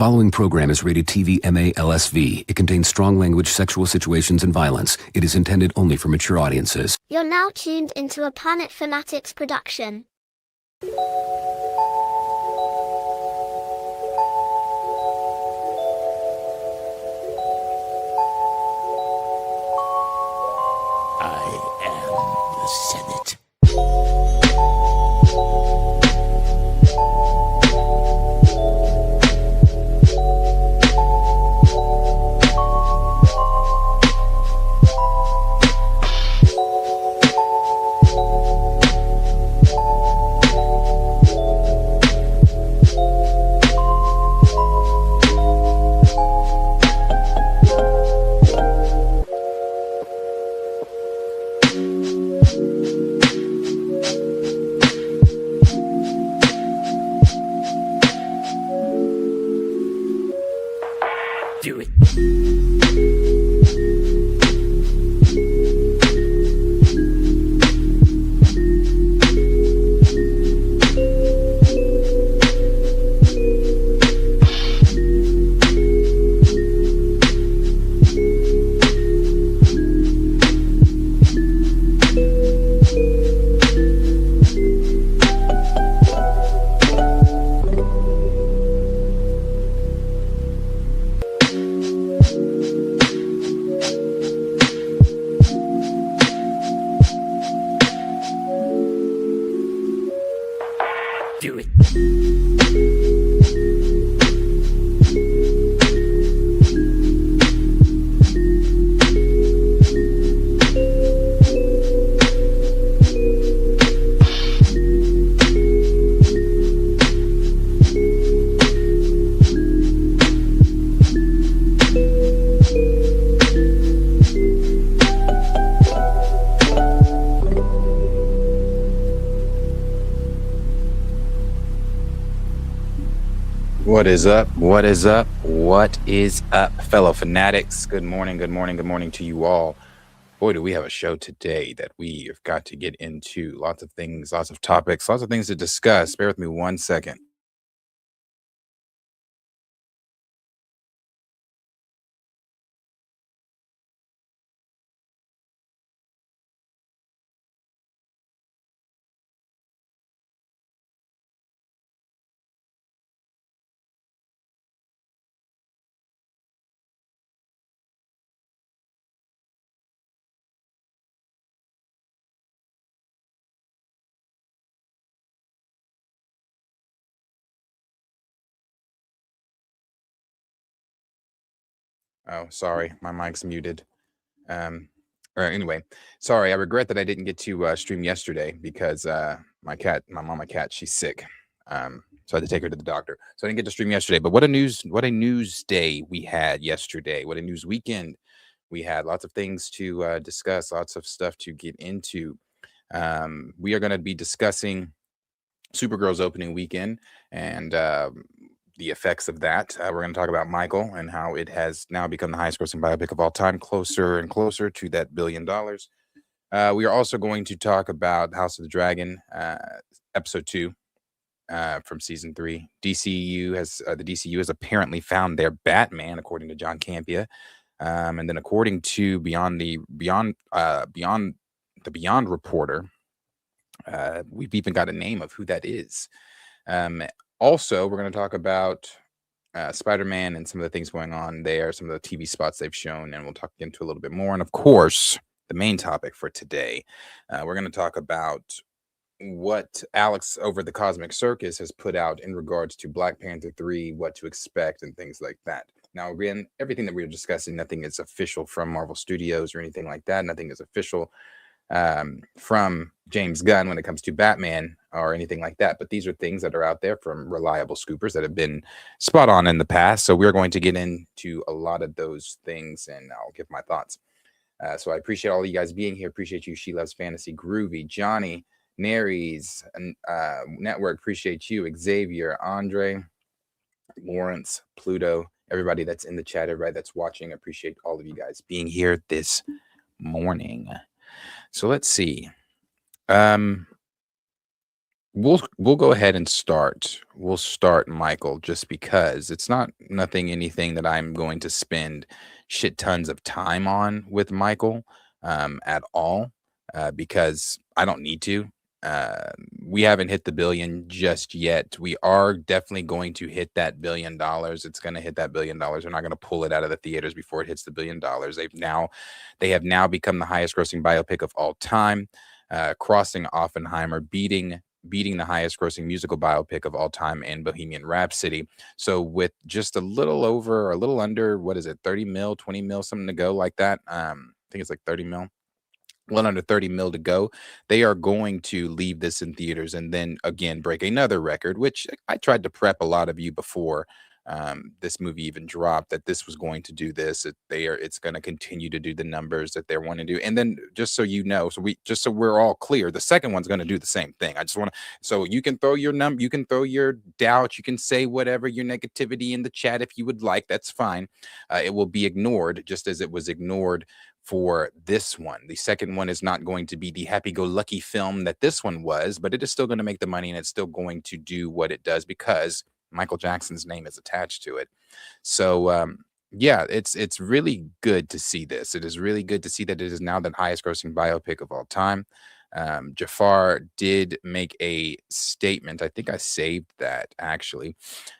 Following program is rated TV MA-LSV. It contains strong language, sexual situations, and violence. It is intended only for mature audiences. You're now tuned into a Planet Fanatics production. I am the Senate. Do it. Do it. What is up? What is up? What is up, fellow fanatics? Good morning, good morning, good morning to you all. Boy, do we have a show today that we have got to get into. Lots of things, lots of topics, lots of things to discuss. Bear with me 1 second. Oh, sorry, my mic's muted. Or anyway, sorry, I regret that I didn't get to stream yesterday because my mama cat, she's sick. So I had to take her to the doctor. So I didn't get to stream yesterday. But what a news day we had yesterday. What a news weekend we had. Lots of things to discuss, lots of stuff to get into. We are going to be discussing Supergirl's opening weekend and the effects of that. We're going to talk about Michael and how it has now become the highest grossing biopic of all time, closer and closer to that $1 billion. We are also going to talk about House of the Dragon, episode 2 from season 3. The DCU has apparently found their Batman, according to John Campea. And then according to Beyond the Beyond reporter, we've even got a name of who that is. Also, we're going to talk about Spiderman and some of the things going on there, some of the TV spots they've shown, and we'll talk into a little bit more. And of course, the main topic for today, we're going to talk about what Alex over the Cosmic Circus has put out in regards to Black Panther 3, what to expect, and things like that. Now, again, everything that we're discussing, nothing is official from Marvel Studios or anything like that. Nothing is official from James Gunn when it comes to Batman or anything like that. But these are things that are out there from reliable scoopers that have been spot on in the past. So we're going to get into a lot of those things and I'll give my thoughts. So I appreciate all of you guys being here. Appreciate you. She Loves Fantasy, Groovy, Johnny, Naries, Network. Appreciate you. Xavier, Andre, Lawrence, Pluto, everybody that's in the chat, everybody that's watching. I appreciate all of you guys being here this morning. So let's see. We'll go ahead and start. We'll start Michael just because it's not nothing anything that I'm going to spend shit tons of time on with Michael at all because I don't need to. Uh, we haven't hit the billion just yet. We are definitely going to hit that $1 billion. It's going to hit that $1 billion. We're not going to pull it out of the theaters before it hits the $1 billion. They have now become the highest grossing biopic of all time, crossing Oppenheimer, beating the highest grossing musical biopic of all time in Bohemian Rhapsody. So with just a little under, what is it, 30 mil, 20 mil, something to go like that. I think it's like 30 mil. Well, under 30 mil to go. They are going to leave this in theaters and then again break another record, which I tried to prep a lot of you before this movie even dropped that this was going to do this. It's going to continue to do the numbers that they're wanting to do. And then just so you know, so we're all clear, the second one's going to do the same thing. I just want to, so you can throw your you can throw your doubt, you can say whatever your negativity in the chat if you would like. That's fine. It will be ignored just as it was ignored for this one. The second one is not going to be the happy-go-lucky film that this one was, but it is still going to make the money and it's still going to do what it does because Michael Jackson's name is attached to it. So yeah, it's really good to see this. It is really good to see that it is now the highest grossing biopic of all time. Jafar did make a statement. I think I saved that actually.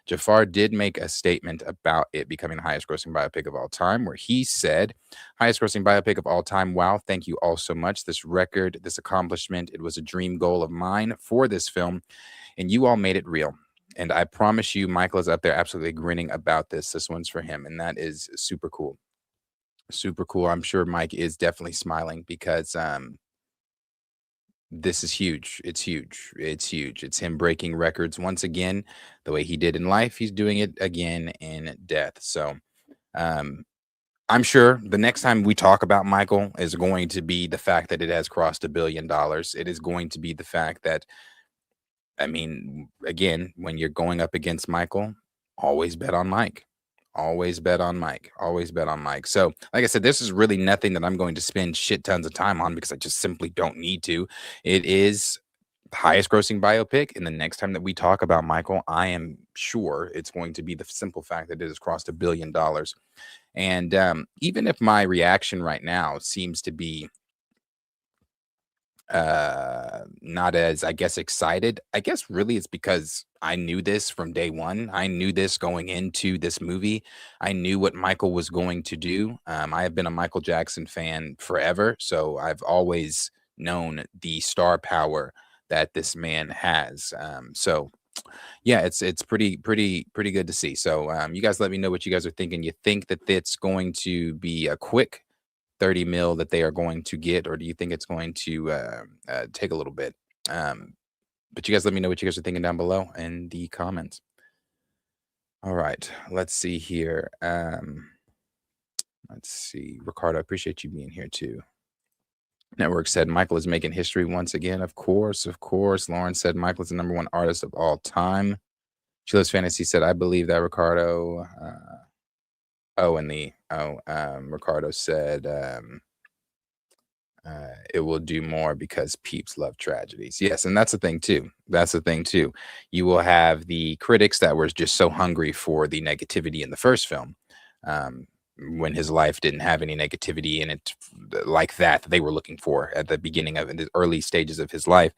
Jafar did make a statement about it becoming the highest grossing biopic of all time, where he said, highest grossing biopic of all time. Wow, thank you all so much. This record, this accomplishment, it was a dream goal of mine for this film, and you all made it real. And I promise you, Michael is up there absolutely grinning about this. This one's for him, and that is super cool. Super cool. I'm sure Mike is definitely smiling because this is huge. It's huge. It's huge. It's him breaking records once again. The way he did in life, he's doing it again in death. So um, I'm sure the next time we talk about Michael is going to be the fact that it has crossed $1 billion. It is going to be the fact that, I mean, again, when you're going up against Michael, always bet on Mike. Always bet on Mike. Always bet on Mike. So, like I said, this is really nothing that I'm going to spend shit tons of time on because I just simply don't need to. It is the highest grossing biopic. And the next time that we talk about Michael, I am sure it's going to be the simple fact that it has crossed $1 billion. And even if my reaction right now seems to be not as, I guess, excited, I guess really it's because I knew this from day one. I knew this going into this movie. I knew what Michael was going to do. I have been a Michael Jackson fan forever, so I've always known the star power that this man has. So yeah, it's pretty good to see. So you guys let me know what you guys are thinking. You think that it's going to be a quick 30 mil that they are going to get, or do you think it's going to take a little bit? But you guys let me know what you guys are thinking down below in the comments. All right, let's see here. Let's see. Ricardo, I appreciate you being here too. Network said Michael is making history once again. Of course, of course. Lauren said Michael is the #1 artist of all time. Sheila's Fantasy said, I believe that, Ricardo. Ricardo said it will do more because peeps love tragedies. Yes, and that's the thing too. That's the thing too. You will have the critics that were just so hungry for the negativity in the first film. When his life didn't have any negativity in it like that they were looking for at the beginning of the early stages of his life.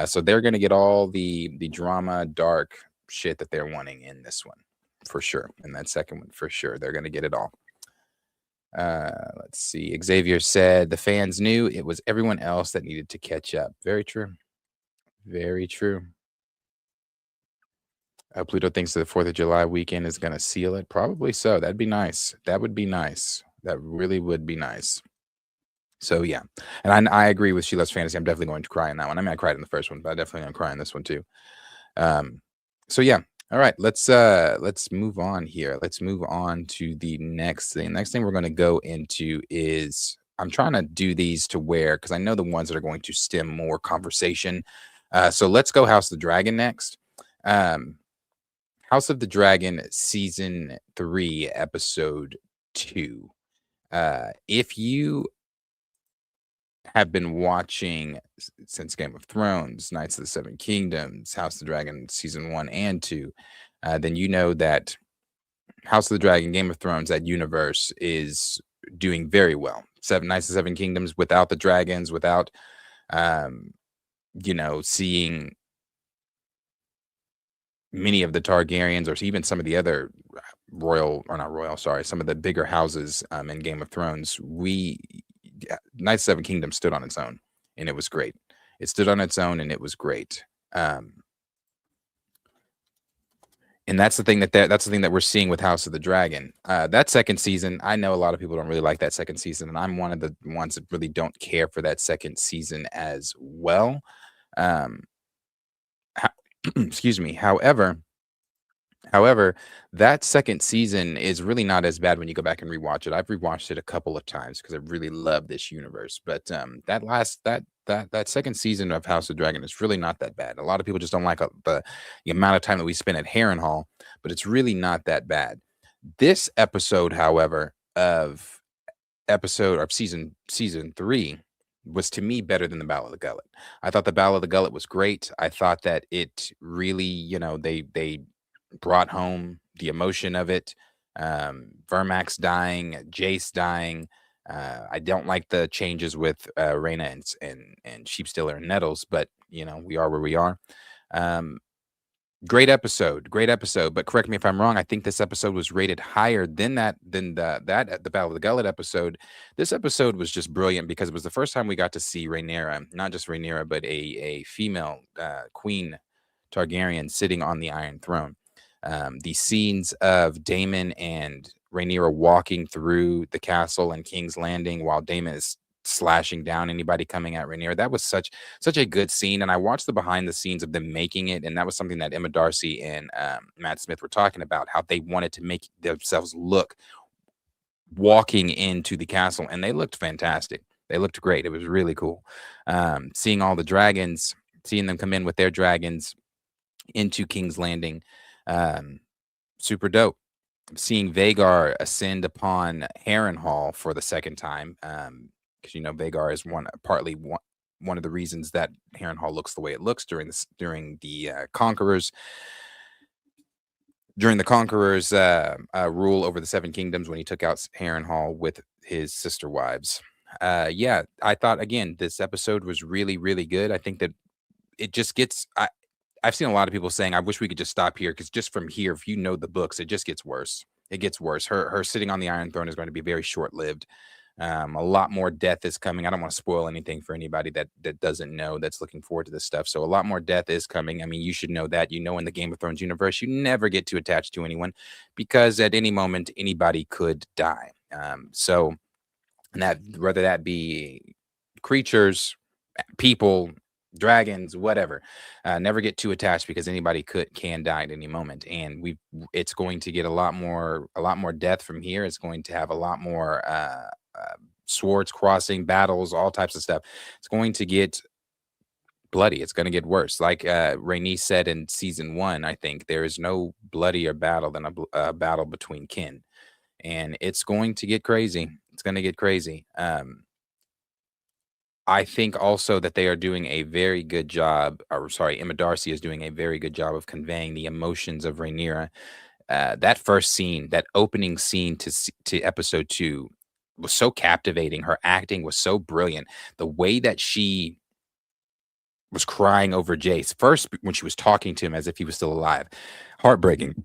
So they're going to get all the drama, dark shit that they're wanting in this one for sure. And that second one for sure. They're going to get it all. Let's see. Xavier said the fans knew it was everyone else that needed to catch up. Very true. Very true. Pluto thinks the 4th of July weekend is going to seal it. Probably so. That'd be nice. That would be nice. That really would be nice. So yeah, and I agree with Sheila's Fantasy. I'm definitely going to cry in that one. I mean, I cried in the first one, but I definitely going to cry in this one too. So yeah. All right, let's move on here. Let's move on to the next thing. Next thing we're going to go into is I'm trying to do these to where, because I know the ones that are going to stem more conversation. So let's go House of the Dragon next. House of the Dragon season 3 episode 2. If you have been watching since Game of Thrones, Knights of the Seven Kingdoms, House of the Dragon season 1 and 2, then you know that House of the Dragon, Game of Thrones, that universe is doing very well. Seven Knights of the Seven Kingdoms without the dragons, without um, seeing many of the Targaryens or even some of the other some of the bigger houses in Game of Thrones. Knights of the Seven Kingdoms stood on its own, and it was great. It stood on its own, and it was great. And that's the thing that we're seeing with House of the Dragon. That second season, I know a lot of people don't really like that second season, and I'm one of the ones that really don't care for that second season as well. Excuse me. However, that second season is really not as bad when you go back and rewatch it. I've rewatched it a couple of times because I really love this universe. But that second season of House of Dragon is really not that bad. A lot of people just don't like the amount of time that we spent at Harrenhal, but it's really not that bad. This episode, however, of season 3 was to me better than the Battle of the Gullet. I thought the Battle of the Gullet was great. I thought that it really, they brought home the emotion of it. Vermax dying, Jace dying. I don't like the changes with Rhaena and Sheepstealer and Nettles, but we are where we are. Great episode. But correct me if I'm wrong. I think this episode was rated higher than the Battle of the Gullet episode. This episode was just brilliant because it was the first time we got to see Rhaenyra, not just Rhaenyra, but a female Queen Targaryen sitting on the Iron Throne. The scenes of Daemon and Rhaenyra walking through the castle and King's Landing while Daemon is slashing down anybody coming at Rhaenyra. That was such a good scene, and I watched the behind the scenes of them making it, and that was something that Emma Darcy and Matt Smith were talking about, how they wanted to make themselves look walking into the castle, and they looked fantastic. They looked great. It was really cool. Seeing all the dragons, seeing them come in with their dragons into King's Landing, super dope. Seeing Vhagar ascend upon Harrenhal for the second time, because Vhagar is partly one of the reasons that Harrenhal looks the way it looks during the Conquerors rule over the Seven Kingdoms, when he took out Harrenhal with his sister wives. I thought again this episode was really, really good. I think that it just gets. I've seen a lot of people saying, I wish we could just stop here, because just from here, if you know the books, it just gets worse. It gets worse. Her sitting on the Iron Throne is going to be very short-lived. A lot more death is coming. I don't want to spoil anything for anybody that doesn't know, that's looking forward to this stuff. So a lot more death is coming. I mean, you should know that. In the Game of Thrones universe, you never get too attached to anyone, because at any moment, anybody could die. And that, whether that be creatures, people, dragons, whatever, never get too attached, because anybody can die at any moment. And it's going to get a lot more death from here. It's going to have a lot more swords crossing, battles, all types of stuff. It's going to get bloody. It's going to get worse. Like Rhaenys said in season 1, I think there is no bloodier battle than a battle between kin, and it's going to get crazy. It's going to get crazy. I think also that they are doing a very good job, Emma Darcy is doing a very good job of conveying the emotions of Rhaenyra. That first scene, that opening scene to episode 2, was so captivating. Her acting was so brilliant. The way that she was crying over Jace, first when she was talking to him as if he was still alive, heartbreaking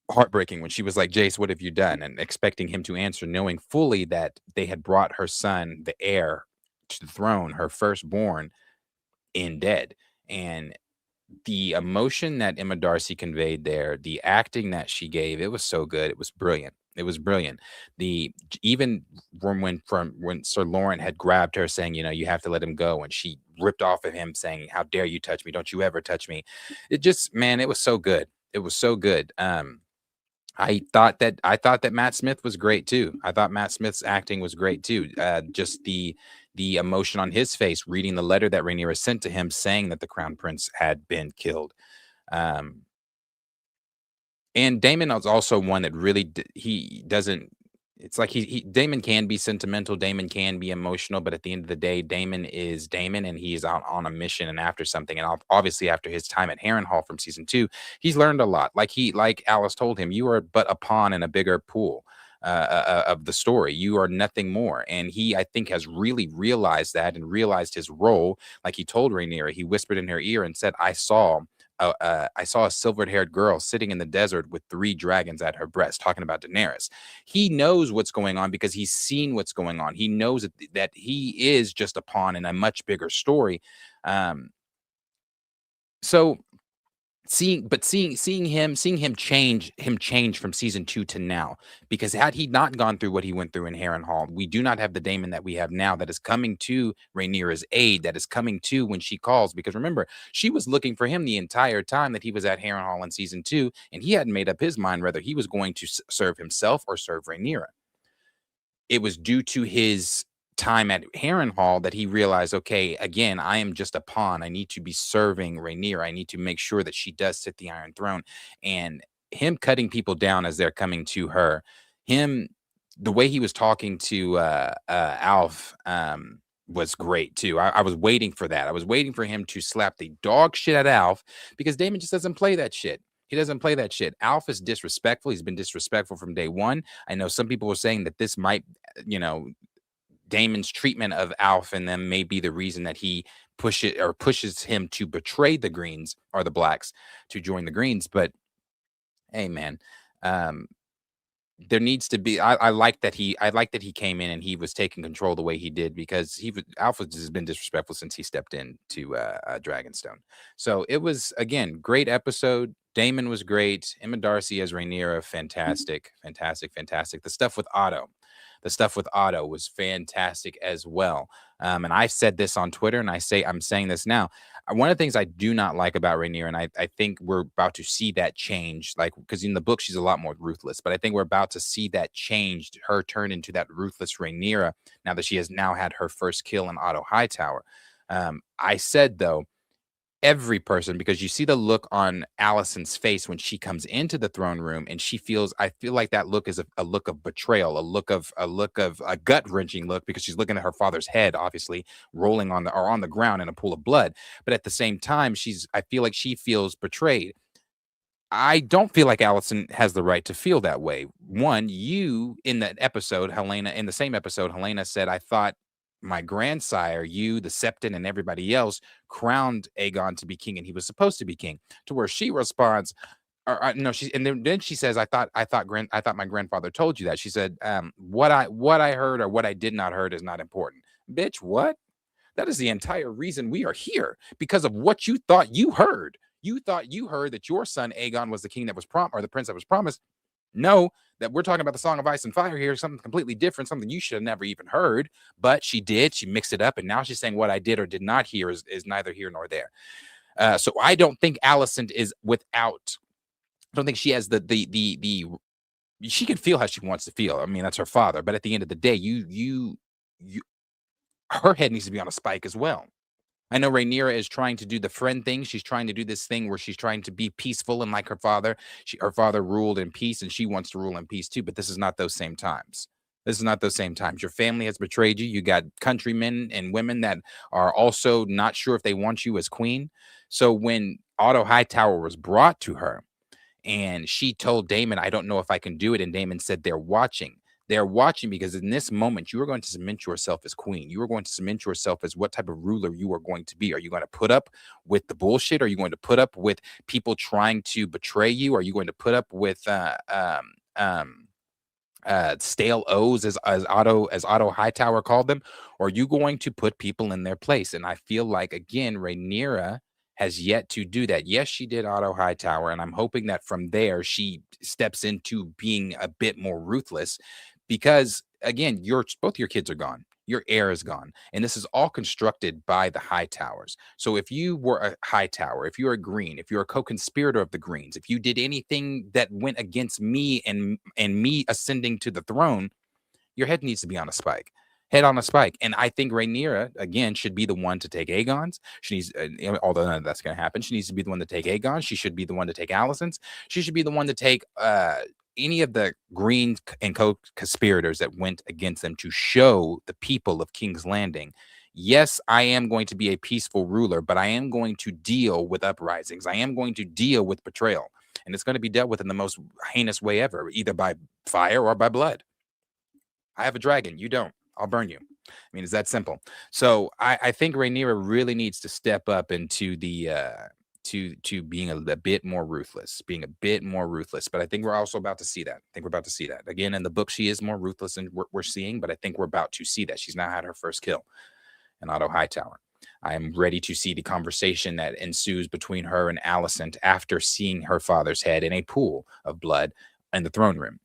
when she was like, Jace, what have you done? And expecting him to answer, knowing fully that they had brought her son, the heir to the throne, her firstborn, in dead. And the emotion that Emma Darcy conveyed there, the acting that she gave, it was so good. It was brilliant. Even when Sir Lawrence had grabbed her saying, you have to let him go, and she ripped off of him saying, how dare you touch me? Don't you ever touch me. It just, man, it was so good. It was so good. I thought that Matt Smith was great too. I thought Matt Smith's acting was great too. Just the emotion on his face, reading the letter that Rhaenyra sent to him saying that the Crown Prince had been killed. And Daemon is also one that really he doesn't It's like Damon can be sentimental, Damon can be emotional, but at the end of the day, Damon is Damon, and he is out on a mission and after something. And obviously, after his time at Harrenhal from season 2, he's learned a lot. Like Alice told him, you are but a pawn in a bigger pool of the story. You are nothing more. And he, I think, has really realized that and realized his role. Like he told Rhaenyra, he whispered in her ear and said, I saw a silvered-haired girl sitting in the desert with 3 dragons at her breast," talking about Daenerys. He knows what's going on because he's seen what's going on. He knows that he is just a pawn in a much bigger story. Um, so seeing him change from season 2 to now, because had he not gone through what he went through in Harrenhal, we do not have the Damon that we have now, that is coming to Rhaenyra's aid, that is coming to when she calls. Because remember, she was looking for him the entire time that he was at Harrenhal in season 2, and he hadn't made up his mind whether he was going to serve himself or serve Rhaenyra. It was due to his time at Harrenhal that he realized, okay, again, I am just a pawn. I need to be serving Rhaenyra. I need to make sure that she does sit the Iron Throne. And him cutting people down as they're coming to her, the way he was talking to Alf was great too. I was waiting for that. I was waiting for him to slap the dog shit at Alf, because Damon just doesn't play that shit. He doesn't play that shit. Alf is disrespectful. He's been disrespectful from day one. I know some people were saying that this might, Damon's treatment of Alf and them may be the reason that he pushes him to betray the Greens or the Blacks to join the Greens. But hey, man, there needs to be. I like that he came in and he was taking control the way he did, because Alf has been disrespectful since he stepped into Dragonstone. So it was, again, great episode. Damon was great. Emma Darcy as Rhaenyra, fantastic. The stuff with Otto was fantastic as well. And I've said this on Twitter, and I'm saying this now. One of the things I do not like about Rhaenyra, and I think we're about to see that change, like, because in the book she's a lot more ruthless, but I think we're about to see that change, her turn into that ruthless Rhaenyra, now that she has now had her first kill in Otto Hightower. I said, though, every person, because you see the look on Allison's face when she comes into the throne room, and I feel like that look is a look of betrayal, a look of a gut-wrenching look, because she's looking at her father's head, obviously rolling on the ground in a pool of blood. But at the same time, I feel like she feels betrayed. I don't feel like Allison has the right to feel that way. One, you in that episode, in the same episode, Helena said, "I thought my grandsire, you, the Septon, and everybody else crowned Aegon to be king, and he was supposed to be king." To where she responds, no, then she says, I thought my grandfather told you that." She said, what I heard or what I did not heard is not important." Bitch, what? That is the entire reason we are here, because of what you thought you heard. You thought you heard that your son Aegon was the king that was or the prince that was promised. No, that we're talking about the Song of Ice and Fire here, something completely different, something you should have never even heard. But she did. She mixed it up, and now she's saying what I did or did not hear is neither here nor there. So I don't think Alicent is without. I don't think she has the. She can feel how she wants to feel. I mean, that's her father. But at the end of the day, her head needs to be on a spike as well. I know Rhaenyra is trying to do the friend thing. She's trying to do this thing where she's trying to be peaceful and like her father. Her father ruled in peace, and she wants to rule in peace too. But this is not those same times. Your family has betrayed you. You got countrymen and women that are also not sure if they want you as queen. So when Otto Hightower was brought to her, and she told Damon, "I don't know if I can do it," and Damon said, "They're watching." They're watching because in this moment, you are going to cement yourself as queen. You are going to cement yourself as what type of ruler you are going to be. Are you going to put up with the bullshit? Are you going to put up with people trying to betray you? Are you going to put up with stale O's, as Otto Hightower called them? Or are you going to put people in their place? And I feel like, again, Rhaenyra has yet to do that. Yes, she did Otto Hightower, and I'm hoping that from there she steps into being a bit more ruthless, because again, both your kids are gone. Your heir is gone. And this is all constructed by the Hightowers. So if you were a Hightower, if you're a Green, if you're a co-conspirator of the Greens, if you did anything that went against me and me ascending to the throne, your head needs to be on a spike. Head on a spike. And I think Rhaenyra, again, should be the one to take Aegon's. She needs, although none of that's going to happen, she needs to be the one to take Aegon. She should be the one to take Alicent's. She should be the one to take any of the Green and co-conspirators that went against them to show the people of King's Landing, yes, I am going to be a peaceful ruler, but I am going to deal with uprisings. I am going to deal with betrayal. And it's going to be dealt with in the most heinous way ever, either by fire or by blood. I have a dragon. You don't. I'll burn you. I mean, it's that simple. So I think Rhaenyra really needs to step up into the to being a bit more ruthless, being a bit more ruthless. But I think we're also about to see that. I think we're about to see that. Again, in the book, she is more ruthless than we're seeing, but I think we're about to see that. She's now had her first kill in Otto Hightower. I am ready to see the conversation that ensues between her and Alicent after seeing her father's head in a pool of blood in the throne room.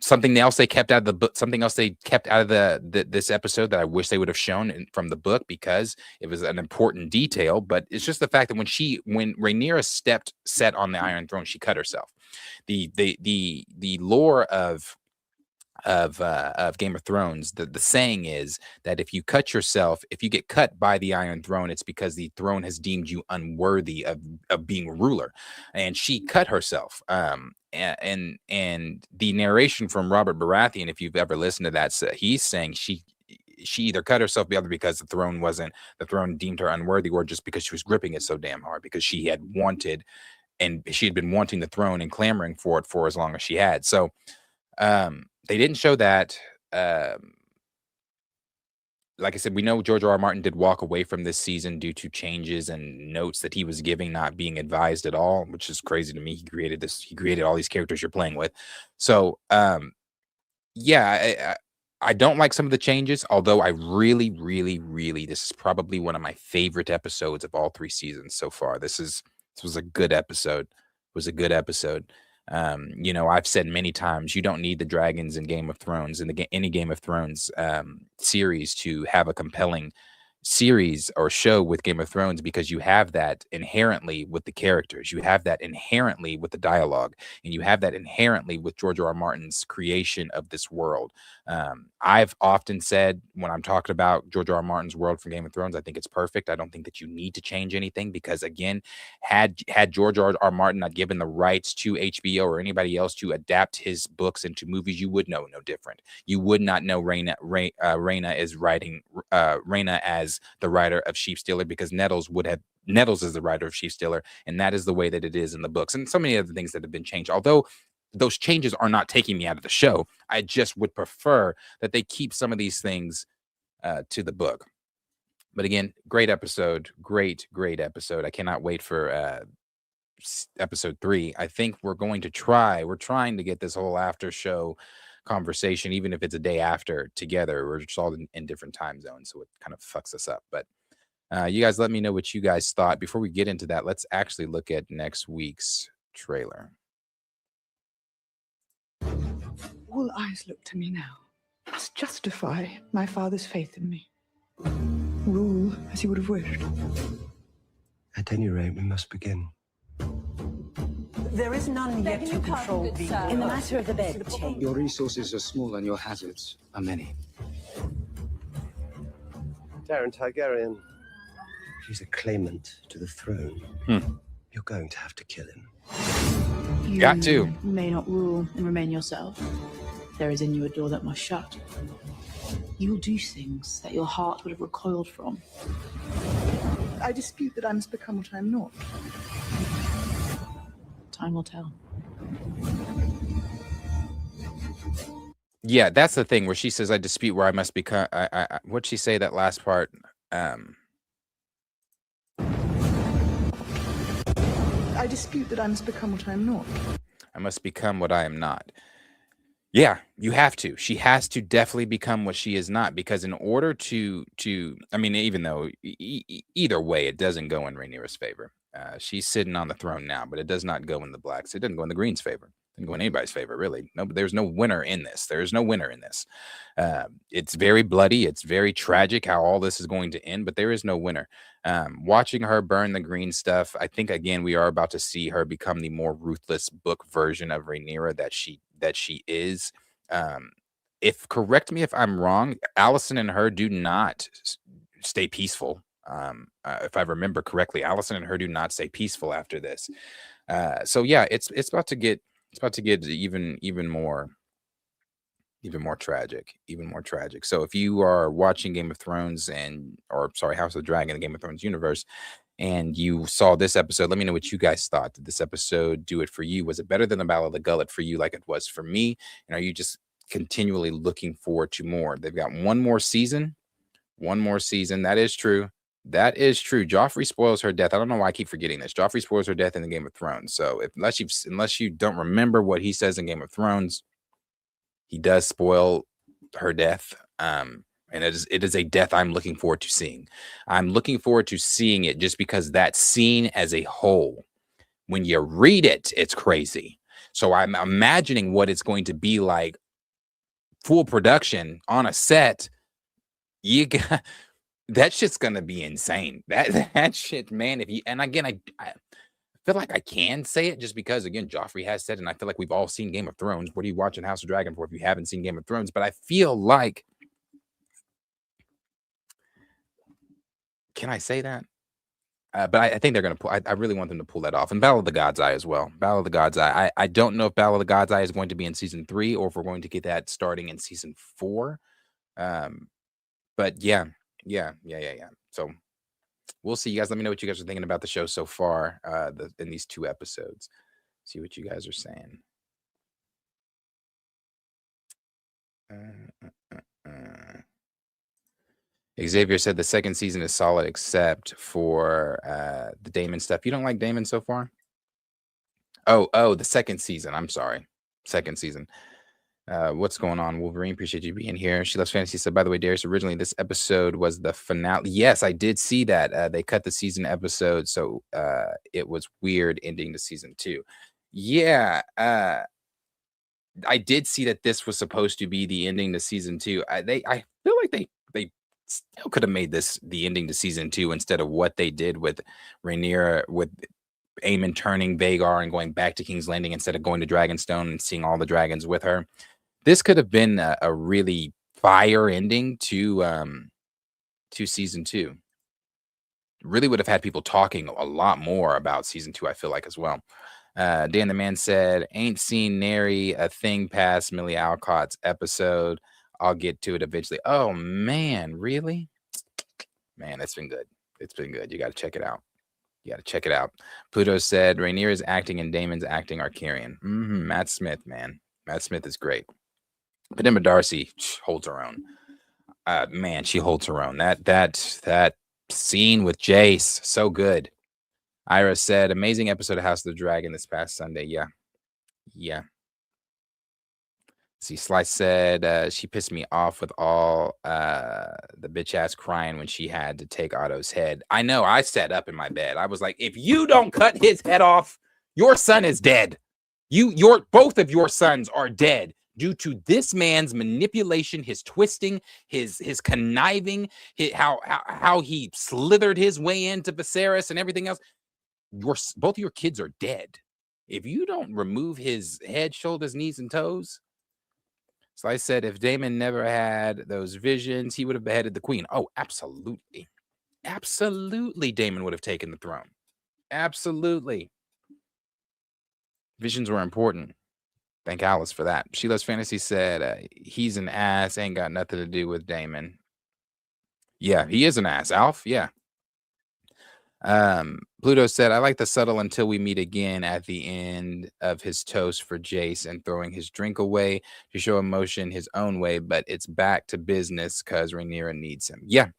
Something else they kept out of the book, something else they kept out of this episode that I wish they would have shown from the book, because it was an important detail. But it's just the fact that when Rhaenyra set on the Iron Throne, she cut herself. The lore of Game of Thrones, the saying is that if you cut yourself, if you get cut by the Iron Throne, it's because the throne has deemed you unworthy of being a ruler, and she cut herself. And the narration from Robert Baratheon, if you've ever listened to that, he's saying she either cut herself either because the throne deemed her unworthy, or just because she was gripping it so damn hard, because she had been wanting the throne and clamoring for it for as long as she had. So they didn't show that. Like I said, we know George R.R. Martin did walk away from this season due to changes and notes that he was giving, not being advised at all, which is crazy to me. He created all these characters you're playing with. So, yeah, I don't like some of the changes, although I really, really, really, this is probably one of my favorite episodes of all 3 seasons so far. This was a good episode. It was a good episode. I've said many times, you don't need the dragons in Game of Thrones, in any Game of Thrones series, to have a compelling series or show with Game of Thrones, because you have that inherently with the characters, you have that inherently with the dialogue, and you have that inherently with George R.R. Martin's creation of this world. I've often said, when I'm talking about George R.R. Martin's world for Game of Thrones, I think it's perfect. I don't think that you need to change anything, because again, had George R.R. Martin not given the rights to HBO or anybody else to adapt his books into movies, you would know no different. You would not know Rhaena is writing Rhaena as the writer of Sheep Stealer, because Nettles is the writer of Sheep Stealer, and that is the way that it is in the books, and so many other things that have been changed. Although those changes are not taking me out of the show, I just would prefer that they keep some of these things to the book. But again, great episode, great episode. I cannot wait for episode 3. I think we're trying to get this whole after show conversation, even if it's a day after, together. We're just all in different time zones, so it kind of fucks us up. But you guys let me know what you guys thought. Before we get into that, let's actually look at next week's trailer. All eyes look to me now. I must justify my father's faith in me. Rule as he would have wished. At any rate, we must begin. There is none yet to control the... In the matter of the bed change. Your resources are small and your hazards are many. Darren Targaryen. He's a claimant to the throne. You're going to have to kill him. You Got to. may not rule and remain yourself. There is in you a door that must shut. You will do things that your heart would have recoiled from. I dispute that I must become what I am not. Time will tell. Yeah, that's the thing where she says, I dispute where I must become. What'd she say that last part? I dispute that I must become what I am not. I must become what I am not. Yeah, you have to. She has to definitely become what she is not, because in order to I mean, even though either way, it doesn't go in Rhaenyra's favor. She's sitting on the throne now, but it does not go in the Blacks. It doesn't go in the Greens' favor. It doesn't go in anybody's favor, really. No, but there's no winner in this. There is no winner in this. It's very bloody. It's very tragic how all this is going to end, but there is no winner. Watching her burn the green stuff, I think, again, we are about to see her become the more ruthless book version of Rhaenyra that she is. Correct me if I'm wrong, Alicent and her do not stay peaceful. If I remember correctly, Alicent and her do not stay peaceful after this. So yeah, it's about to get It's about to get even more tragic, So if you are watching Game of Thrones House of the Dragon, the Game of Thrones universe, and you saw this episode, let me know what you guys thought. Did this episode do it for you? Was it better than the Battle of the Gullet for you, like it was for me? And are you just continually looking forward to more? They've got one more season. That is true. Joffrey spoils her death. I don't know why I keep forgetting this. Joffrey spoils her death in the Game of Thrones. So unless you don't remember what he says in Game of Thrones, he does spoil her death. And it is a death I'm looking forward to seeing. I'm looking forward to seeing it just because that scene as a whole, when you read it, it's crazy. So I'm imagining what it's going to be like full production on a set. You got that shit's gonna be insane. That shit, man. I feel like I can say it just because, again, Joffrey has said, and I feel like we've all seen Game of Thrones. What are you watching House of Dragon for if you haven't seen Game of Thrones? But I feel like, can I say that? But I think they're going to pull. I really want them to pull that off. And Battle of the God's Eye as well. Battle of the God's Eye. I don't know if Battle of the God's Eye is going to be in season 3 or if we're going to get that starting in season 4. But yeah. So we'll see. You guys, let me know what you guys are thinking about the show so far in these 2 episodes. See what you guys are saying. Xavier said the second season is solid except for the Damon stuff. You don't like Damon so far? Oh, the second season. I'm sorry. Second season. What's going on, Wolverine? Appreciate you being here. She Loves Fantasy said, by the way, Darius, originally this episode was the finale. Yes, I did see that. They cut the season episode, so it was weird ending to season 2. Yeah, I did see that this was supposed to be the ending to season 2. I feel like they still could have made this the ending to season 2 instead of what they did with Rhaenyra, with Aemon turning Vhagar and going back to King's Landing instead of going to Dragonstone and seeing all the dragons with her. This could have been a really fire ending to season 2. Really would have had people talking a lot more about season 2, I feel like, as well. Dan the Man said, ain't seen nary a thing past Millie Alcott's episode. I'll get to it eventually. Oh, man, really? Man, it's been good. It's been good. You got to check it out. Pluto said, Rhaenyra's acting and Damon's acting are carrying. Matt Smith, man. Matt Smith is great. But Emma Darcy holds her own. Man, she holds her own. That scene with Jace, so good. Ira said, amazing episode of House of the Dragon this past Sunday. Yeah. See, Slice said, she pissed me off with all the bitch ass crying when she had to take Otto's head. I know, I sat up in my bed. I was like, if you don't cut his head off, your son is dead. Both of your sons are dead due to this man's manipulation, his twisting, his conniving, how he slithered his way into Viserys and everything else. Both of your kids are dead. If you don't remove his head, shoulders, knees, and toes. So I said, if Daemon never had those visions, he would have beheaded the queen. Oh, absolutely. Absolutely, Daemon would have taken the throne. Absolutely. Visions were important. Thank Alice for that. She Loves Fantasy said, he's an ass, ain't got nothing to do with Daemon. Yeah, he is an ass, Alf. Yeah. Pluto said, I like the subtle until we meet again at the end of his toast for Jace and throwing his drink away to show emotion his own way, but it's back to business because Rhaenyra needs him. Yeah.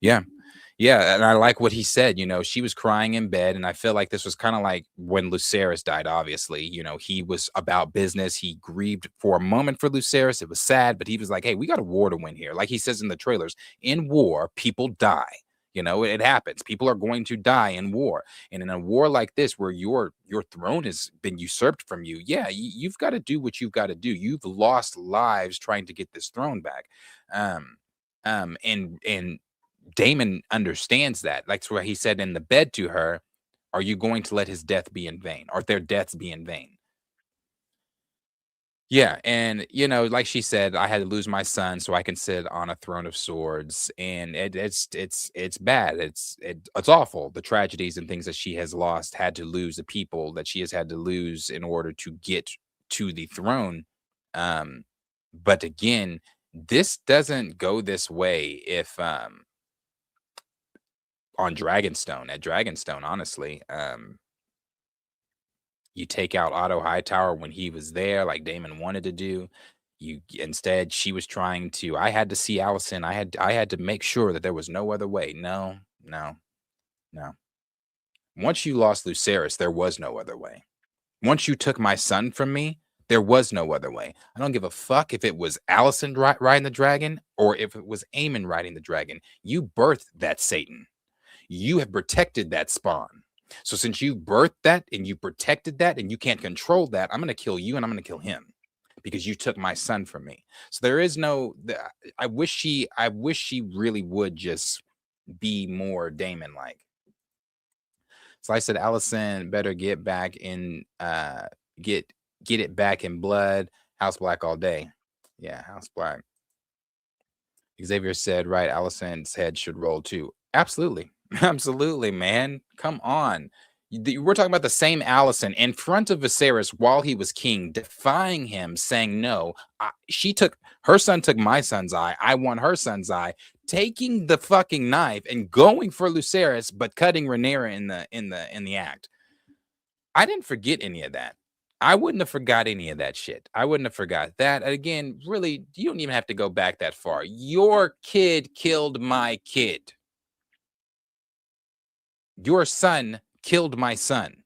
And I like what he said. She was crying in bed, and I feel like this was kind of like when Lucerys died, obviously. He was about business. He grieved for a moment for Lucerys. It was sad, but he was like, hey, we got a war to win here. Like he says in the trailers, in war, people die. It happens. People are going to die in war. And in a war like this, where your throne has been usurped from you, you've got to do what you've got to do. You've lost lives trying to get this throne back. And Daemon understands that. Like what he said in the bed to her, are you going to let his death be in vain? Or their deaths be in vain? Yeah, and like she said, I had to lose my son so I can sit on a throne of swords, and it's bad. It's awful. The tragedies and things that she has lost, had to lose, the people that she has had to lose in order to get to the throne. Um, but again, this doesn't go this way if on Dragonstone at Dragonstone, honestly. You take out Otto Hightower when he was there, like Damon wanted to do. Instead, she was trying to. I had to see Allison. I had to make sure that there was no other way. No, no, no. Once you lost Lucerys, there was no other way. Once you took my son from me, there was no other way. I don't give a fuck if it was Allison riding the dragon or if it was Aemon riding the dragon. You birthed that Satan. You have protected that spawn. So since you birthed that and you protected that and you can't control that, I'm going to kill you and I'm going to kill him because you took my son from me. So there is no, I wish she really would just be more Damon like. So I said, Allison better get back in, get it back in blood. House Black all day. Yeah, House Black. Xavier said, right, Allison's head should roll too. Absolutely. Absolutely, man. Come on. We're talking about the same Allison in front of Viserys while he was king, defying him, saying no. Her son took my son's eye. I want her son's eye. Taking the fucking knife and going for Lucerys, but cutting Rhaenyra in the act. I didn't forget any of that. I wouldn't have forgot any of that shit. I wouldn't have forgot that. Again, really, you don't even have to go back that far. Your kid killed my kid. Your son killed my son.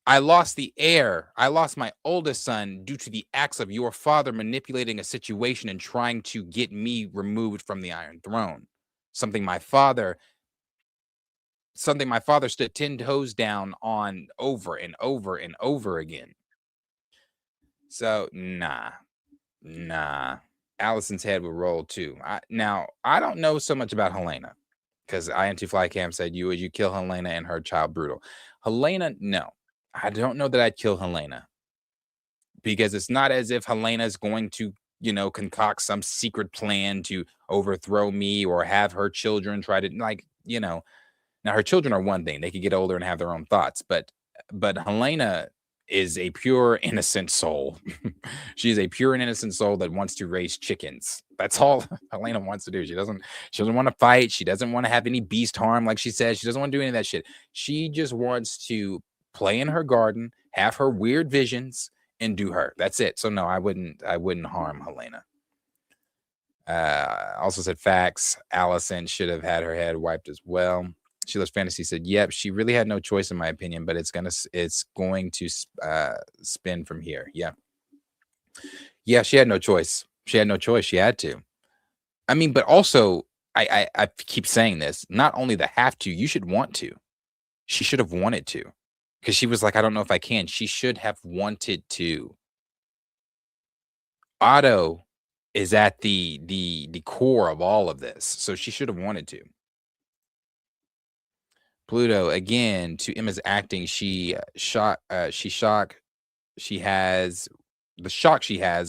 I lost the heir. I lost my oldest son due to the acts of your father manipulating a situation and trying to get me removed from the Iron Throne. Something my father stood 10 toes down on over and over and over again. So, nah. Allison's head will roll too. Now, I don't know so much about Helena. Because INT-Flycam said, would you kill Helena and her child brutal? Helena, no. I don't know that I'd kill Helena. Because it's not as if Helena is going to, concoct some secret plan to overthrow me or have her children try to, now her children are one thing. They could get older and have their own thoughts. But Helena is a pure, innocent soul. She is a pure and innocent soul that wants to raise chickens. That's all Helena wants to do. She doesn't want to fight. She doesn't want to have any beast harm, like she says. She doesn't want to do any of that shit. She just wants to play in her garden, have her weird visions, and do her. That's it. So no, I wouldn't harm Helena. Also said facts. Allison should have had her head wiped as well. Sheila's Fantasy said, yep, she really had no choice in my opinion, but it's going to spin from here. Yeah, she had no choice. She had to. I mean, but also I keep saying this, not only the have to, you should want to. She should have wanted to, because she was like, I don't know if I can. She should have wanted to. Otto is at the core of all of this, so she should have wanted to. Pluto, again, to Emma's acting, the shock she has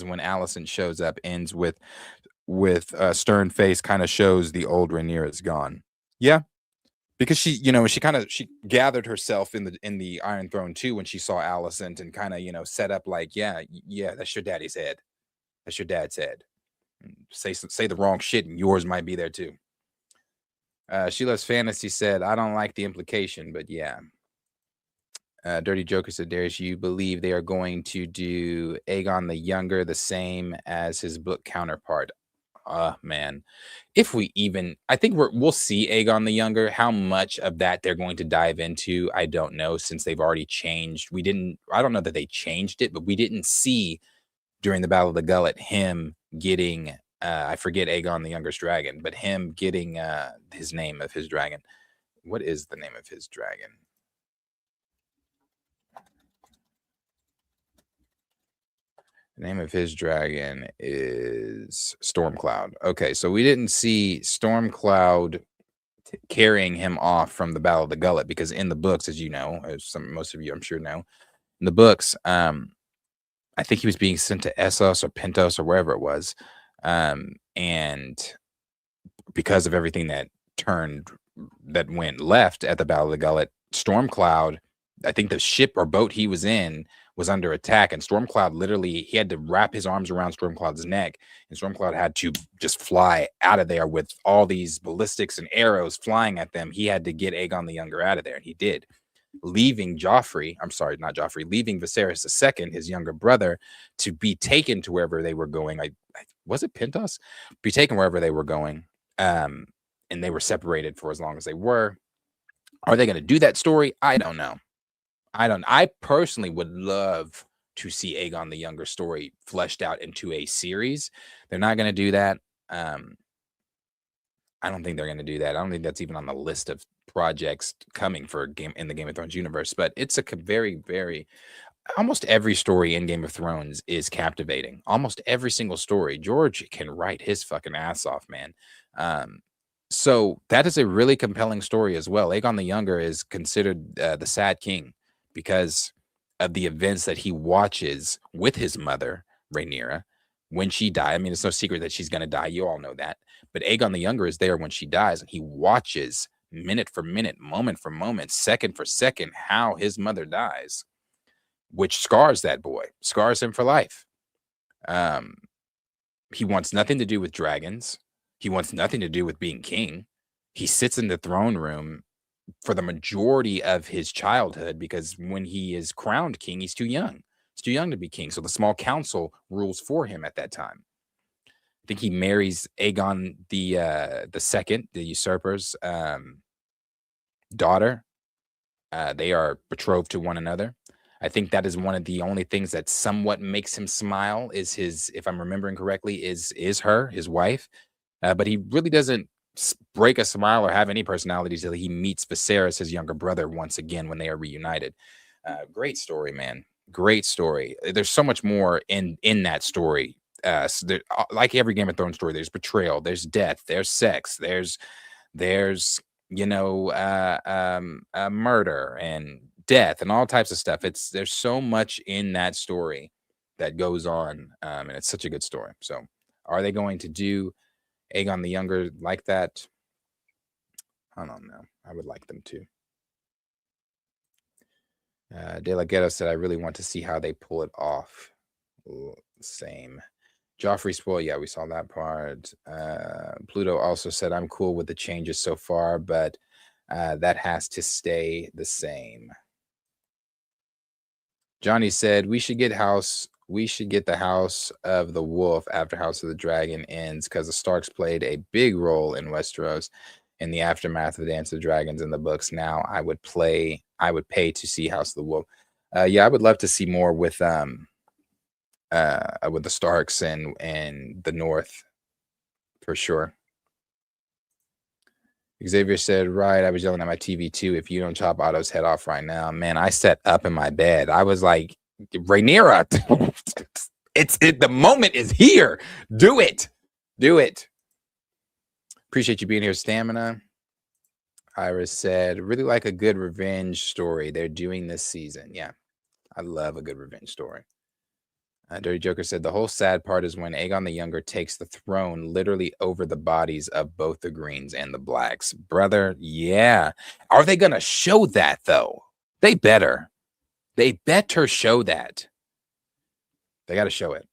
when Allison shows up ends with a stern face, kind of shows the old Rhaenyra is gone. Yeah, because she gathered herself in the Iron Throne too when she saw Allison and kind of set up like, yeah, that's your daddy's head, that's your dad's head. Say the wrong shit and yours might be there too. Sheila's Fantasy said, I don't like the implication, but yeah. Dirty Joker said, Darius, you believe they are going to do Aegon the Younger the same as his book counterpart? Man. If we even, I think we'll see Aegon the Younger. How much of that they're going to dive into, I don't know, since they've already changed. I don't know that they changed it, but we didn't see during the Battle of the Gullet him getting I forget Aegon the Younger's dragon, but him getting his name of his dragon. What is the name of his dragon? The name of his dragon is Stormcloud. Okay, so we didn't see Stormcloud carrying him off from the Battle of the Gullet, because in the books, as you know, as most of you I'm sure know, in the books, I think he was being sent to Essos or Pentos or wherever it was. And because of everything that went left at the Battle of the Gullet, Stormcloud, I think the ship or boat he was in was under attack, and Stormcloud literally, he had to wrap his arms around Stormcloud's neck, and Stormcloud had to just fly out of there with all these ballistics and arrows flying at them. He had to get Aegon the Younger out of there, and he did, leaving leaving Viserys II, his younger brother, to be taken to wherever they were going. Was it Pentos? Be taken wherever they were going. And they were separated for as long as they were. Are they going to do that story? I don't know. I personally would love to see Aegon the Younger story fleshed out into a series. They're not going to do that. I don't think they're going to do that. I don't think that's even on the list of projects coming for in the Game of Thrones universe. But it's a very, very, almost every story in Game of Thrones is captivating. Almost every single story. George can write his fucking ass off, man. So that is a really compelling story as well. Aegon the Younger is considered the Sad King because of the events that he watches with his mother, Rhaenyra, when she died. I mean, it's no secret that she's going to die. You all know that. But Aegon the Younger is there when she dies, and he watches minute for minute, moment for moment, second for second, how his mother dies, which scars that boy, scars him for life. He wants nothing to do with dragons. He wants nothing to do with being king. He sits in the throne room for the majority of his childhood because when he is crowned king, he's too young. He's too young to be king. So the small council rules for him at that time. I think he marries Aegon the second, the usurper's daughter. They are betrothed to one another. I think that is one of the only things that somewhat makes him smile is his, if I'm remembering correctly, is her, his wife. But he really doesn't break a smile or have any personality till he meets Viserys, his younger brother, once again when they are reunited. Great story, man. Great story. There's so much more in that story. So like every Game of Thrones story, there's betrayal, there's death, there's sex, there's murder and death and all types of stuff. There's so much in that story that goes on, and it's such a good story. So, are they going to do Aegon the Younger like that? I don't know. I would like them to. De La Ghetto said, I really want to see how they pull it off. Same. Joffrey spoil, yeah, we saw that part. Pluto also said, I'm cool with the changes so far, but that has to stay the same. Johnny said, we should get the House of the Wolf after House of the Dragon ends because the Starks played a big role in Westeros in the aftermath of the Dance of the Dragons in the books. Now I would pay to see House of the Wolf. Yeah, I would love to see more with the Starks and the North for sure. Xavier said, right, I was yelling at my TV too. If you don't chop Otto's head off right now, man, I sat up in my bed. I was like, Rhaenyra, the moment is here. Do it. Appreciate you being here, Stamina. Iris said, really like a good revenge story they're doing this season. Yeah, I love a good revenge story. Dirty Joker said, the whole sad part is when Aegon the Younger takes the throne literally over the bodies of both the Greens and the Blacks. Brother, yeah. Are they going to show that, though? They better. They better show that. They got to show it.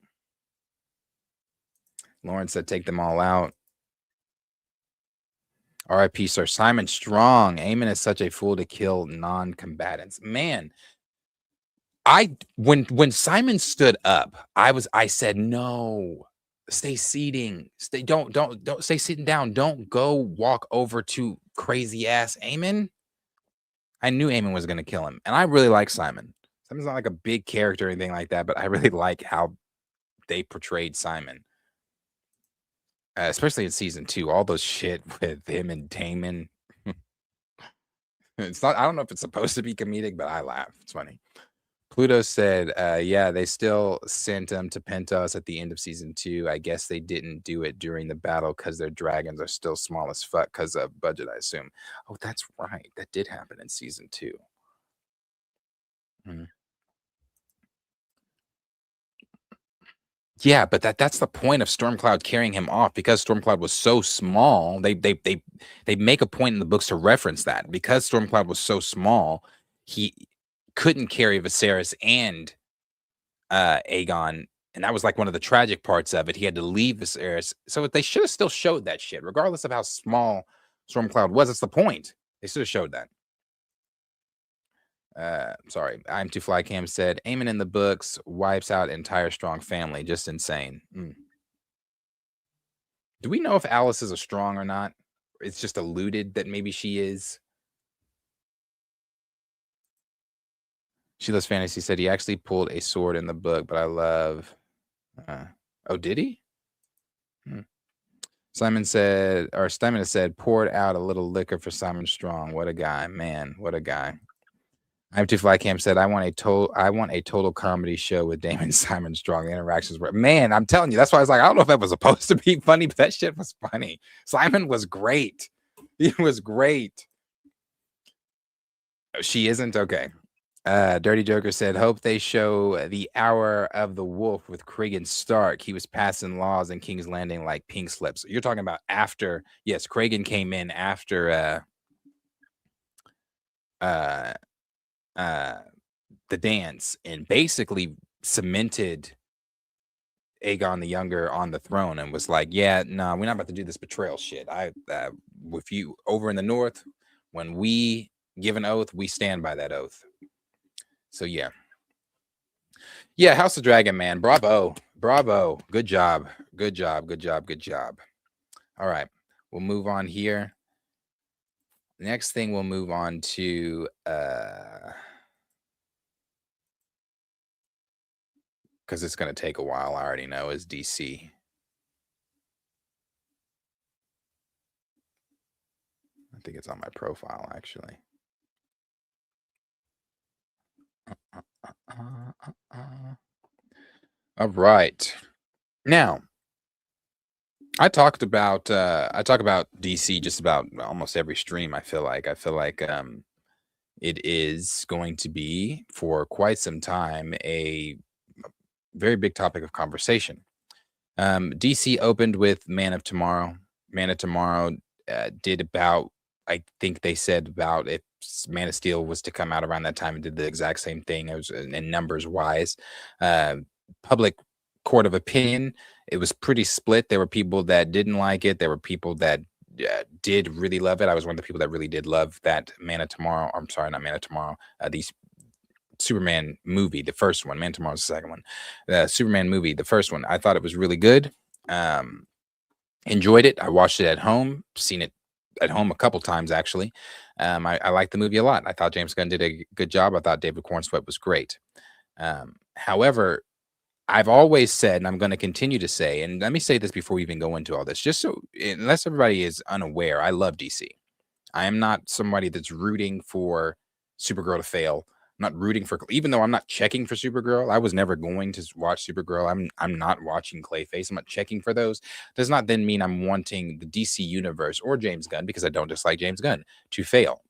Lauren said, take them all out. R.I.P. Sir Simon Strong. Aemon is such a fool to kill non-combatants. Man, when Simon stood up, I said, no, stay seating. Don't stay sitting down. Don't go walk over to crazy ass Aemon. I knew Aemon was gonna kill him. And I really like Simon. Simon's not like a big character or anything like that, but I really like how they portrayed Simon. Especially in season 2, all those shit with him and Daemon. It's not, I don't know if it's supposed to be comedic, but I laugh. It's funny. Pluto said, yeah, they still sent them to Pentos at the end of season 2. I guess they didn't do it during the battle because their dragons are still small as fuck because of budget, I assume. Oh, that's right. That did happen in season 2. Yeah, but that's the point of Stormcloud carrying him off, because Stormcloud was so small. They make a point in the books to reference that because Stormcloud was so small, he couldn't carry Viserys and Aegon, and that was like one of the tragic parts of it. He had to leave Viserys, so they should have still showed that shit, regardless of how small Stormcloud was. That's the point. They should have showed that. Sorry, I'm Too Fly Cam said, Aemon in the books wipes out entire strong family. Just insane. Do we know if Alice is a strong or not? It's just alluded that maybe she is. Sheila's Fantasy said he actually pulled a sword in the book, but I love. Oh, did he? Simon said, or Steinman said, poured out a little liquor for Simon Strong. What a guy, man! What a guy. I'm Too Fly Cam said, I want a total comedy show with Damon Simon Strong. The interactions were, man, I'm telling you, that's why I was like, I don't know if that was supposed to be funny, but that shit was funny. Simon was great. He was great. She isn't? Okay. Dirty Joker said, hope they show the Hour of the Wolf with Cregan Stark. He was passing laws in King's Landing like pink slips. You're talking about after, yes, Cregan came in after the dance and basically cemented Aegon the Younger on the throne and was like, yeah, no, we're not about to do this betrayal shit. With you over in the north, when we give an oath, we stand by that oath. So yeah, House of Dragon, man, bravo, good job. All right, we'll move on here. Next thing we'll move on to because it's going to take a while, I already know, is DC. I think it's on my profile, actually. All right. Now, I talk about DC just about almost every stream. I feel like it is going to be for quite some time a very big topic of conversation. DC opened with Man of Tomorrow. Man of Tomorrow did about, I think they said about, if Man of Steel was to come out around that time and did the exact same thing. It was in numbers wise. Public court of opinion, it was pretty split. There were people that didn't like it. There were people that did really love it. I was one of the people that really did love that Man of Tomorrow. I'm sorry, not Man of Tomorrow. The Superman movie, the first one. Man of Tomorrow's the second one. The Superman movie, the first one. I thought it was really good. Enjoyed it. I watched it at home. Seen it at home a couple times, actually. I liked the movie a lot. I thought James Gunn did a good job. I thought David Cornsweet was great. However, I've always said, and I'm going to continue to say, and let me say this before we even go into all this, just so, unless everybody is unaware, I love DC. I am not somebody that's rooting for Supergirl to fail. I'm not rooting for, even though I'm not checking for Supergirl, I was never going to watch Supergirl. I'm not watching Clayface. I'm not checking for those. Does not then mean I'm wanting the DC universe or James Gunn, because I don't dislike James Gunn, to fail.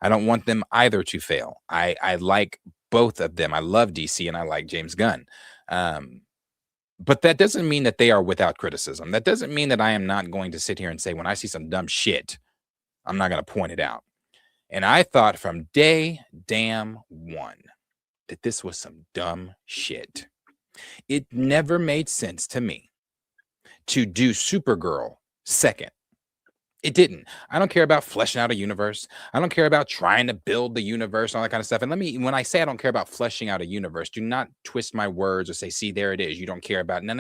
I don't want them either to fail. I like both of them. I love DC and I like James Gunn. But that doesn't mean that they are without criticism. That doesn't mean that I am not going to sit here and say, when I see some dumb shit, I'm not going to point it out. And I thought from day damn one that this was some dumb shit. It never made sense to me to do Supergirl second. It didn't. I don't care about fleshing out a universe. I don't care about trying to build the universe, all that kind of stuff. And when I say I don't care about fleshing out a universe, do not twist my words or say, see, there it is. You don't care about, no.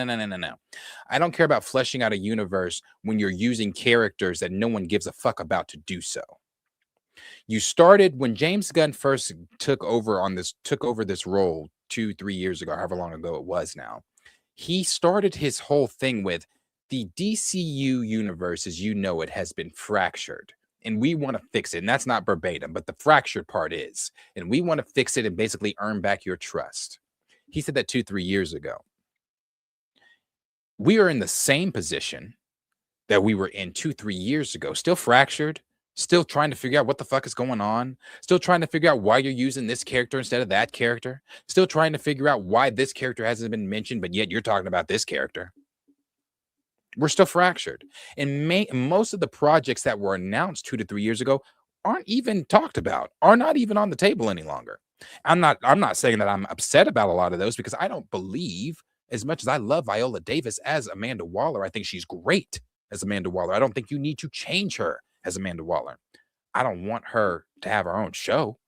I don't care about fleshing out a universe when you're using characters that no one gives a fuck about to do so. You started when James Gunn first took over this role 2-3 years ago, however long ago it was now. He started his whole thing with, the DCU universe, as you know it, has been fractured, and we want to fix it. And that's not verbatim, but the fractured part is, and we want to fix it and basically earn back your trust. He said that 2-3 years ago. We are in the same position that we were in 2-3 years ago, still fractured, Still trying to figure out what the fuck is going on. Still trying to figure out why you're using this character instead of that character. Still trying to figure out why this character hasn't been mentioned, but yet you're talking about this character. We're still fractured. And most of the projects that were announced 2 to 3 years ago aren't even talked about, are not even on the table any longer. I'm not saying that I'm upset about a lot of those, because I don't believe, as much as I love Viola Davis as Amanda Waller, I think she's great as Amanda Waller. I don't think you need to change her as Amanda Waller. I don't want her to have her own show.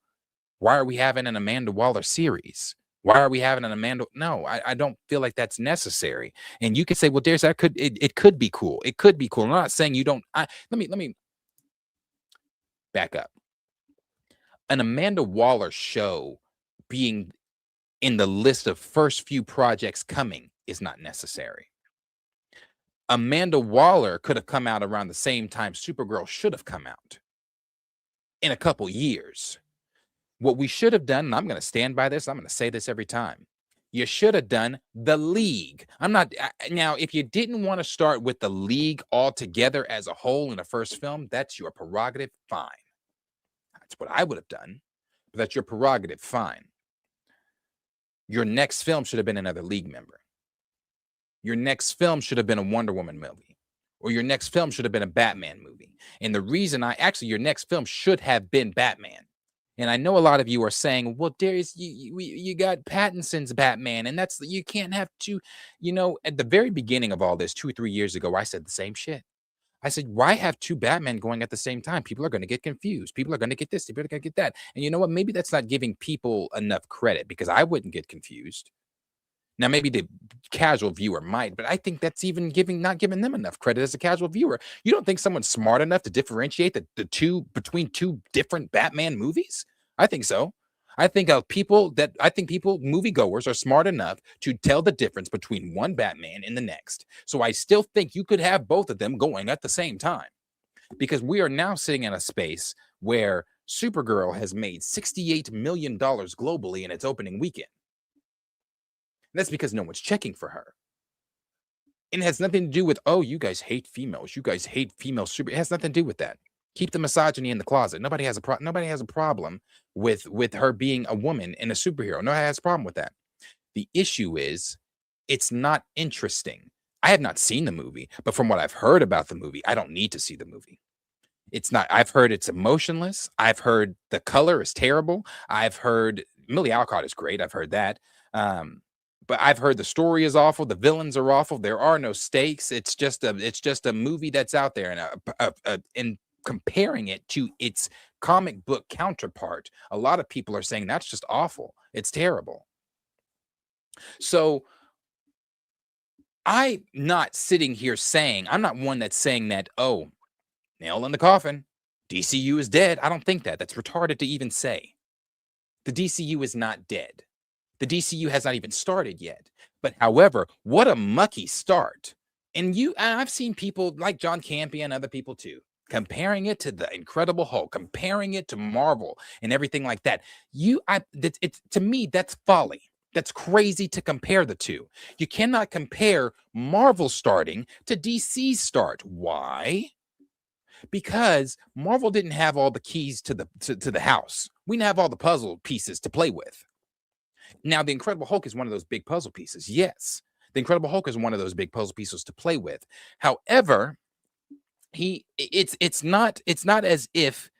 Why are we having an Amanda Waller series? Why are we having an Amanda? No, I don't feel like that's necessary. And you could say, well, Darius, it could be cool. It could be cool. I'm not saying you don't. Let me back up. An Amanda Waller show being in the list of first few projects coming is not necessary. Amanda Waller could have come out around the same time Supergirl should have come out, in a couple years. What we should have done, and I'm going to stand by this, I'm going to say this every time. You should have done The League. Now, if you didn't want to start with The League altogether as a whole in the first film, that's your prerogative, fine. That's what I would have done, but that's your prerogative, fine. Your next film should have been another League member. Your next film should have been a Wonder Woman movie, or your next film should have been a Batman movie. And the reason your next film should have been Batman. And I know a lot of you are saying, well, Darius, you got Pattinson's Batman, and you can't have two. At the very beginning of all this, 2 or 3 years ago, I said the same shit. I said, why have two Batmen going at the same time? People are going to get confused. People are going to get this. People are going to get that. And you know what? Maybe that's not giving people enough credit, because I wouldn't get confused. Now, maybe the casual viewer might, but I think that's even not giving them enough credit as a casual viewer. You don't think someone's smart enough to differentiate the two between two different Batman movies? I think so. I think moviegoers are smart enough to tell the difference between one Batman and the next. So I still think you could have both of them going at the same time, because we are now sitting in a space where Supergirl has made $68 million globally in its opening weekend. That's because no one's checking for her. And it has nothing to do with, oh, you guys hate females. You guys hate female super. It has nothing to do with that. Keep the misogyny in the closet. Nobody has a problem with her being a woman and a superhero. Nobody has a problem with that. The issue is, it's not interesting. I have not seen the movie, but from what I've heard about the movie, I don't need to see the movie. It's not. I've heard it's emotionless. I've heard the color is terrible. I've heard Millie Alcott is great. I've heard that. But I've heard the story is awful. The villains are awful. There are no stakes. It's just a movie that's out there, and comparing it to its comic book counterpart, a lot of people are saying that's just awful. It's terrible. So I'm not sitting here saying, I'm not one that's saying that, oh, nail in the coffin, DCU is dead. I don't think that. That's retarded to even say. The DCU is not dead. The DCU has not even started yet. But however, what a mucky start. And I've seen people like John Campea and other people too, comparing it to the Incredible Hulk, comparing it to Marvel and everything like that. To me, that's folly. That's crazy to compare the two. You cannot compare Marvel starting to DC's start. Why? Because Marvel didn't have all the keys to the house. We didn't have all the puzzle pieces to play with. Now, the Incredible Hulk is one of those big puzzle pieces. Yes, the Incredible Hulk is one of those big puzzle pieces to play with. However, it's not as if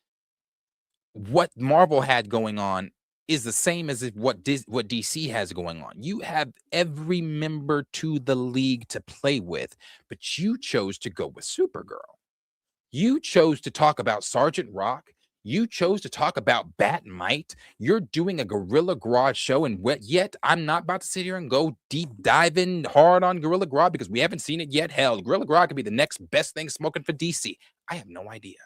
what Marvel had going on is the same as what DC has going on. You have every member to the League to play with, but you chose to go with Supergirl. You chose to talk about Sergeant Rock. You chose to talk about Batmite. You're doing a Gorilla Grodd show, and yet I'm not about to sit here and go deep diving hard on Gorilla Grodd because we haven't seen it yet. Hell, Gorilla Grodd could be the next best thing smoking for DC. I have no idea.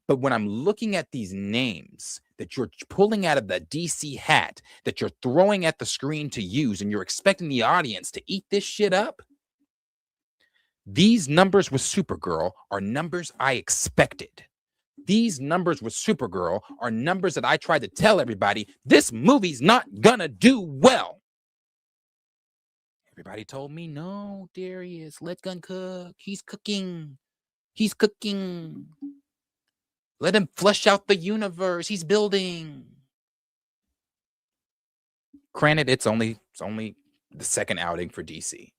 But when I'm looking at these names that you're pulling out of the DC hat, that you're throwing at the screen to use, and you're expecting the audience to eat this shit up, these numbers with Supergirl are numbers I expected. These numbers with Supergirl are numbers that I tried to tell everybody, this movie's not gonna do well. Everybody told me, no, Darius, let Gunn cook. He's cooking. He's cooking. Let him flesh out the universe. He's building. Granted, it's only the second outing for DC.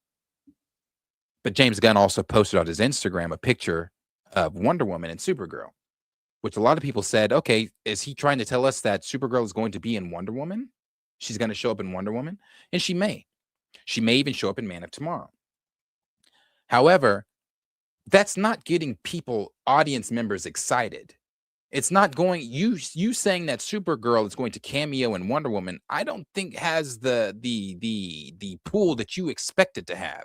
But James Gunn also posted on his Instagram a picture of Wonder Woman and Supergirl, which a lot of people said, okay, is he trying to tell us that Supergirl is going to be in Wonder Woman? She's going to show up in Wonder Woman? And she may. She may even show up in Man of Tomorrow. However, that's not getting people, audience members, excited. It's not going, you saying that Supergirl is going to cameo in Wonder Woman, I don't think has the pool that you expect it to have.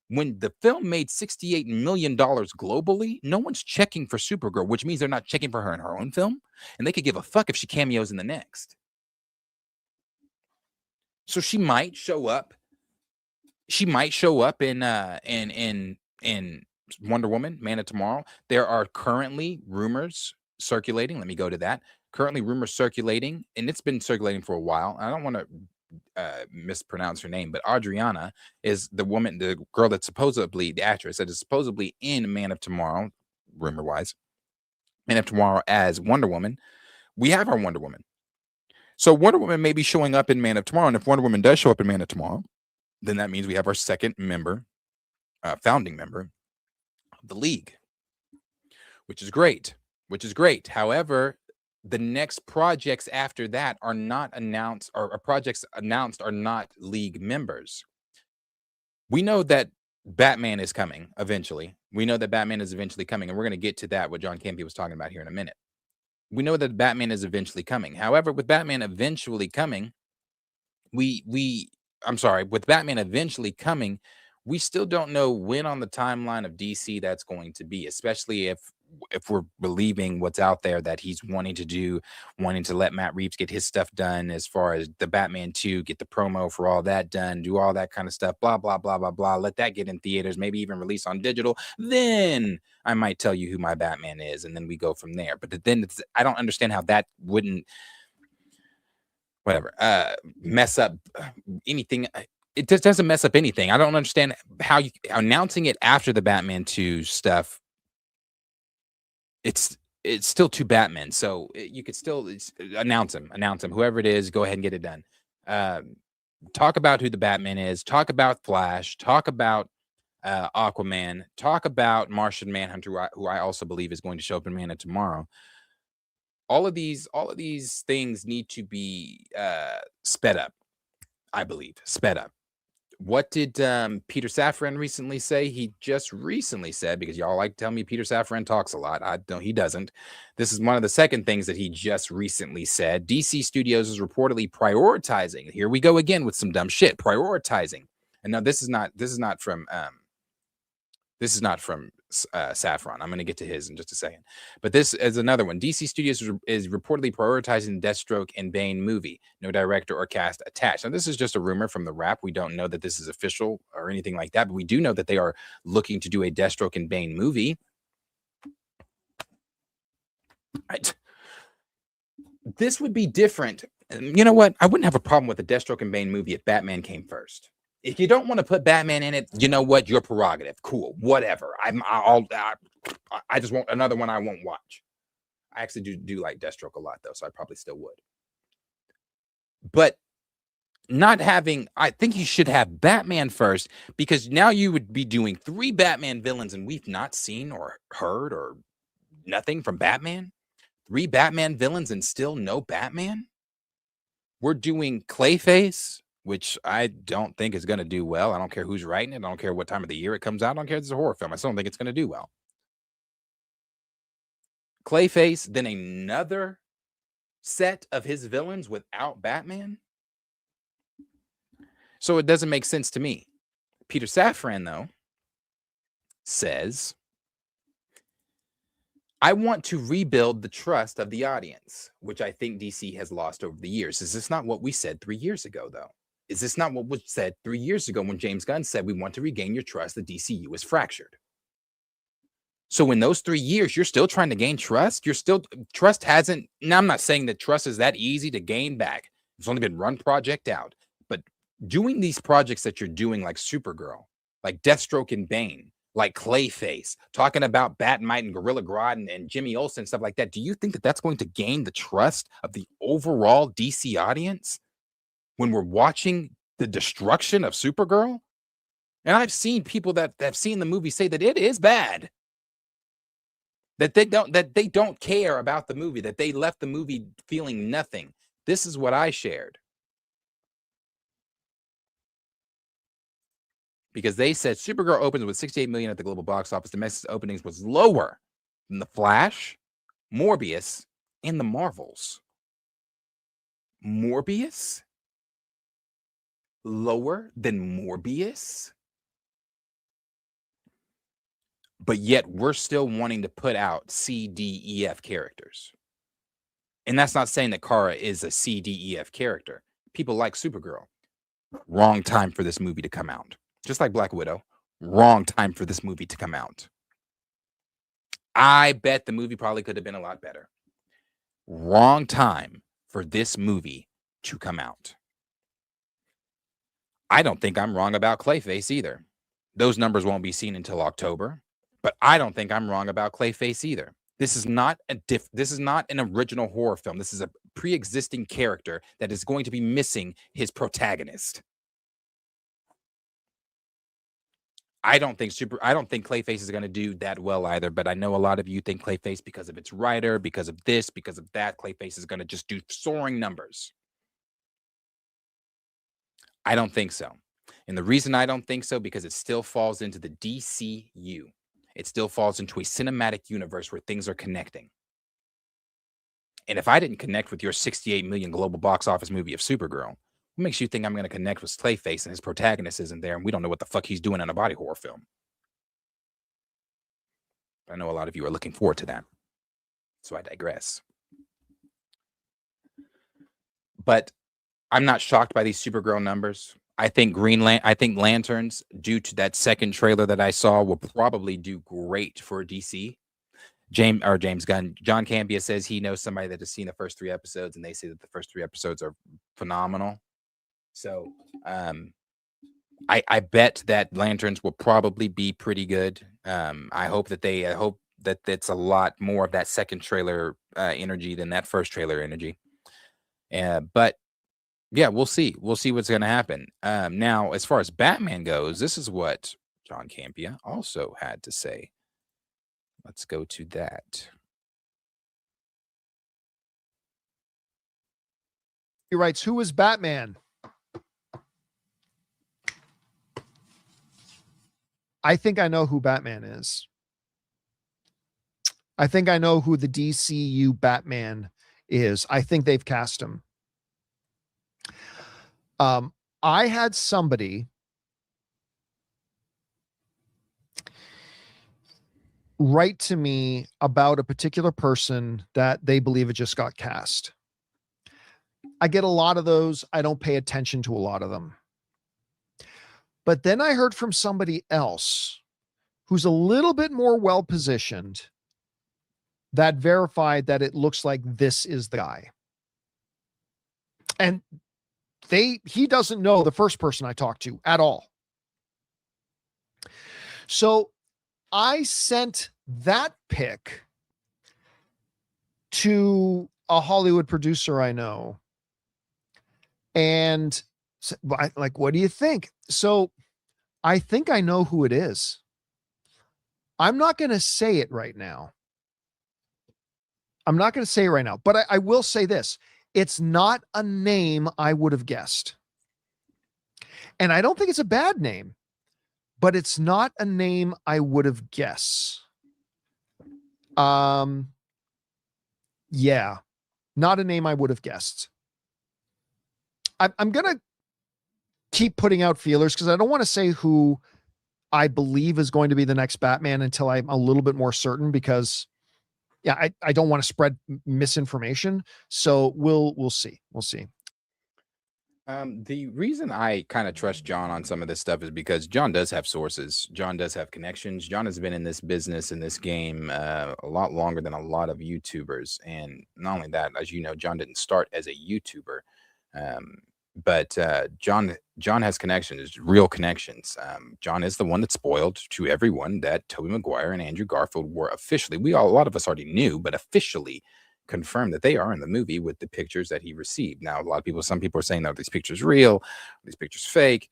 When the film made $68 million globally, no one's checking for Supergirl, which means they're not checking for her in her own film, and they could give a fuck if she cameos in the next. So she might show up. She might show up in Wonder Woman, Man of Tomorrow. There are currently rumors circulating. Let me go to that. Currently rumors circulating, and it's been circulating for a while. I don't want to mispronounce her name, but Adriana is the girl that's supposedly, the actress that is supposedly in Man of Tomorrow, rumor wise, Man of Tomorrow as Wonder Woman. We have our Wonder Woman. So Wonder Woman may be showing up in Man of Tomorrow. And if Wonder Woman does show up in Man of Tomorrow, then that means we have our second member, founding member of the League, which is great. However, the next projects after that are not announced, or projects announced are not League members. We know that Batman is coming eventually. And we're going to get to that, what John Campy was talking about here in a minute. We know that Batman is eventually coming. However, with Batman eventually coming, with Batman eventually coming, we still don't know when on the timeline of DC that's going to be, especially if we're believing what's out there that he's wanting to let Matt Reeves get his stuff done as far as the Batman 2, get the promo for all that done, do all that kind of stuff, blah, blah, blah, blah, blah. Let that get in theaters, maybe even release on digital. Then I might tell you who my Batman is, and then we go from there. But then I don't understand how that wouldn't, mess up anything. It just doesn't mess up anything. I don't understand how you announcing it after the Batman 2 stuff. It's still two Batmen, so you could still announce him, whoever it is, go ahead and get it done. Talk about who the Batman is, talk about Flash, talk about Aquaman, talk about Martian Manhunter, who I also believe is going to show up in Man of Tomorrow. All of these things need to be sped up, I believe, sped up. What did Peter Safran recently say? He just recently said, because y'all like to tell me Peter Safran talks a lot. He doesn't. This is one of the second things that he just recently said. DC Studios is reportedly prioritizing. Here we go again with some dumb shit. Prioritizing. And now this is not from Safran. I'm going to get to his in just a second. But this is another one. DC Studios is reportedly prioritizing the Deathstroke and Bane movie. No director or cast attached. Now, this is just a rumor from the Wrap. We don't know that this is official or anything like that, but we do know that they are looking to do a Deathstroke and Bane movie. This would be different. You know what? I wouldn't have a problem with a Deathstroke and Bane movie if Batman came first. If you don't want to put Batman in it, you know what? Your prerogative. Cool. Whatever. I just want another one I won't watch. I actually do like Deathstroke a lot, though, so I probably still would. But I think you should have Batman first, because now you would be doing 3 Batman villains, and we've not seen or heard or nothing from Batman. 3 Batman villains and still no Batman. We're doing Clayface, which I don't think is going to do well. I don't care who's writing it. I don't care what time of the year it comes out. I don't care if it's a horror film. I still don't think it's going to do well. Clayface, then another set of his villains without Batman. So it doesn't make sense to me. Peter Safran, though, says, I want to rebuild the trust of the audience, which I think DC has lost over the years. Is this not what we said 3 years ago, though? Is this not what was said 3 years ago when James Gunn said, we want to regain your trust, the DCU is fractured? So in those 3 years, you're still trying to gain trust? Trust hasn't, now I'm not saying that trust is that easy to gain back. It's only been one project out. But doing these projects that you're doing, like Supergirl, like Deathstroke and Bane, like Clayface, talking about Batmite and Gorilla Grodd and Jimmy Olsen and stuff like that, do you think that that's going to gain the trust of the overall DC audience when we're watching the destruction of Supergirl? And I've seen people that have seen the movie say that it is bad. That they don't care about the movie, that they left the movie feeling nothing. This is what I shared. Because they said Supergirl opens with 68 million at the global box office. Domestic openings was lower than The Flash, Morbius, and the Marvels. Morbius? Lower than Morbius? But yet we're still wanting to put out C, D, E, F characters. And that's not saying that Kara is a C, D, E, F character. People like Supergirl. Wrong time for this movie to come out. Just like Black Widow. Wrong time for this movie to come out. I bet the movie probably could have been a lot better. Wrong time for this movie to come out. I don't think I'm wrong about Clayface either. Those numbers won't be seen until October. But I don't think I'm wrong about Clayface either. This is not an original horror film. This is a pre-existing character that is going to be missing his protagonist. I don't think Clayface is going to do that well either, but I know a lot of you think Clayface, because of its writer, because of this, because of that, Clayface is going to just do soaring numbers. I don't think so. And the reason I don't think so, because it still falls into the DCU. It still falls into a cinematic universe where things are connecting. And if I didn't connect with your 68 million global box office movie of Supergirl, what makes you think I'm going to connect with Clayface and his protagonist isn't there and we don't know what the fuck he's doing in a body horror film? I know a lot of you are looking forward to that. So I digress. But I'm not shocked by these Supergirl numbers. I think Lanterns, due to that second trailer that I saw, will probably do great for DC. James Gunn, John Campia says he knows somebody that has seen the first 3 episodes, and they say that the first 3 episodes are phenomenal. So I bet that Lanterns will probably be pretty good. I hope that it's a lot more of that second trailer energy than that first trailer energy. But yeah, we'll see. We'll see what's going to happen. Now, as far as Batman goes, this is what John Campia also had to say. Let's go to that. He writes, "Who is Batman?" I think I know who Batman is. I think I know who the DCU Batman is. I think they've cast him. I had somebody write to me about a particular person that they believe it just got cast. I get a lot of those. I don't pay attention to a lot of them. But then I heard from somebody else who's a little bit more well-positioned that verified that it looks like this is the guy. And he doesn't know the first person I talked to at all. So I sent that pic to a Hollywood producer I know. And like, what do you think? So I think I know who it is. I'm not going to say it right now. But I will say this. It's not a name I would have guessed. And I don't think it's a bad name, but it's not a name I would have guessed. Yeah, not a name I would have guessed. I'm going to keep putting out feelers because I don't want to say who I believe is going to be the next Batman until I'm a little bit more certain, because yeah, I don't want to spread misinformation. So we'll see. We'll see. The reason I kind of trust John on some of this stuff is because John does have sources. John does have connections. John has been in this business, in this game, a lot longer than a lot of YouTubers. And not only that, as you know, John didn't start as a YouTuber. but John has connections, real connections. John is the one that spoiled to everyone that Tobey Maguire and Andrew Garfield were officially, a lot of us already knew, but officially confirmed that they are in the movie with the pictures that he received. Now, some people are saying that these pictures real, these pictures fake.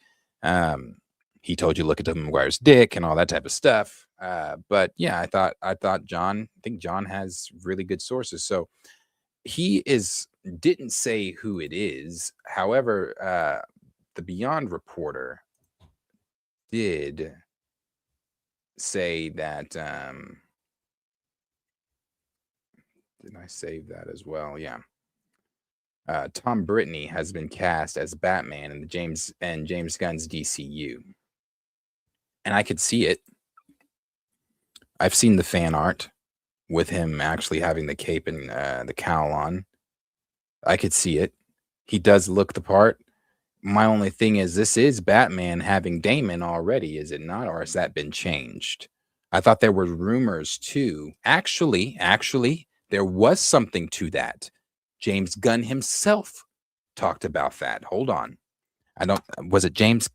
He told you look at Tobey Maguire's dick and all that type of stuff. But yeah, I think John has really good sources. So he didn't say who it is. However, the Beyond reporter did say that. Did I save that as well? Yeah. Tom Brittany has been cast as Batman in the James Gunn's DCU, and I could see it. I've seen the fan art with him actually having the cape and the cowl on. I could see it. He does look the part. My only thing is, this is Batman having Damon already, is it not? Or has that been changed? I thought there were rumors too. Actually, there was something to that. James Gunn himself talked about that. Hold on. Was it James?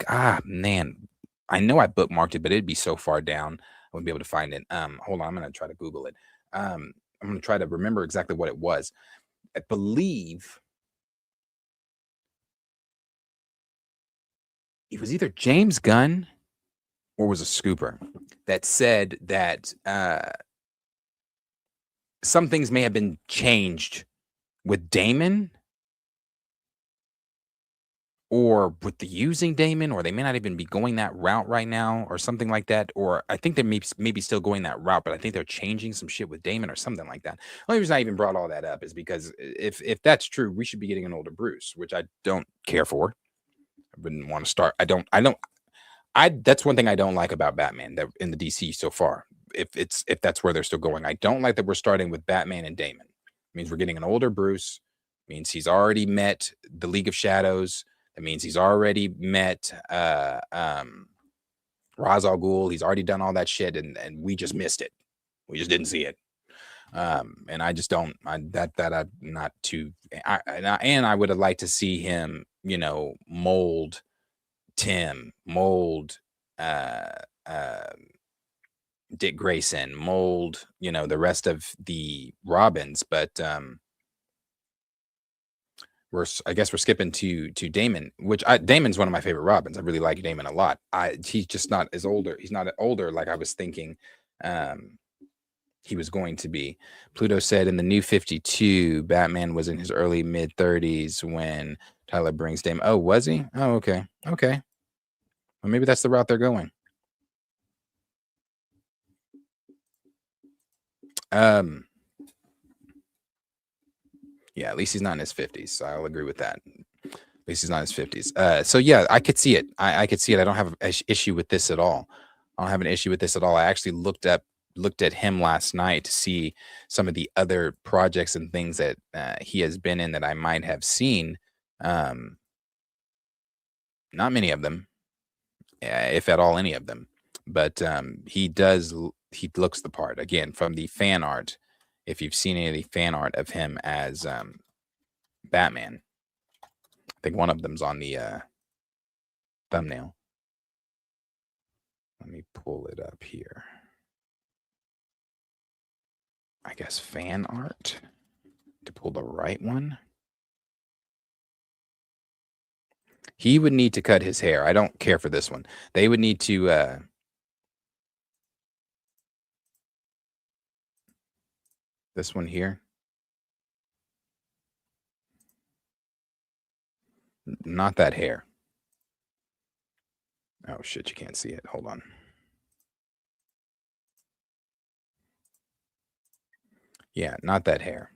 Man, I know I bookmarked it, but it'd be so far down. I wouldn't be able to find it. Hold on. I'm going to try to Google it. I'm going to try to remember exactly what it was. I believe it was either James Gunn or was a scooper that said that some things may have been changed with Damon or with the using Damon, or they may not even be going that route right now or something like that. Or I think they may be still going that route, but I think they're changing some shit with Damon or something like that. The only reason I even brought all that up is because if that's true, we should be getting an older Bruce, which I don't care for. I wouldn't want to start. That's one thing I don't like about Batman that in the DC so far. If that's where they're still going, I don't like that we're starting with Batman and Damon. It means we're getting an older Bruce. It means he's already met the League of Shadows. It means he's already met Ra's al Ghul. He's already done all that shit, and we just missed it. We just didn't see it. And I just don't. I'm not too. I would have liked to see him, mold Tim, mold Dick Grayson, mold, the rest of the Robins, but I guess we're skipping to Damon, which Damon's one of my favorite Robins. I really like Damon a lot. He's just not as older. He's not older like I was thinking he was going to be. Pluto said in the New 52, Batman was in his early mid 30s when Tyler brings Damon. Oh, was he? Oh, okay. Well, maybe that's the route they're going. Yeah, at least he's not in his 50s. So I'll agree with that. At least he's not in his 50s. So yeah, I could see it. I could see it. I don't have an issue with this at all. I don't have an issue with this at all. I actually looked at him last night to see some of the other projects and things that he has been in that I might have seen. Not many of them, if at all any of them. But he looks the part. Again, from the fan art. If you've seen any of the fan art of him as Batman, I think one of them's on the thumbnail. Let me pull it up here. I guess fan art to pull the right one. He would need to cut his hair. I don't care for this one. They would need to this one here. Not that hair. Oh shit, you can't see it. Hold on. Yeah, not that hair.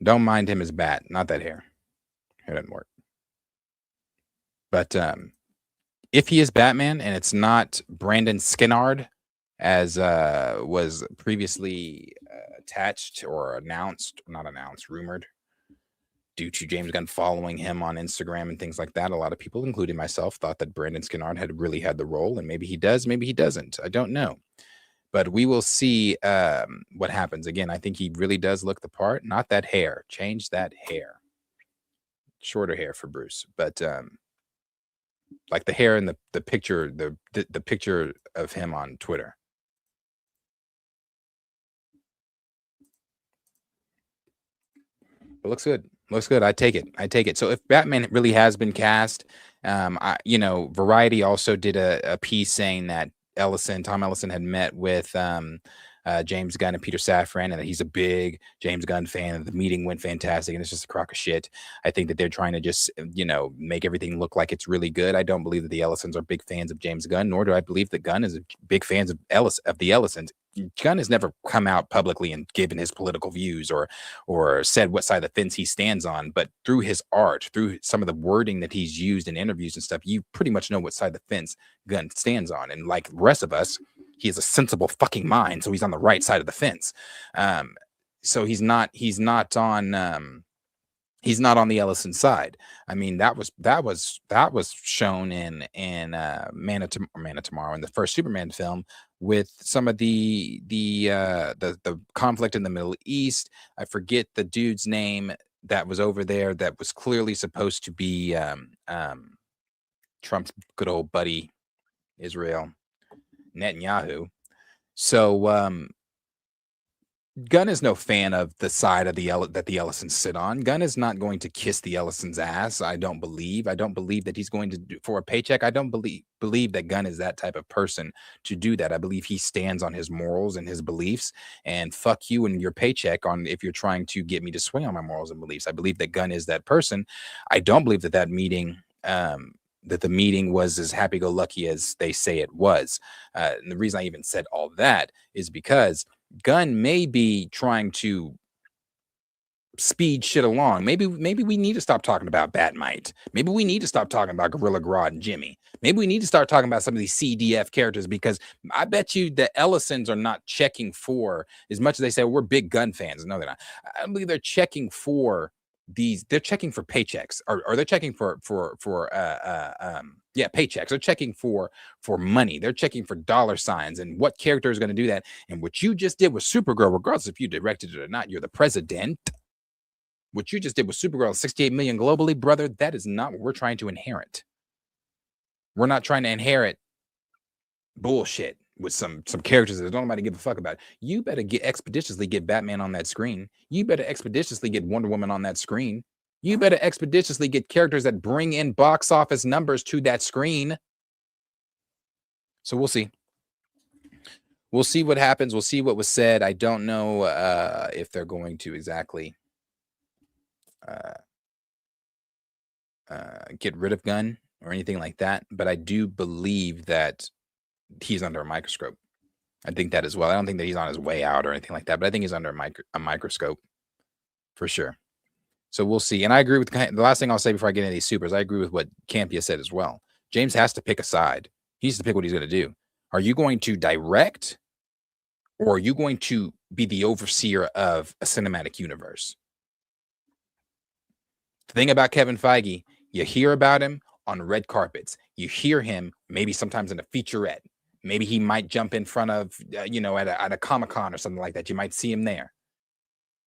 Don't mind him as Bat. Not that hair. It doesn't work. But if he is Batman and it's not Brandon Skinnard, as was previously attached or rumored, due to James Gunn following him on Instagram and things like that. A lot of people, including myself, thought that Brandon Skinnard had really had the role, and maybe he does, maybe he doesn't. I don't know. But we will see what happens. Again, I think he really does look the part. Not that hair. Change that hair. shorter hair for Bruce, but like the hair in the picture, the picture of him on Twitter. It looks good. Looks good. I take it. So if Batman really has been cast, Variety also did a piece saying that Tom Ellison had met with James Gunn and Peter Safran, and that he's a big James Gunn fan, and the meeting went fantastic, and it's just a crock of shit. I think that they're trying to just, make everything look like it's really good. I don't believe that the Ellisons are big fans of James Gunn, nor do I believe that Gunn is big fans of the Ellisons. Gunn has never come out publicly and given his political views or said what side of the fence he stands on, but through his art, through some of the wording that he's used in interviews and stuff, you pretty much know what side of the fence Gunn stands on. And like the rest of us, he has a sensible fucking mind, so he's on the right side of the fence. So he's not on the Ellison side. I mean, that was shown in Man of Tomorrow, in the first Superman film, with some of the conflict in the Middle East. I forget the dude's name that was over there that was clearly supposed to be Trump's good old buddy, Israel Netanyahu. So Gunn is no fan of the side of that the Ellisons sit on. Gunn is not going to kiss the Ellisons' ass. I don't believe that he's going to do for a paycheck. I don't believe that Gunn is that type of person to do that. I believe he stands on his morals and his beliefs, and fuck you and your paycheck if you're trying to get me to swing on my morals and beliefs. I believe that Gunn is that person. I don't believe that meeting, that the meeting was as happy-go-lucky as they say it was. And the reason I even said all that is because Gunn may be trying to speed shit along. Maybe we need to stop talking about Batmite. Maybe we need to stop talking about Gorilla Grodd and Jimmy. Maybe we need to start talking about some of these CDF characters, because I bet you the Ellisons are not checking for, as much as they say we're big Gunn fans. No, they're not. I believe they're checking for they're checking for paychecks, or they're checking for paychecks. They're checking for money. They're checking for dollar signs, and what character is going to do that. And what you just did with Supergirl, regardless if you directed it or not, you're the president. What you just did with Supergirl, 68 million globally, brother, that is not what we're trying to inherit. We're not trying to inherit bullshit with some characters that don't nobody give a fuck about. You better expeditiously get Batman on that screen. You better expeditiously get Wonder Woman on that screen. You better expeditiously get characters that bring in box office numbers to that screen. So we'll see. We'll see what happens. We'll see what was said. I don't know if they're going to exactly get rid of Gunn or anything like that, but I do believe that he's under a microscope. I think that as well. I don't think that he's on his way out or anything like that, but I think he's under a microscope for sure. So we'll see. And I agree with the last thing I'll say before I get into these supers. I agree with what Campia said as well. James has to pick a side. He needs to pick what he's going to do. Are you going to direct, or are you going to be the overseer of a cinematic universe? The thing about Kevin Feige, you hear about him on red carpets. You hear him maybe sometimes in a featurette. Maybe he might jump in front of, at a Comic-Con or something like that. You might see him there.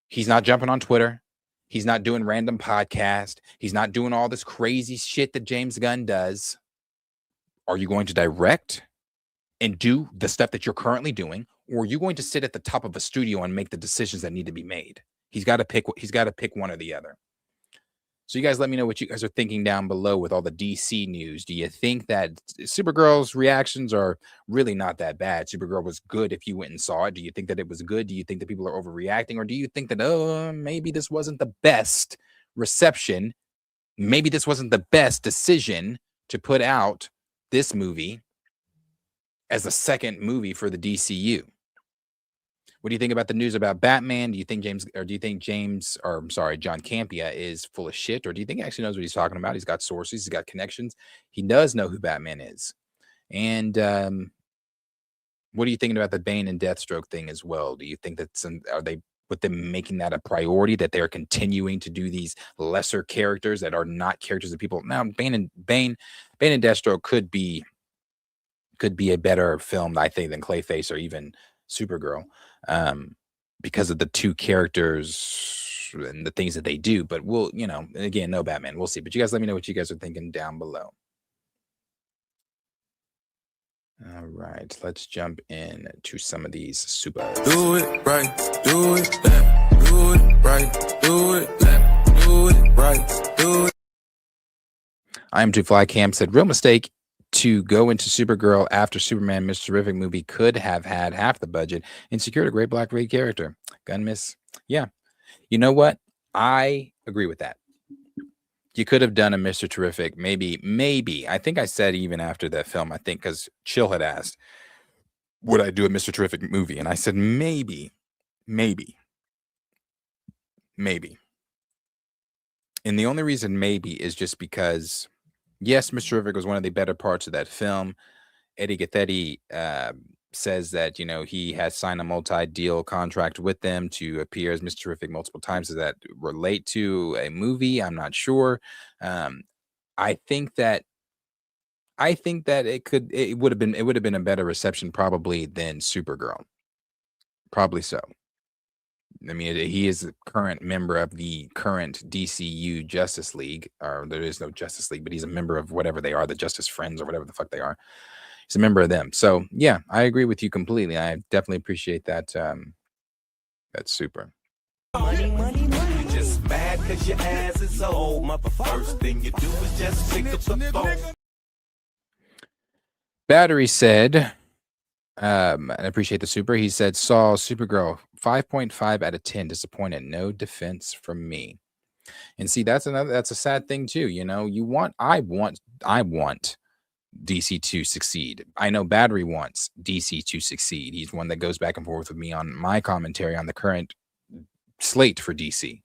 He's not jumping on Twitter. He's not doing random podcast. He's not doing all this crazy shit that James Gunn does. Are you going to direct and do the stuff that you're currently doing, or are you going to sit at the top of a studio and make the decisions that need to be made? He's got to pick one or the other. So you guys let me know what you guys are thinking down below with all the DC news. Do you think that Supergirl's reactions are really not that bad? Supergirl was good if you went and saw it. Do you think that it was good? Do you think that people are overreacting? Or do you think that, maybe this wasn't the best reception? Maybe this wasn't the best decision to put out this movie as a second movie for the DCU? What do you think about the news about Batman? Do you think John Campia is full of shit? Or do you think he actually knows what he's talking about? He's got sources, he's got connections. He does know who Batman is. And what are you thinking about the Bane and Deathstroke thing as well? Do you think that are they with them making that a priority, that they're continuing to do these lesser characters that are not characters that people now? Bane and Deathstroke could be a better film, I think, than Clayface or even Supergirl, because of the two characters and the things that they do. But we'll, again, no Batman. We'll see. But you guys let me know what you guys are thinking down below. All right, let's jump in to some of these supers. Do it right, do it left, do it right, do it left, do it right, do it. I am Too Fly Cam said, real mistake to go into Supergirl after Superman Mr. Terrific movie could have had half the budget and secured a great black lead character. Gun miss. Yeah. You know what? I agree with that. You could have done a Mr. Terrific, maybe. I think I said even after that film, I think because Chill had asked, would I do a Mr. Terrific movie? And I said, maybe. And the only reason maybe is just because, yes, Mr. Terrific was one of the better parts of that film. Eddie Gaethetti says that, he has signed a multi-deal contract with them to appear as Mr. Terrific multiple times. Does that relate to a movie? I'm not sure. I think that it would have been a better reception probably than Supergirl. Probably so. I mean, he is a current member of the current DCU Justice League, or there is no Justice League, but he's a member of whatever they are, the Justice Friends or whatever the fuck they are. He's a member of them. So yeah, I agree with you completely. I definitely appreciate that. That's super. Money, you just mad because your ass is old. First thing you do is just pick up the phone. Battery said, I appreciate the super. He said, saw Supergirl 5.5 out of 10. Disappointed. No defense from me. And see, that's a sad thing too. I want DC to succeed. I know Battery wants DC to succeed. He's one that goes back and forth with me on my commentary on the current slate for DC.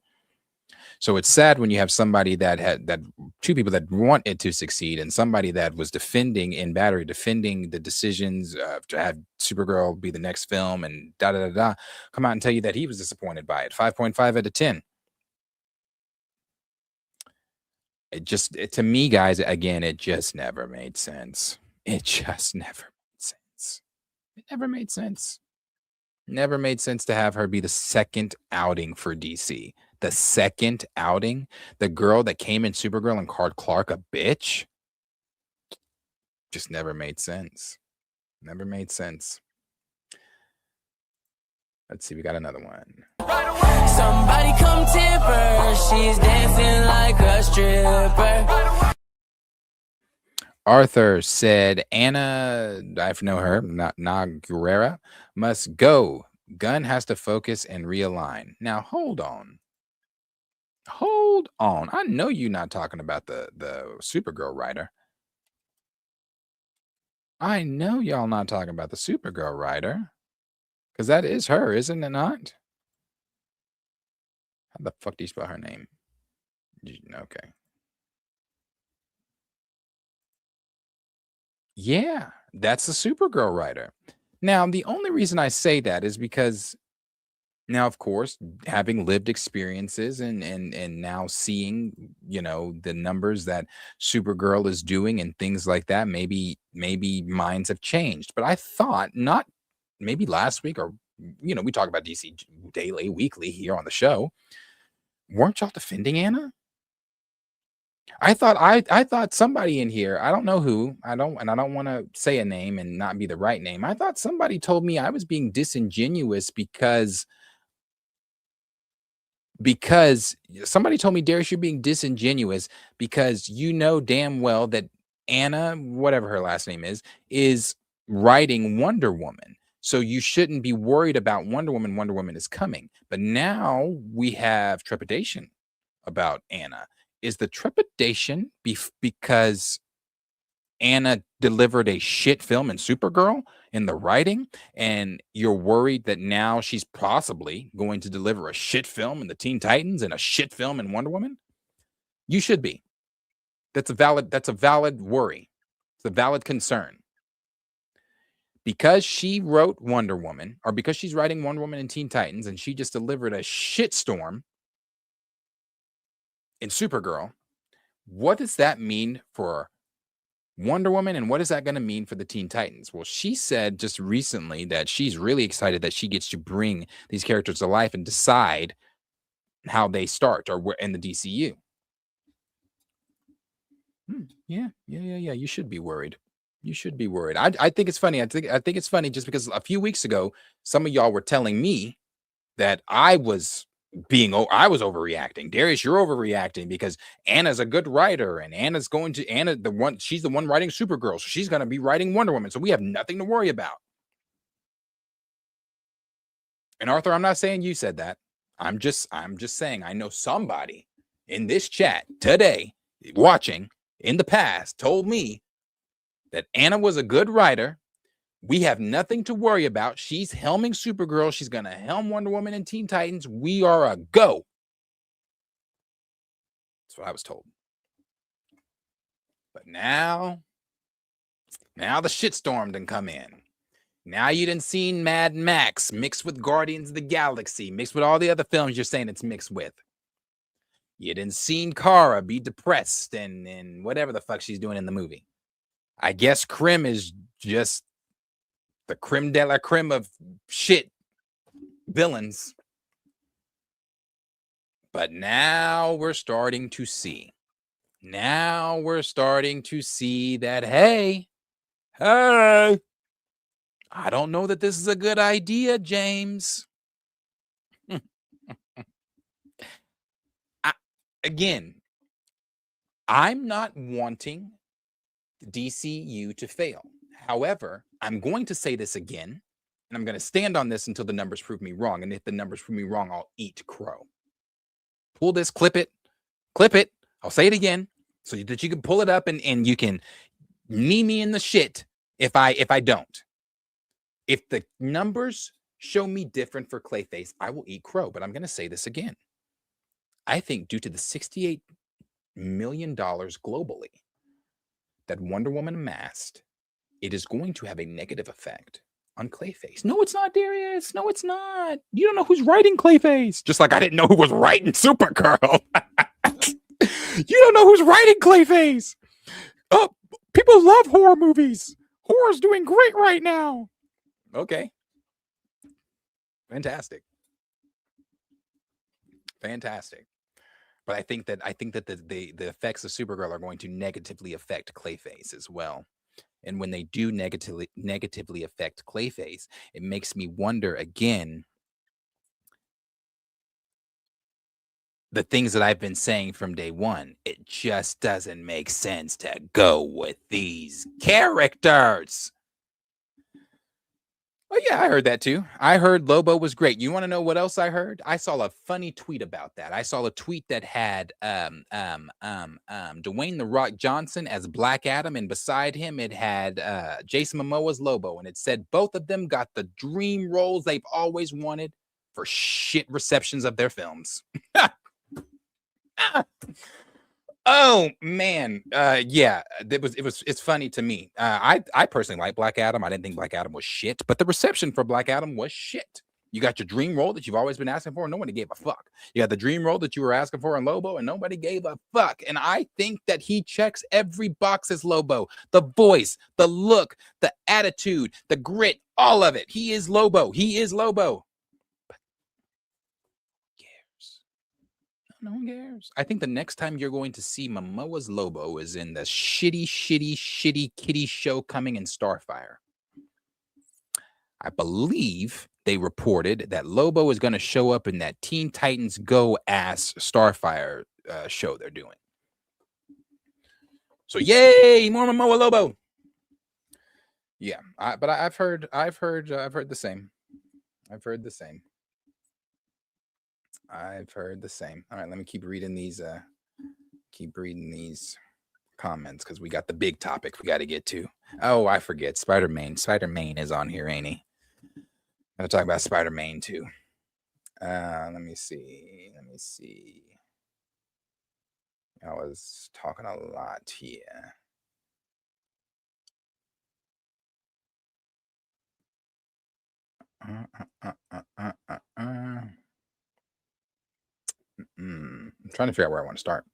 So it's sad when you have somebody that two people that want it to succeed and somebody that was defending the decisions to have Supergirl be the next film and come out and tell you that he was disappointed by it. 5.5 out of 10. To me, guys, again, it just never made sense. It never made sense. Never made sense to have her be the second outing for DC. The second outing, the girl that came in Supergirl and called Clark a bitch, just never made sense. Never made sense. Let's see, we got another one. Somebody come tip her. She's dancing like a stripper. Arthur said Anna, I know her, Guerrera, must go. Gunn has to focus and realign. Now, hold on. I know you're not talking about the Supergirl writer. I know y'all not talking about the Supergirl writer. Because that is her, isn't it not? How the fuck do you spell her name? Okay. Yeah, that's the Supergirl writer. Now, the only reason I say that is because now, of course, having lived experiences and now seeing, the numbers that Supergirl is doing and things like that, maybe minds have changed. But I thought not maybe last week or, we talk about DC daily, weekly here on the show. Weren't y'all defending Anna? I thought somebody in here, I don't know who, I don't want to say a name and not be the right name. I thought somebody told me I was being disingenuous because somebody told me, Darius, you're being disingenuous because you know damn well that Anna, whatever her last name is writing Wonder Woman. So you shouldn't be worried about Wonder Woman. Wonder Woman is coming. But now we have trepidation about Anna. Is the trepidation because Anna delivered a shit film in Supergirl in the writing, and you're worried that now she's possibly going to deliver a shit film in the Teen Titans and a shit film in Wonder Woman? You should be. That's a valid worry. It's a valid concern. Because she wrote Wonder Woman, or because she's writing Wonder Woman and Teen Titans, and she just delivered a shitstorm in Supergirl, what does that mean for Wonder Woman, and what is that going to mean for the Teen Titans? Well, she said just recently that she's really excited that she gets to bring these characters to life and decide how they start or where in the DCU. Yeah. You should be worried. You should be worried. I think it's funny. I think it's funny just because a few weeks ago, some of y'all were telling me that I was overreacting. Darius, you're overreacting because Anna's a good writer, and she's the one writing Supergirl, so she's gonna be writing Wonder Woman. So we have nothing to worry about. And Arthur, I'm not saying you said that. I'm just saying I know somebody in this chat today watching in the past told me that Anna was a good writer. We have nothing to worry about. She's helming Supergirl. She's going to helm Wonder Woman and Teen Titans. We are a go. That's what I was told. But now the shitstorm done come in. Now you done seen Mad Max mixed with Guardians of the Galaxy, mixed with all the other films you're saying it's mixed with. You done seen Kara be depressed and whatever the fuck she's doing in the movie. I guess Krim is just the creme de la creme of shit villains. But now we're starting to see. Now we're starting to see that, hey, I don't know that this is a good idea, James. Again, I'm not wanting DCU to fail. However, I'm going to say this again, and I'm going to stand on this until the numbers prove me wrong. And if the numbers prove me wrong, I'll eat crow. Pull this, clip it. I'll say it again so that you can pull it up and you can knee me in the shit if I don't. If the numbers show me different for Clayface, I will eat crow. But I'm going to say this again. I think due to the $68 million globally that Wonder Woman amassed, it is going to have a negative effect on Clayface. No, it's not, Darius. No, it's not. You don't know who's writing Clayface. Just like I didn't know who was writing Supergirl. You don't know who's writing Clayface. People love horror movies. Horror's doing great right now. Okay. Fantastic. But I think that the effects of Supergirl are going to negatively affect Clayface as well. And when they do negatively affect Clayface, it makes me wonder again the things that I've been saying from day one. It just doesn't make sense to go with these characters. Oh yeah, I heard that too. I heard Lobo was great. You want to know what else I heard? I saw a funny tweet about that. I saw a tweet that had Dwayne The Rock Johnson as Black Adam, and beside him it had Jason Momoa's Lobo, and it said both of them got the dream roles they've always wanted for shit receptions of their films. Oh man, yeah, it's funny to me. I personally like Black Adam. I didn't think Black Adam was shit, but the reception for Black Adam was shit. You got your dream role that you've always been asking for, and nobody gave a fuck. You got the dream role that you were asking for in Lobo, and nobody gave a fuck. And I think that he checks every box as Lobo. The voice, the look, the attitude, the grit, all of it. He is Lobo. No one cares. I think the next time you're going to see Momoa's Lobo is in the shitty kitty show coming in Starfire. I believe they reported that Lobo is going to show up in that Teen Titans Go ass Starfire show they're doing. So yay, more Momoa Lobo. Yeah, but I've heard the same. I've heard the same. All right, let me keep reading these comments because we got the big topic we got to get to. Oh, I forget. Spider-Man is on here, ain't he? I'm gonna talk about Spider-Man too. Let me see. I was talking a lot here. I'm trying to figure out where I want to start.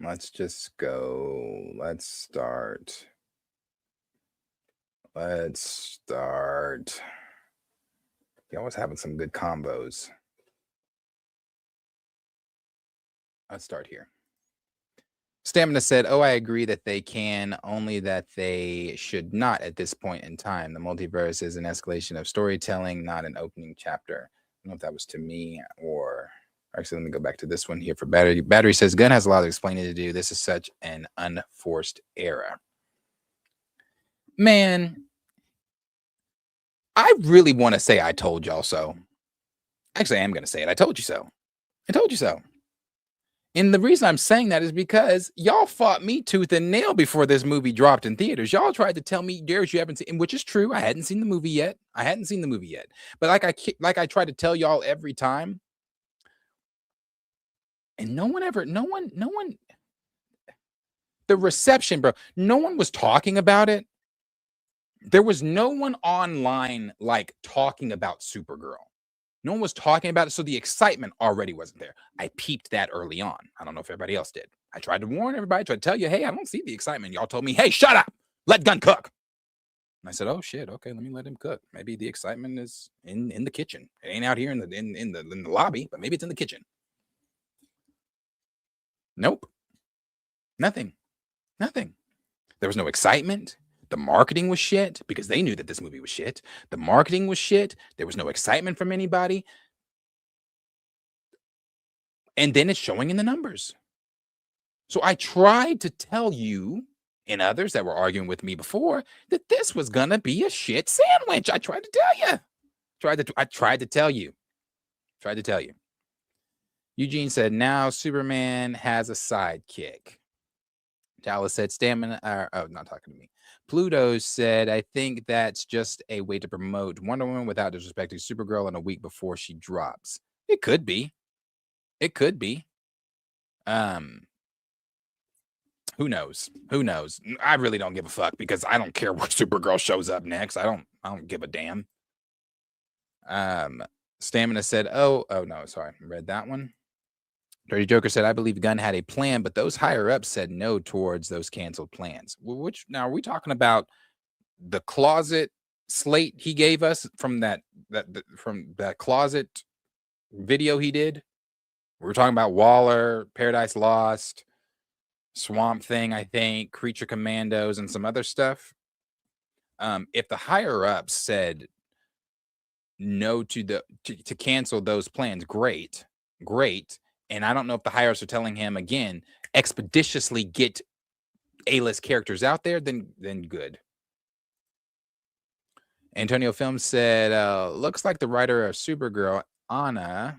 Let's just go. Let's start. He always having some good combos. Let's start here. Stamina said, "Oh, I agree that they can, only that they should not at this point in time. The multiverse is an escalation of storytelling, not an opening chapter." I don't know if that was to me or... Actually, let me go back to this one here for Battery. Battery says, Gunn has a lot of explaining to do. This is such an unforced era. Man, I really want to say I told y'all so. Actually, I am going to say it. I told you so. I told you so. And the reason I'm saying that is because y'all fought me tooth and nail before this movie dropped in theaters. Y'all tried to tell me, Darius, you haven't seen, which is true. I hadn't seen the movie yet. But like I try to tell y'all every time, and no one, the reception, bro, no one was talking about it. There was no one online like talking about Supergirl. No one was talking about it, so the excitement already wasn't there. I peeped that early on. I don't know if everybody else did. I tried to warn everybody, tried to tell you, hey, I don't see the excitement. Y'all told me, hey, shut up. Let Gunn cook. And I said, oh shit, okay, let me let him cook. Maybe the excitement is in the kitchen. It ain't out here in the lobby, but maybe it's in the kitchen. Nope. Nothing. There was no excitement. The marketing was shit because they knew that this movie was shit. The marketing was shit. There was no excitement from anybody. And then it's showing in the numbers. So I tried to tell you and others that were arguing with me before that this was going to be a shit sandwich. I tried to tell you. I tried to tell you. Eugene said, now Superman has a sidekick. Dallas said, Stamina, not talking to me. Pluto said, I think that's just a way to promote Wonder Woman without disrespecting Supergirl in a week before she drops. It could be. Who knows? I really don't give a fuck because I don't care where Supergirl shows up next. I don't give a damn. Stamina said, oh no, sorry. I read that one. Dirty Joker said, I believe Gunn had a plan, but those higher ups said no towards those canceled plans. Which now are we talking about the closet slate he gave us from that closet video he did? We're talking about Waller, Paradise Lost, Swamp Thing, I think, Creature Commandos, and some other stuff. If the higher ups said no to cancel those plans, great. And I don't know if the higher ups are telling him again, expeditiously get A-list characters out there, then good. Antonio Film said, looks like the writer of Supergirl, Anna,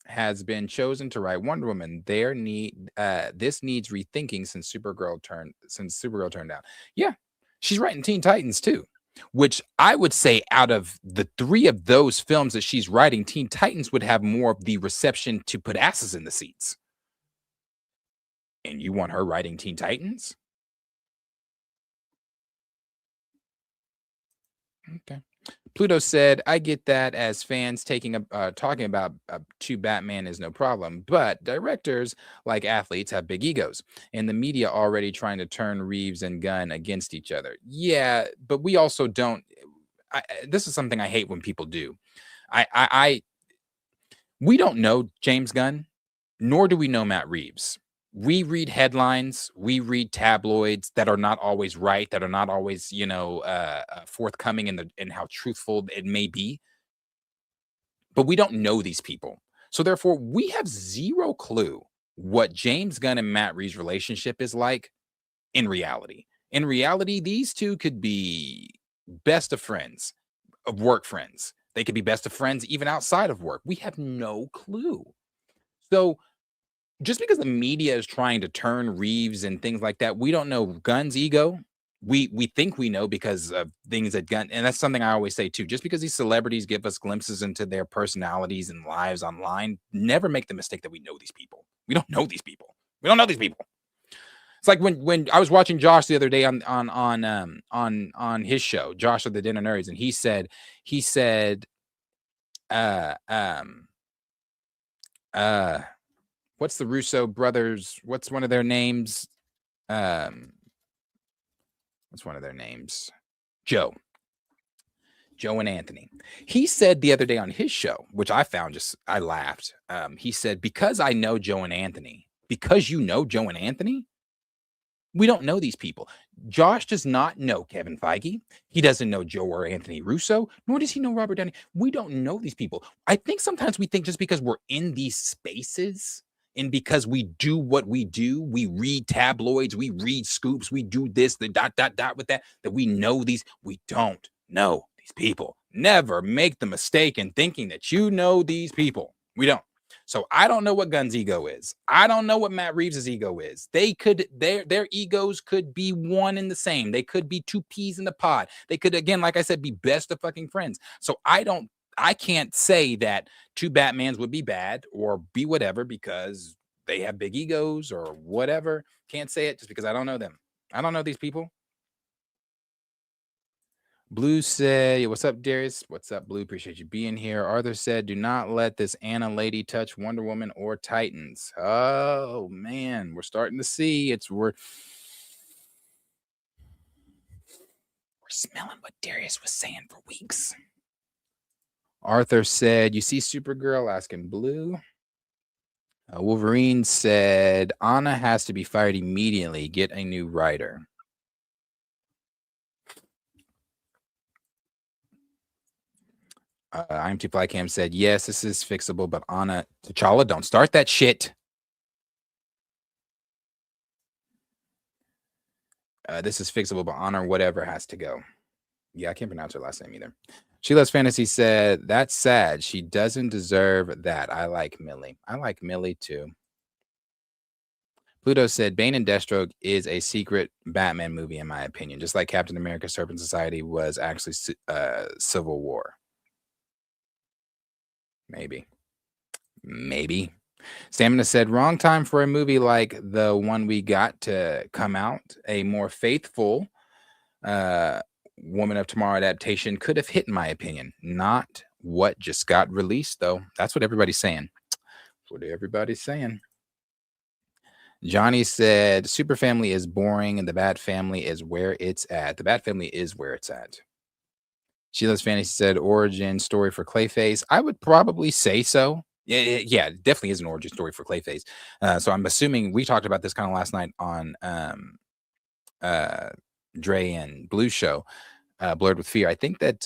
has been chosen to write Wonder Woman. This needs rethinking since Supergirl turned out. Yeah, she's writing Teen Titans too, which I would say out of the three of those films that she's writing, Teen Titans would have more of the reception to put asses in the seats. And you want her writing Teen Titans? Okay. Pluto said, I get that as fans talking about to Batman is no problem, but directors, like athletes, have big egos, and the media already trying to turn Reeves and Gunn against each other. Yeah, but we also don't. This is something I hate when people do. We don't know James Gunn, nor do we know Matt Reeves. We read headlines, we read tabloids that are not always right, that are not always, forthcoming in how truthful it may be. But we don't know these people. So therefore, we have zero clue what James Gunn and Matt Reeves' relationship is like in reality. In reality, these two could be best of friends, of work friends. They could be best of friends even outside of work. We have no clue. So just because the media is trying to turn Reeves and things like that, we don't know Gunn's ego. We think we know because of things that Gunn, and that's something I always say too. Just because these celebrities give us glimpses into their personalities and lives online, never make the mistake that we know these people. We don't know these people. It's like when I was watching Josh the other day on his show, Josh of the Dinner Nerds, and he said, what's the Russo brothers? What's one of their names? What's one of their names? Joe Joe and Anthony. He said the other day on his show, which I found I laughed. He said, because I know Joe and Anthony, because you know Joe and Anthony, we don't know these people. Josh does not know Kevin Feige. He doesn't know Joe or Anthony Russo, nor does he know Robert Downey. We don't know these people. I think sometimes we think just because we're in these spaces and because we do what we do, we read tabloids, we read scoops, we do this, the ... with that we know these. We don't know these people. Never make the mistake in thinking that you know these people. We don't. So I don't know what Gunn's ego is. I don't know what Matt Reeves' ego is. They could, their egos could be one and the same. They could be two peas in the pod. They could, again, like I said, be best of fucking friends. So I can't say that two Batmans would be bad or be whatever because they have big egos or whatever. Can't say it just because I don't know them. I don't know these people. Blue said, what's up, Darius? What's up, Blue? Appreciate you being here. Arthur said, do not let this Anna lady touch Wonder Woman or Titans. Oh, man. We're starting to see. We're smelling what Darius was saying for weeks. Arthur said, you see Supergirl? Asking Blue. Wolverine said, Anna has to be fired immediately. Get a new writer. IMT Flycam said, yes, this is fixable, but Anna, T'Challa, don't start that shit. This is fixable, but Anna, whatever, has to go. Yeah, I can't pronounce her last name either. Sheila's Fantasy said, that's sad. She doesn't deserve that. I like Millie. I like Millie too. Pluto said, Bane and Deathstroke is a secret Batman movie, in my opinion, just like Captain America Serpent Society was actually Civil War. Maybe. Stamina said, wrong time for a movie like the one we got to come out. A more faithful Woman of Tomorrow adaptation could have hit, in my opinion. Not what just got released, though. That's what everybody's saying. Johnny said, Super Family is boring and the Bat Family is where it's at. The Bat Family is where it's at. Sheila's Fantasy said, origin story for Clayface. I would probably say so. Yeah, definitely is an origin story for Clayface. So I'm assuming we talked about this kind of last night on Dre and Blue's show, Blurred with Fear. I think that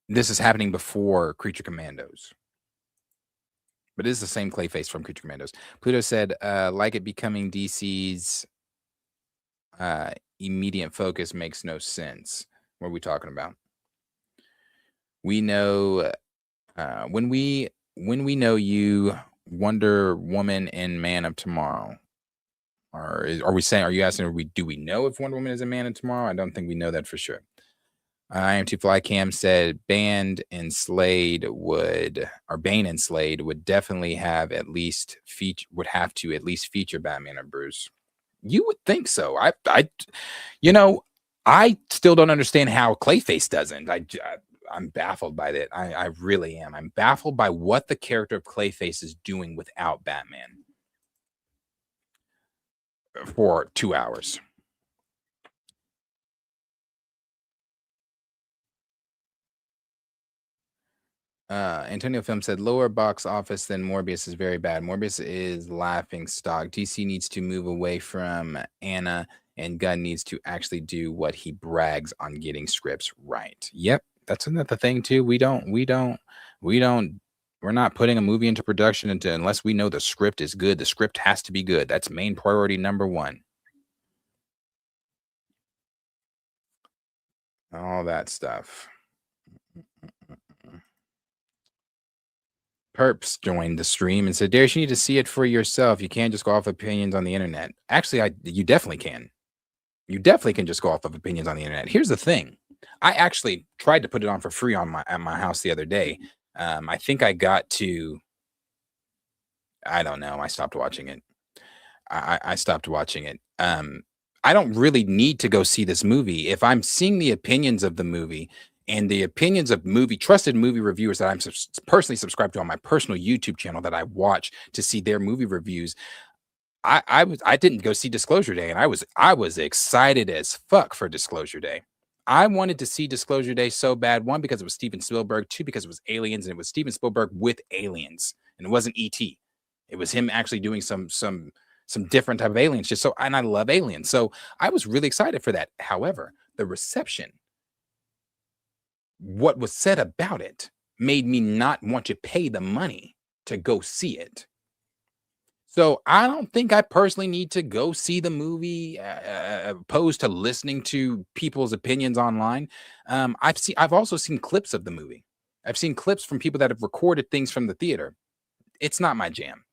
this is happening before Creature Commandos. But it is the same Clayface from Creature Commandos. Pluto said, like it becoming DC's immediate focus makes no sense. What are we talking about? We know when we know you, Wonder Woman and Man of Tomorrow. Are you asking, do we know if Wonder Woman is a Man of Tomorrow? I don't think we know that for sure. IMT Flycam said Bane and Slade would definitely have to at least feature Batman or Bruce. You would think so. I still don't understand how Clayface doesn't. I'm baffled by that. I really am. I'm baffled by what the character of Clayface is doing without Batman for 2 hours. Antonio Film said lower box office than Morbius is very bad. Morbius is laughing stock. DC needs to move away from Anna, and Gunn needs to actually do what he brags on getting scripts right. Yep, that's another thing too. We're not putting a movie into production unless we know the script is good. The script has to be good. That's main priority number one. All that stuff. Perps joined the stream and said, Darius, you need to see it for yourself. You can't just go off opinions on the internet. Actually, you definitely can. You definitely can just go off of opinions on the internet. Here's the thing. I actually tried to put it on for free at my house the other day. I think I got to, I don't know. I stopped watching it. I stopped watching it. I don't really need to go see this movie. If I'm seeing the opinions of the movie and the opinions of trusted movie reviewers that I'm personally subscribed to on my personal YouTube channel that I watch to see their movie reviews, I didn't go see Disclosure Day, and I was excited as fuck for Disclosure Day. I wanted to see Disclosure Day so bad. One, because it was Steven Spielberg. Two, because it was aliens, and it was Steven Spielberg with aliens, and it wasn't E.T. It was him actually doing some different type of aliens. Just so, and I love aliens, so I was really excited for that. However, the reception, what was said about it, made me not want to pay the money to go see it. So I don't think I personally need to go see the movie, opposed to listening to people's opinions online. I've also seen clips of the movie. I've seen clips from people that have recorded things from the theater. It's not my jam.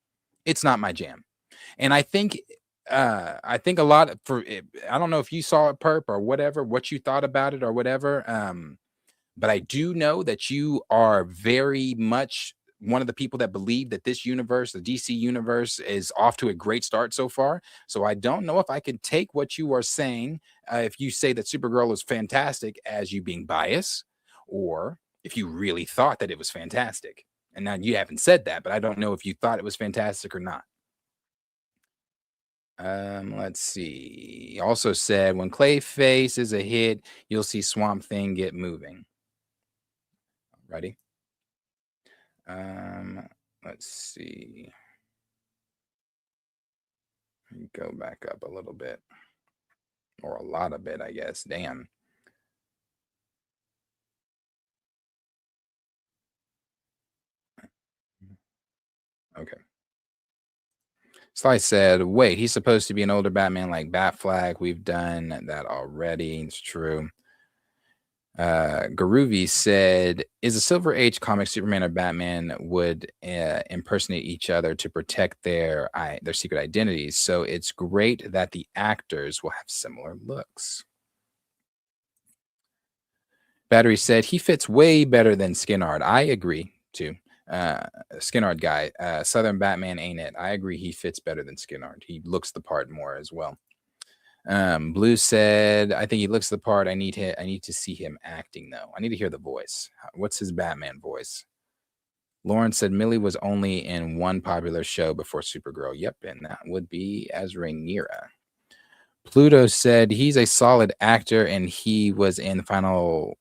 It's not my jam. And I think a lot for it, I don't know if you saw it, Perp, or whatever, what you thought about it or whatever. But I do know that you are very much one of the people that believe that this universe, the DC universe, is off to a great start so far. So I don't know if I can take what you are saying, if you say that Supergirl is fantastic, as you being biased, or if you really thought that it was fantastic. And now you haven't said that, but I don't know if you thought it was fantastic or not. Let's see. He also said, when Clayface is a hit, you'll see Swamp Thing get moving. Ready? Let's see. Go back up a little bit, or a lot of bit, I guess. Damn. Okay. Sly said, wait, he's supposed to be an older Batman like Batflag. We've done that already. It's true. Garuvi said, is a Silver Age comic Superman or Batman would impersonate each other to protect their secret identities. So it's great that the actors will have similar looks. Battery said, he fits way better than Skinnard. I agree too. Skinnard guy, Southern Batman ain't it. I agree, he fits better than Skinnard. He looks the part more as well. Blue said, I think he looks the part. I need to see him acting though. I need to hear the voice. What's his Batman voice? Lauren said Millie was only in one popular show before Supergirl. Yep, and that would be as Rhaenyra. Pluto said he's a solid actor and he was in the final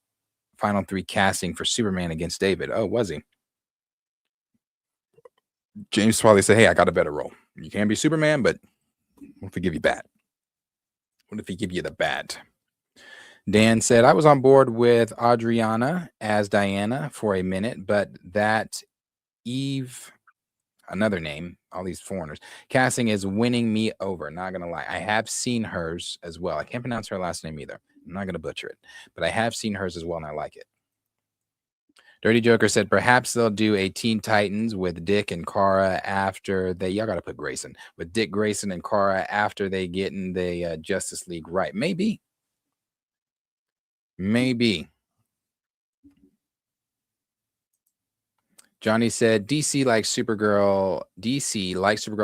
3 casting for Superman against David. Oh, was he? James Swally said, hey, I got a better role. You can be Superman, but what if we give you Bat? What if he give you the Bat? Dan said, I was on board with Adriana as Diana for a minute, but that Eve, another name, all these foreigners, casting is winning me over. Not going to lie. I have seen hers as well. I can't pronounce her last name either. I'm not going to butcher it, but I have seen hers as well, and I like it. Dirty Joker said, perhaps they'll do a Teen Titans with Dick and Kara after they, y'all got to put Grayson, with Dick Grayson and Kara after they get in the Justice League right. Maybe. Johnny said, DC likes Supergirl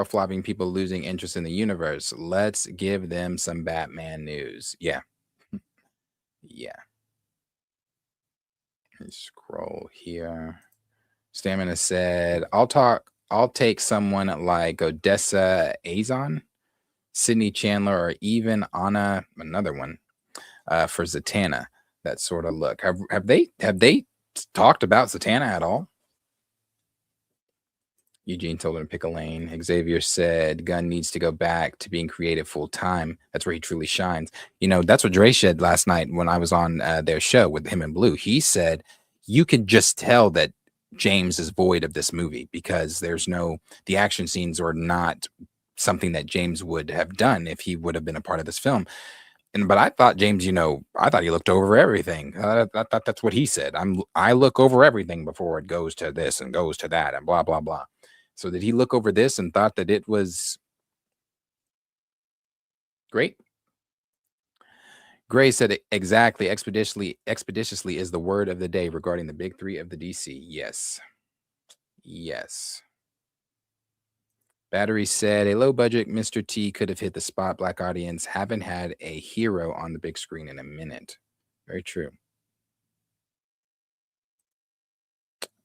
flopping, people losing interest in the universe. Let's give them some Batman news. Yeah. Yeah. Scroll here. Stamina said, I'll take someone like Odessa Azon, Sydney Chandler, or even Anna, another one, for Zatanna. That sort of look. Have they talked about Zatanna at all? Eugene told him to pick a lane. Xavier said Gunn needs to go back to being creative full time. That's where he truly shines. You know, that's what Dre said last night when I was on their show with him and Blue. He said you could just tell that James is void of this movie because the action scenes are not something that James would have done if he would have been a part of this film. But I thought James, I thought he looked over everything. I thought that's what he said. I look over everything before it goes to this and goes to that and blah, blah, blah. So did he look over this and thought that it was great? Gray said exactly. Expeditiously is the word of the day regarding the big 3 of the DC. Yes. Battery said a low budget Mr. T could have hit the spot. Black audience haven't had a hero on the big screen in a minute. Very true.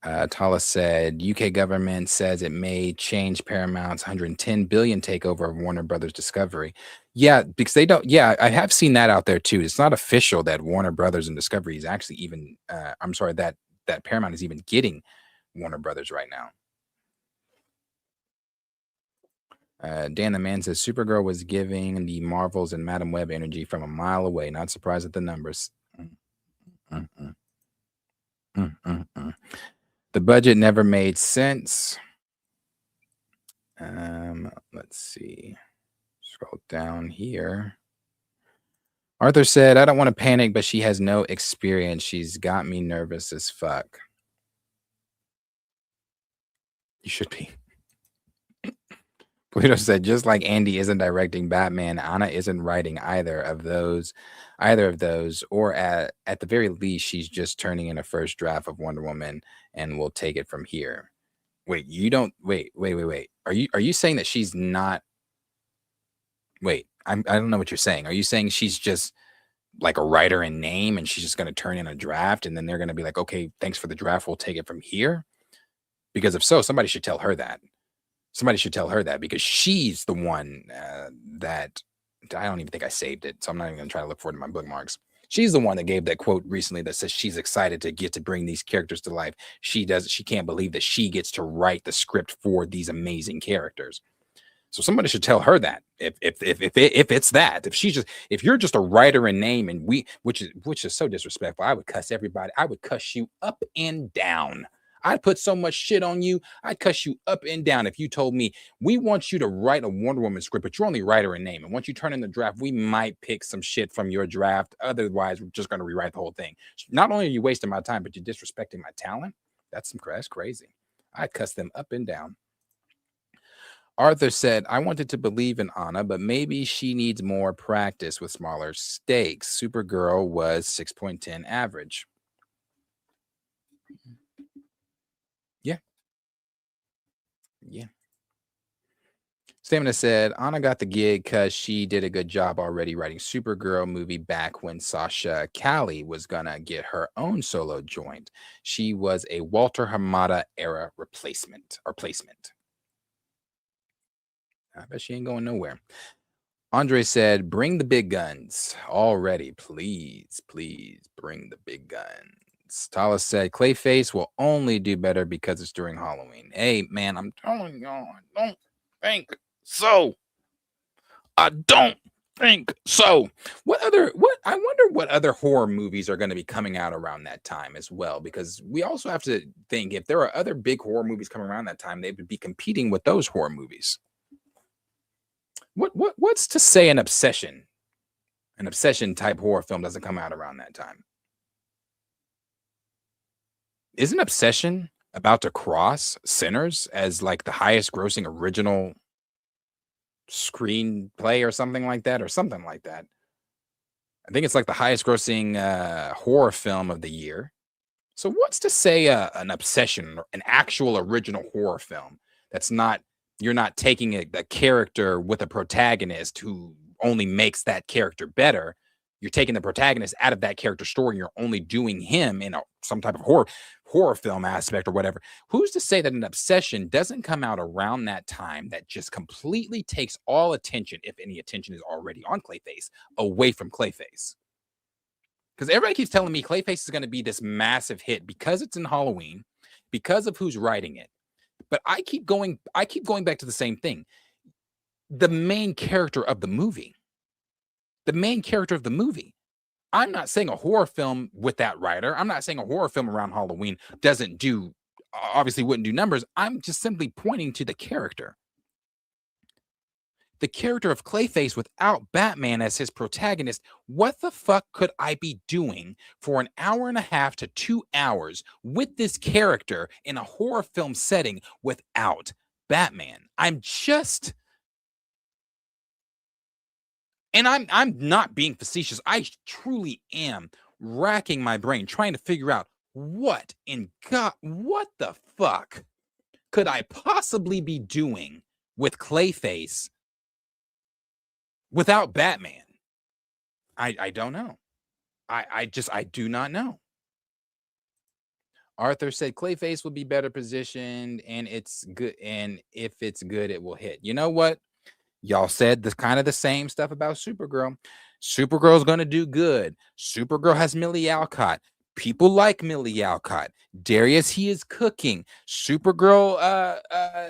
Tala said UK government says it may change Paramount's 110 billion takeover of Warner Brothers Discovery. Yeah, because they don't. Yeah, I have seen that out there too. It's not official that Warner Brothers and Discovery is actually even. I'm sorry, that Paramount is even getting Warner Brothers right now. Dan the Man says Supergirl was giving the Marvels and Madam Web energy from a mile away. Not surprised at the numbers. The budget never made sense. Let's see. Scroll down here. Arthur said, I don't want to panic, but she has no experience. She's got me nervous as fuck. You should be. Pluto said, just like Andy isn't directing Batman, Anna isn't writing either of those, or at the very least, she's just turning in a first draft of Wonder Woman and we'll take it from here. Wait, you don't wait. Are you saying that she's not? Wait, I don't know what you're saying. Are you saying she's just like a writer in name and she's just going to turn in a draft and then they're going to be like, okay, thanks for the draft, we'll take it from here? Because if so, somebody should tell her that. Somebody should tell her that because she's the one that I don't even think I saved it. So I'm not even going to try to look for it in my bookmarks. She's the one that gave that quote recently that says she's excited to get to bring these characters to life. She can't believe that she gets to write the script for these amazing characters. So somebody should tell her that if it's that, if you're just a writer in name and which is so disrespectful. I would cuss everybody. I would cuss you up and down. I'd put so much shit on you. I'd cuss you up and down if you told me we want you to write a Wonder Woman script, but you're only writer in name. And once you turn in the draft, we might pick some shit from your draft. Otherwise, we're just going to rewrite the whole thing. Not only are you wasting my time, but you're disrespecting my talent. That's crazy. I'd cuss them up and down. Arthur said, I wanted to believe in Anna, but maybe she needs more practice with smaller stakes. Supergirl was 6.10 average. Yeah. Stamina said, Anna got the gig because she did a good job already writing Supergirl movie back when Sasha Calle was going to get her own solo joint. She was a Walter Hamada era placement. I bet she ain't going nowhere. Andre said, bring the big guns already. Please bring the big guns. Tala said, Clayface will only do better because it's during Halloween. Hey, man, I'm telling y'all, I don't think so. I wonder what other horror movies are going to be coming out around that time as well, because we also have to think if there are other big horror movies coming around that time, they would be competing with those horror movies. What's to say an obsession type horror film doesn't come out around that time? Isn't Obsession about to cross Sinners as like the highest grossing original screenplay or something like that? I think it's like the highest grossing horror film of the year. So what's to say an Obsession, an actual original horror film that's not, you're not taking a character with a protagonist who only makes that character better. You're taking the protagonist out of that character story and you're only doing him in some type of horror film aspect or whatever. Who's to say that an Obsession doesn't come out around that time that just completely takes all attention, if any attention is already on Clayface, away from Clayface? Because everybody keeps telling me Clayface is going to be this massive hit because it's in Halloween, because of who's writing it. But I keep going back to the same thing. The main character of the movie. I'm not saying a horror film with that writer. I'm not saying a horror film around Halloween obviously wouldn't do numbers. I'm just simply pointing to the character. The character of Clayface without Batman as his protagonist. What the fuck could I be doing for an hour and a half to 2 hours with this character in a horror film setting without Batman? And I'm not being facetious. I truly am racking my brain trying to figure out what the fuck could I possibly be doing with Clayface without Batman? I don't know. I do not know. Arthur said Clayface will be better positioned, and it's good. And if it's good, it will hit. You know what? Y'all said the kind of the same stuff about Supergirl. Supergirl's gonna do good. Supergirl has Millie Alcott. People like Millie Alcott. Darius, he is cooking. Supergirl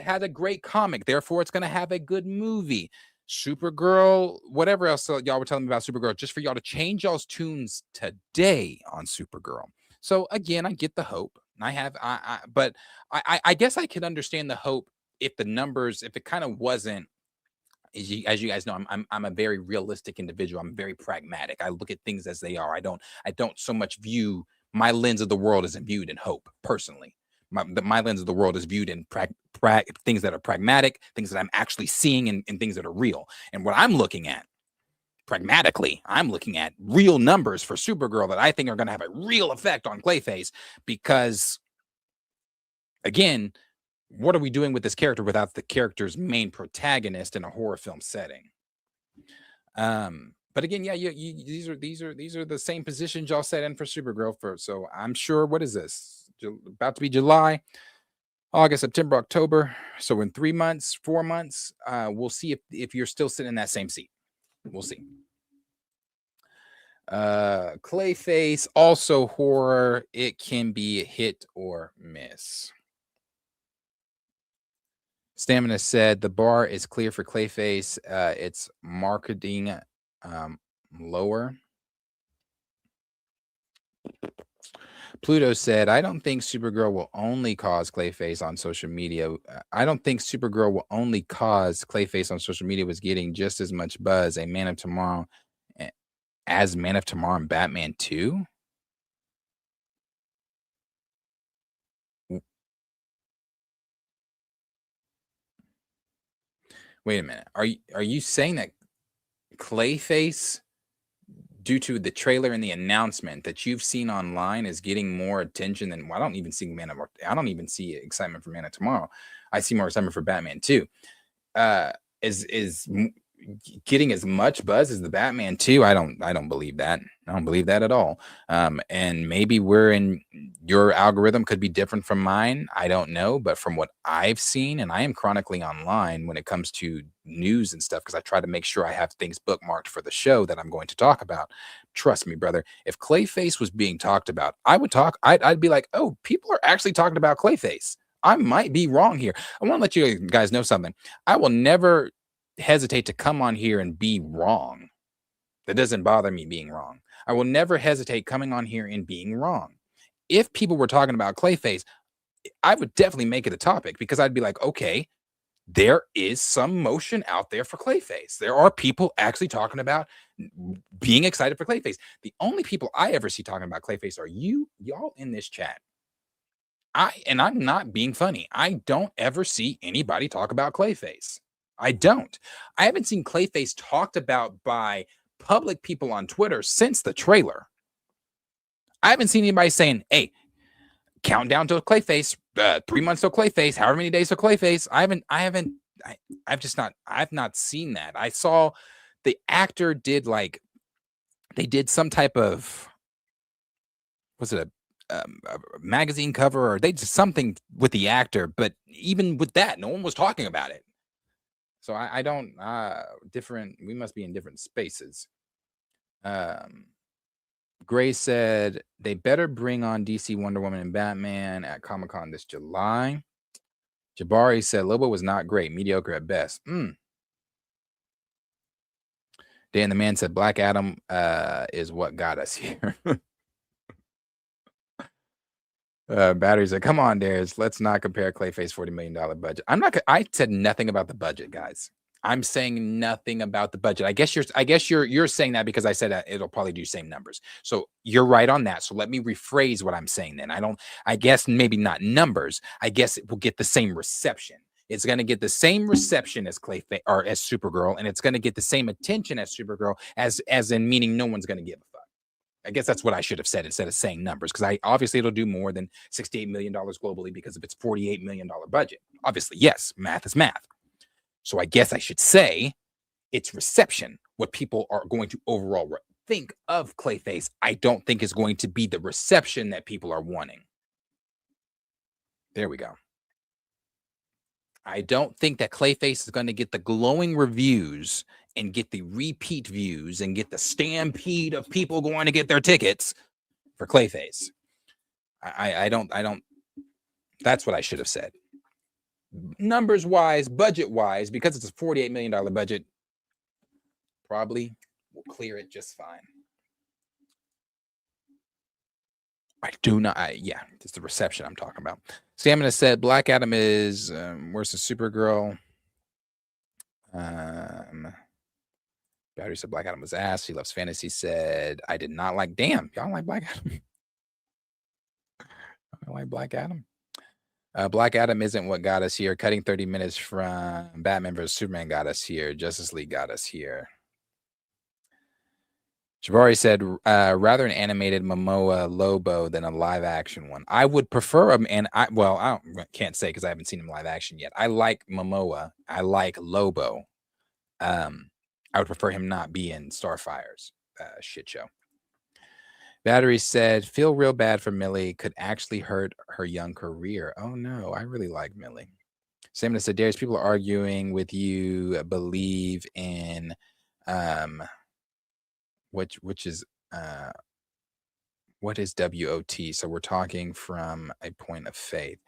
had a great comic, therefore it's gonna have a good movie. Supergirl, whatever else y'all were telling me about Supergirl, just for y'all to change y'all's tunes today on Supergirl. So again, I get the hope. But I guess I could understand the hope if the numbers, if it kind of wasn't. As you guys know, I'm a very realistic individual. I'm very pragmatic. I look at things as they are. I don't so much view my lens of the world isn't viewed in hope. Personally, my lens of the world is viewed in things that are pragmatic, things that I'm actually seeing, and things that are real. And what I'm looking at pragmatically, I'm looking at real numbers for Supergirl that I think are going to have a real effect on Clayface, because again, what are we doing with this character without the character's main protagonist in a horror film setting? But again, yeah, these are the same positions y'all set in for Supergirl. So I'm sure, what is this? About to be July, August, September, October. So in 3 months, 4 months, we'll see if you're still sitting in that same seat. We'll see. Clayface, also horror. It can be a hit or miss. Stamina said the bar is clear for Clayface. It's marketing lower. Pluto said, I don't think Supergirl will only cause Clayface on social media. I don't think Supergirl will only cause Clayface on social media was getting just as much buzz as Man of Tomorrow and Batman 2. Wait a minute. Are you saying that Clayface, due to the trailer and the announcement that you've seen online, is getting more attention than I don't even see I don't even see excitement for Man of Tomorrow. I see more excitement for Batman 2. Is getting as much buzz as the Batman 2? I don't believe that. I don't believe that at all. And maybe your algorithm could be different from mine. I don't know, but from what I've seen, and I am chronically online when it comes to news and stuff, because I try to make sure I have things bookmarked for the show that I'm going to talk about. Trust me, brother. If Clayface was being talked about, I'd be like, oh, people are actually talking about Clayface. I might be wrong here. I want to let you guys know something. I will never hesitate to come on here and be wrong. That doesn't bother me being wrong. I will never hesitate coming on here and being wrong. If people were talking about Clayface, I would definitely make it a topic, because I'd be like, okay, there is some motion out there for Clayface. There are people actually talking about being excited for Clayface. The only people I ever see talking about Clayface are y'all in this chat. I'm not being funny. I don't ever see anybody talk about Clayface. I don't. I haven't seen Clayface talked about by public people on Twitter since the trailer. I haven't seen anybody saying, hey, countdown to Clayface, 3 months to Clayface, however many days to Clayface. I've not seen that. I saw the actor did they did some type of, was it a magazine cover, or they did something with the actor, but even with that, no one was talking about it. So I don't, we must be in different spaces. Gray said they better bring on DC Wonder Woman and Batman at Comic-Con this July. Jabari said Lobo was not great, mediocre at best. Dan the Man said Black Adam is what got us here. Battery said, come on, Darius, let's not compare Clayface $40 million budget. I said nothing about the budget, guys. I'm saying nothing about the budget. I guess you're saying that because I said that it'll probably do same numbers. So you're right on that. So let me rephrase what I'm saying then. I guess maybe not numbers. I guess it will get the same reception. It's going to get the same reception as Clayface or as Supergirl, and it's going to get the same attention as Supergirl, as in meaning no one's going to give a fuck. I guess that's what I should have said instead of saying numbers, because obviously it'll do more than $68 million globally because of its $48 million budget. Obviously, yes, math is math. So I guess I should say its reception, what people are going to overall think of Clayface, I don't think is going to be the reception that people are wanting. There we go. I don't think that Clayface is going to get the glowing reviews and get the repeat views and get the stampede of people going to get their tickets for Clayface. I don't. That's what I should have said. Numbers wise, budget wise, because it's a $48 million budget, probably will clear it just fine. I do not. Yeah, it's the reception I'm talking about. Stamina said Black Adam is worse than Supergirl. Battery said Black Adam was ass. He loves fantasy. Said I did not like. Damn, y'all don't like Black Adam. I don't like Black Adam. Black Adam isn't what got us here. Cutting 30 minutes from Batman vs Superman got us here. Justice League got us here. Jabari said, rather an animated Momoa Lobo than a live action one. I would prefer him, and I can't say because I haven't seen him live action yet. I like Momoa. I like Lobo. I would prefer him not be in Starfire's shit show. Battery said, feel real bad for Millie. Could actually hurt her young career. Oh no, I really like Millie. Samina said, Darius, people are arguing with you. Believe in which is what is WOT? So we're talking from a point of faith.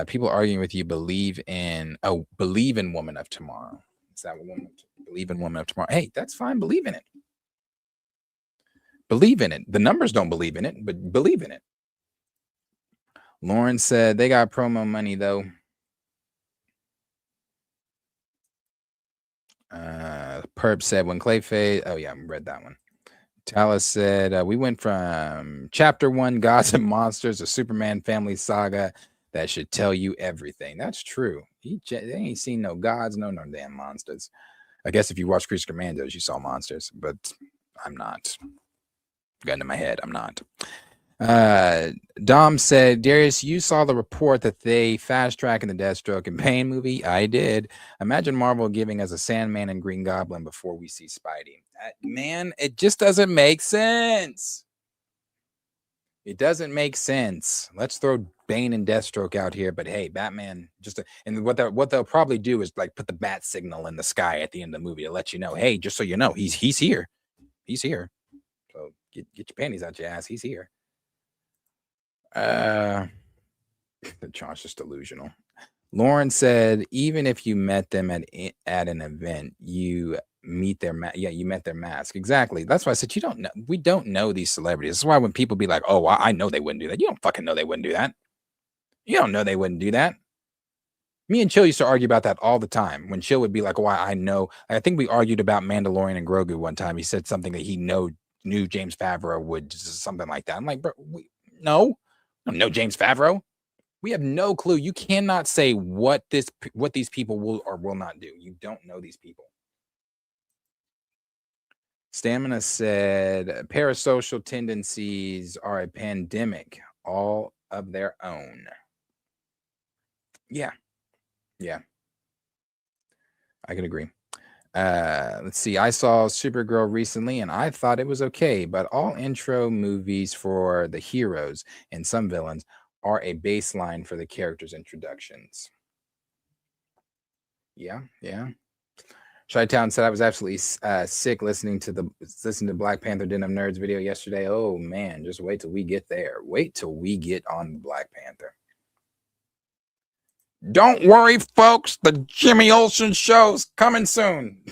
People arguing with you. Believe in Woman of Tomorrow. Is that what believe in Woman of Tomorrow? Hey, that's fine. Believe in it. Believe in it. The numbers don't believe in it, but believe in it. Lauren said they got promo money though. Perp said when Clayface. Oh yeah, I read that one. Talus said we went from chapter 1 Gods and Monsters to Superman Family Saga. That should tell you everything. That's true. They ain't seen no gods, no damn monsters. I guess if you watch Creature Commandos, you saw monsters, but I'm not. Got into my head. I'm not. Dom said, Darius, you saw the report that they fast tracking the Deathstroke and Bane movie. I did. Imagine Marvel giving us a Sandman and Green Goblin before we see Spidey. Man, it just doesn't make sense. It doesn't make sense. Let's throw Bane and Deathstroke out here, but hey, Batman and what they'll probably do is like put the bat signal in the sky at the end of the movie to let you know, hey, just so you know, he's here. He's here. So get your panties out your ass. He's here. The John's just delusional. Lauren said, even if you met them at an event, you meet their you met their mask. Exactly. That's why I said you don't know. We don't know these celebrities. That's why when people be like, oh, I know they wouldn't do that. You don't fucking know they wouldn't do that. You don't know they wouldn't do that. Me and Chill used to argue about that all the time. When Chill would be like, oh, I know. I think we argued about Mandalorian and Grogu one time. He said something that he knew James Favreau would, something like that. I'm like, bro, no. No, James Favreau. We have no clue. You cannot say what these people will or will not do. You don't know these people. Stamina said parasocial tendencies are a pandemic all of their own. Yeah. I can agree. Let's see. I saw Supergirl recently and I thought it was okay, but all intro movies for the heroes and some villains are a baseline for the characters' introductions. Yeah. Chi-Town said I was absolutely sick listening to Black Panther Den of Nerds video yesterday. Oh man, just wait till we get there. Wait till we get on Black Panther. Don't worry, folks. The Jimmy Olsen show's coming soon.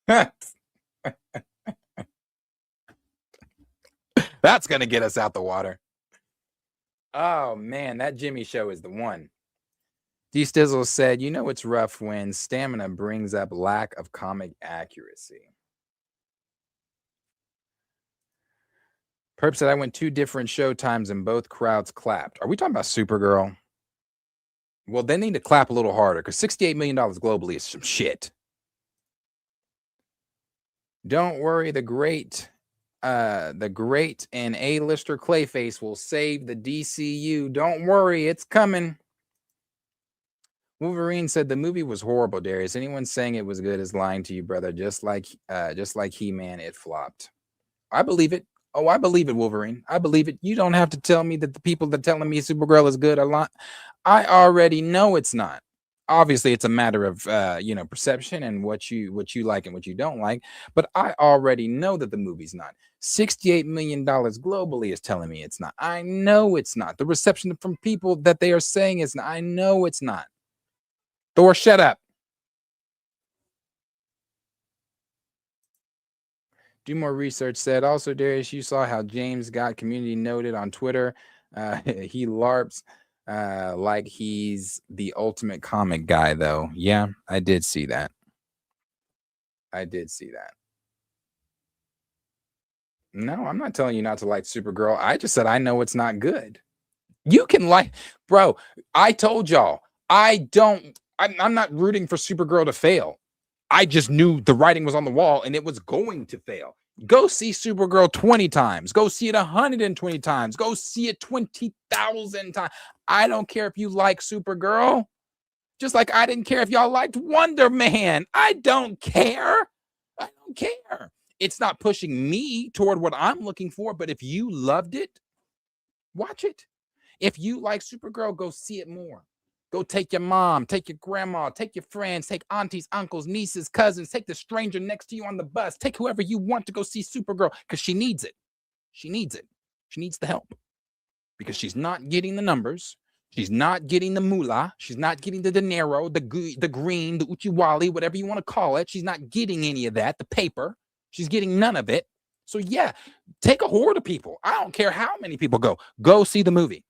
That's going to get us out the water. Oh, man, that Jimmy show is the one. D. Stizzle said, you know it's rough when Stamina brings up lack of comic accuracy. Perp said, I went 2 different show times and both crowds clapped. Are we talking about Supergirl? Well, they need to clap a little harder because $68 million globally is some shit. Don't worry, the great and A-lister Clayface will save the DCU. Don't worry, it's coming. Wolverine said the movie was horrible, Darius. Anyone saying it was good is lying to you, brother. Just like He-Man, it flopped. I believe it. Oh, I believe it, Wolverine. I believe it. You don't have to tell me that the people that telling me Supergirl is good are lying. I already know it's not. Obviously, it's a matter of perception and what you like and what you don't like. But I already know that the movie's not. $68 million globally is telling me it's not. I know it's not. The reception from people that they are saying is not. I know it's not. Thor, shut up. Do more research said. Also, Darius, you saw how James got community noted on Twitter. He LARPs like he's the ultimate comic guy, though. Yeah, I did see that. I did see that. No, I'm not telling you not to like Supergirl. I just said I know it's not good. You can like, bro, I told y'all, I'm not rooting for Supergirl to fail. I just knew the writing was on the wall and it was going to fail. Go see Supergirl 20 times. Go see it 120 times. Go see it 20,000 times. I don't care if you like Supergirl. Just like I didn't care if y'all liked Wonder Man. I don't care. I don't care. It's not pushing me toward what I'm looking for, but if you loved it, watch it. If you like Supergirl, go see it more. Go take your mom, take your grandma, take your friends, take aunties, uncles, nieces, cousins, take the stranger next to you on the bus, take whoever you want to go see Supergirl because she needs it. She needs it. She needs the help because she's not getting the numbers. She's not getting the moolah. She's not getting the dinero, the green, the uchiwali, whatever you want to call it. She's not getting any of that, the paper. She's getting none of it. So yeah, take a horde of people. I don't care how many people go. Go see the movie.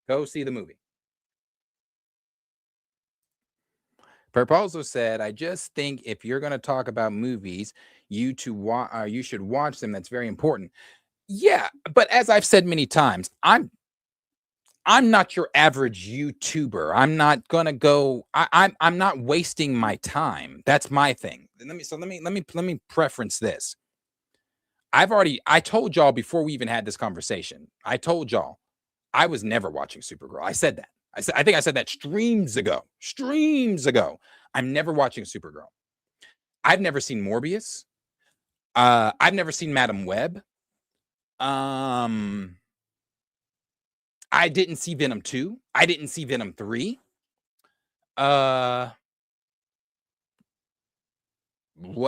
Go see the movie. Proposal said, I just think if you're going to talk about movies, you should watch them. That's very important. Yeah, but as I've said many times, I'm not your average YouTuber. I'm not gonna go. I'm not wasting my time. That's my thing. Let me preference this. I told y'all before we even had this conversation. I told y'all I was never watching Supergirl. I said that. I think I said that streams ago. I'm never watching Supergirl. I've never seen Morbius. I've never seen Madam Web. I didn't see Venom 2. I didn't see Venom 3. What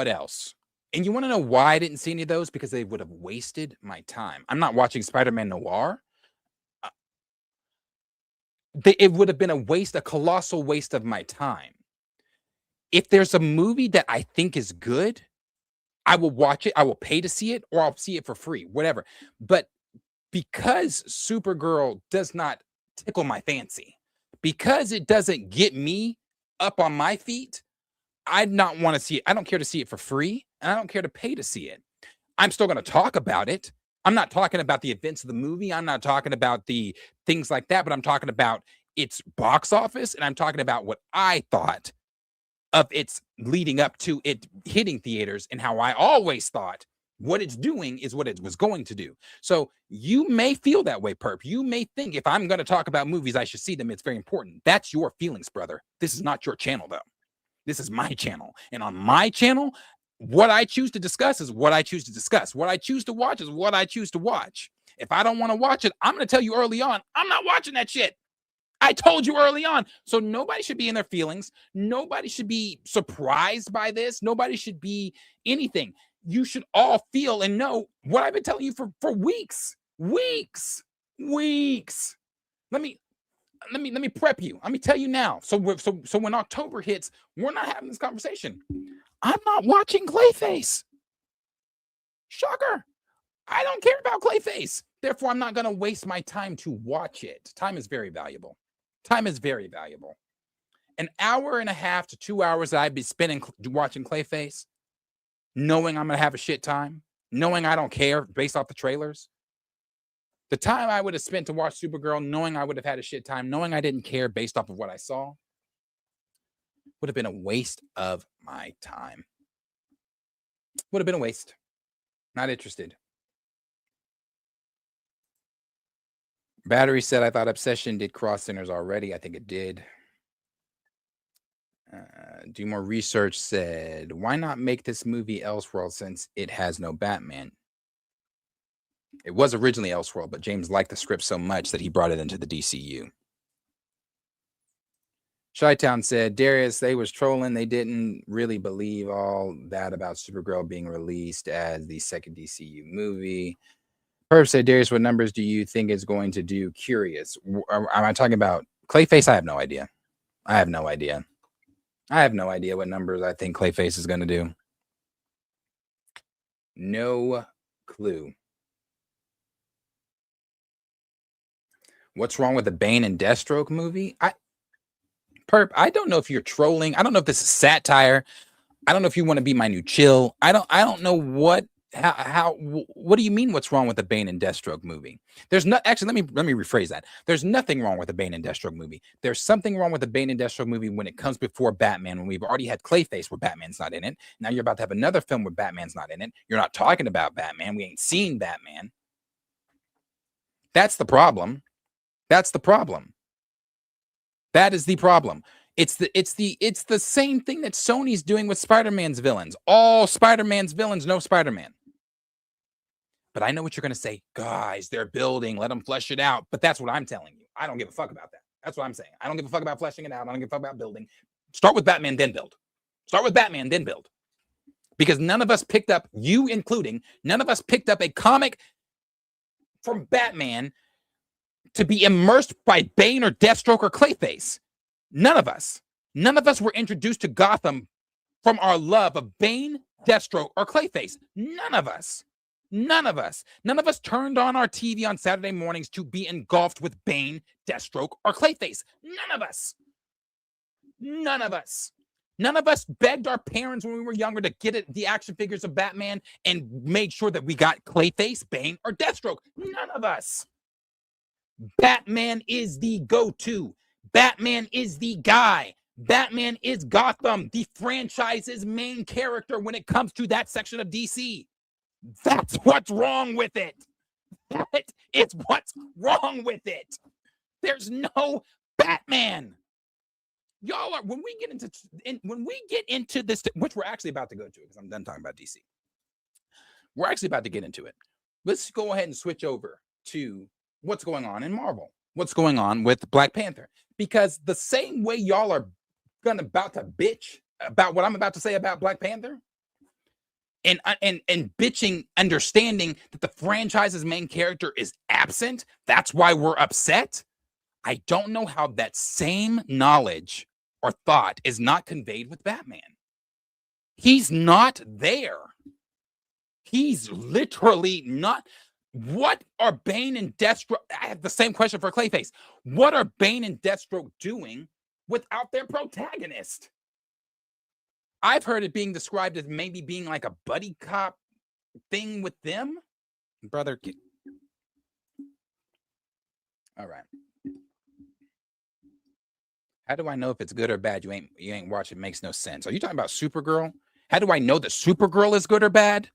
else? And you want to know why I didn't see any of those? Because they would have wasted my time. I'm not watching Spider-Man Noir. It would have been a colossal waste of my time. If there's a movie that I think is good, I will watch it. I will pay to see it, or I'll see it for free, whatever. But because Supergirl does not tickle my fancy, because it doesn't get me up on my feet, I not want to see it. I don't care to see it for free, and I don't care to pay to see it. I'm still going to talk about it. I'm not talking about the events of the movie. I'm not talking about the things like that, but I'm talking about its box office, and I'm talking about what I thought of its leading up to it hitting theaters and how I always thought what it's doing is what it was going to do. So you may feel that way, Perp. You may think if I'm going to talk about movies, I should see them. It's very important. That's your feelings, brother. This is not your channel, though. This is my channel. And on my channel, what I choose to discuss is what I choose to discuss. What I choose to watch is what I choose to watch. If I don't want to watch it, I'm going to tell you early on, I'm not watching that shit. I told you early on. So nobody should be in their feelings. Nobody should be surprised by this. Nobody should be anything. You should all feel and know what I've been telling you for weeks. Weeks. Let me prep you. Let me tell you now. So when October hits, we're not having this conversation. I'm not watching Clayface. Shocker. I don't care about Clayface. Therefore, I'm not going to waste my time to watch it. Time is very valuable. Time is very valuable. An hour and a half to 2 hours that I'd be spending watching Clayface, knowing I'm going to have a shit time, knowing I don't care based off the trailers. The time I would have spent to watch Supergirl, knowing I would have had a shit time, knowing I didn't care based off of what I saw, would have been a waste of my time. Would have been a waste. Not interested. Battery said, I thought Obsession did cross centers already. I think it did. Do more research said, why not make this movie Elseworld since it has no Batman? It was originally Elseworld, but James liked the script so much that he brought it into the DCU. Chi-Town said, Darius, they was trolling. They didn't really believe all that about Supergirl being released as the second DCU movie. Perp said, Darius, what numbers do you think is going to do? Curious. Am I talking about Clayface? I have no idea. I have no idea what numbers I think Clayface is going to do. No clue. What's wrong with the Bane and Deathstroke movie? Perp, I don't know if you're trolling. I don't know if this is satire. I don't know if you want to be my new chill. I don't know what do you mean what's wrong with the Bane and Deathstroke movie? There's not actually let me rephrase that. There's nothing wrong with the Bane and Deathstroke movie. There's something wrong with the Bane and Deathstroke movie when it comes before Batman, when we've already had Clayface where Batman's not in it. Now you're about to have another film where Batman's not in it. You're not talking about Batman. We ain't seen Batman. That's the problem. That's the problem. That is the problem. It's the same thing that Sony's doing with Spider-Man's villains. All Spider-Man's villains, no Spider-Man. But I know what you're going to say. Guys, they're building. Let them flesh it out. But that's what I'm telling you. I don't give a fuck about that. That's what I'm saying. I don't give a fuck about fleshing it out. I don't give a fuck about building. Start with Batman, then build. Start with Batman, then build. Because none of us picked up, you including, none of us picked up a comic from Batman to be immersed by Bane or Deathstroke or Clayface. None of us. None of us were introduced to Gotham from our love of Bane, Deathstroke, or Clayface. None of us. None of us. None of us turned on our TV on Saturday mornings to be engulfed with Bane, Deathstroke, or Clayface. None of us. None of us. None of us begged our parents when we were younger to get the action figures of Batman and made sure that we got Clayface, Bane, or Deathstroke. None of us. Batman is the go-to. Batman is the guy. Batman is Gotham, the franchise's main character when it comes to that section of DC. That's what's wrong with it. That is what's wrong with it. There's no Batman. Y'all are when we get into this, which we're actually about to go to because I'm done talking about DC. We're actually about to get into it. Let's go ahead and switch over to what's going on in Marvel. What's going on with Black Panther? Because the same way y'all are about to bitch about what I'm about to say about Black Panther, and bitching, understanding that the franchise's main character is absent, that's why we're upset. I don't know how that same knowledge or thought is not conveyed with Batman. He's not there. He's literally not. What are Bane and Deathstroke? I have the same question for Clayface. What are Bane and Deathstroke doing without their protagonist? I've heard it being described as maybe being like a buddy cop thing with them. Brother. All right. How do I know if it's good or bad? You ain't watch it. Makes no sense. Are you talking about Supergirl? How do I know that Supergirl is good or bad?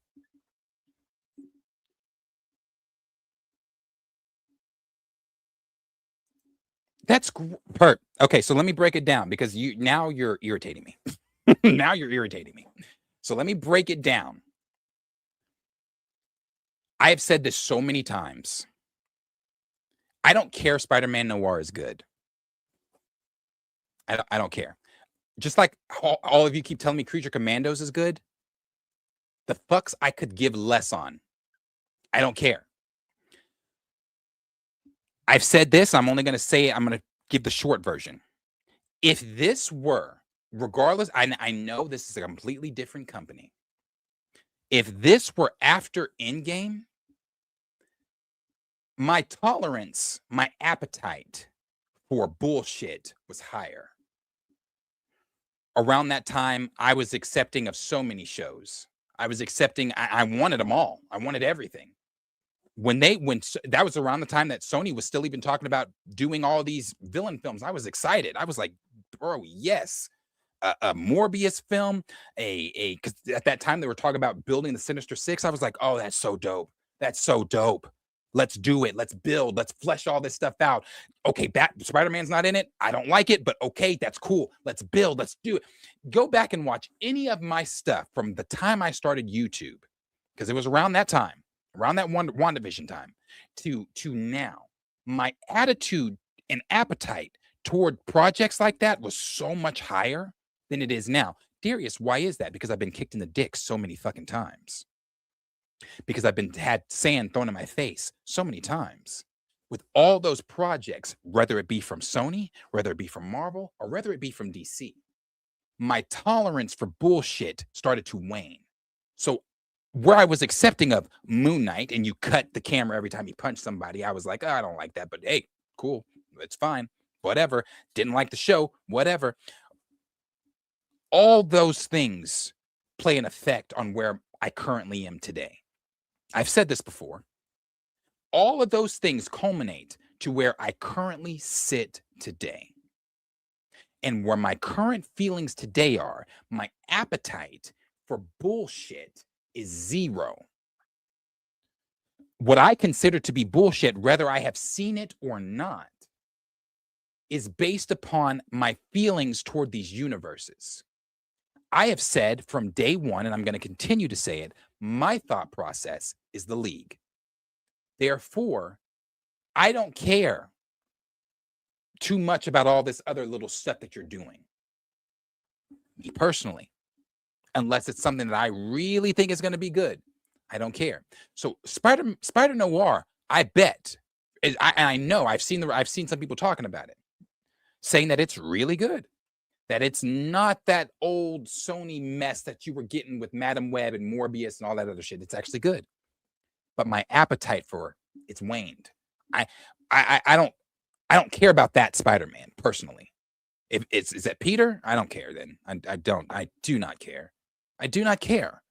That's Perp. Okay, so let me break it down because you're irritating me. Now you're irritating me. So let me break it down. I have said this so many times. I don't care if Spider-Man Noir is good. I don't care. Just like all of you keep telling me Creature Commandos is good. The fucks I could give less on. I don't care. I've said this. I'm only going to say it. I'm going to give the short version. If this were, regardless, I know this is a completely different company. If this were after Endgame, my tolerance, my appetite for bullshit was higher. Around that time, I was accepting of so many shows. I was accepting, I wanted them all. I wanted everything. When that was around the time that Sony was still even talking about doing all these villain films, I was excited. I was like, bro, yes. A Morbius film, because at that time they were talking about building the Sinister Six. I was like, oh, that's so dope. That's so dope. Let's do it. Let's build. Let's flesh all this stuff out. Okay, Spider-Man's not in it. I don't like it, but okay, that's cool. Let's build. Let's do it. Go back and watch any of my stuff from the time I started YouTube, because it was around that time. around that WandaVision time to now, my attitude and appetite toward projects like that was so much higher than it is now. Darius, why is that? Because I've been kicked in the dick so many fucking times. Because I've had sand thrown in my face so many times. With all those projects, whether it be from Sony, whether it be from Marvel, or whether it be from DC, my tolerance for bullshit started to wane. So where I was accepting of Moon Knight and you cut the camera every time you punch somebody, I was like, oh, I don't like that, but hey, cool, it's fine, whatever. Didn't like the show, whatever. All those things play an effect on where I currently am today. I've said this before. All of those things culminate to where I currently sit today. And where my current feelings today are, my appetite for bullshit is zero. What I consider to be bullshit, whether I have seen it or not, is based upon my feelings toward these universes. I have said from day one, and I'm going to continue to say it, my thought process is the League. Therefore, I don't care too much about all this other little stuff that you're doing. Me personally, unless it's something that I really think is going to be good, I don't care. So Spider Noir, I bet, I know I've seen some people talking about it, saying that it's really good, that it's not that old Sony mess that you were getting with Madam Web and Morbius and all that other shit. It's actually good, but my appetite for it's waned. I don't care about that Spider-Man personally. If is that Peter? I don't care then. I do not care. I do not care.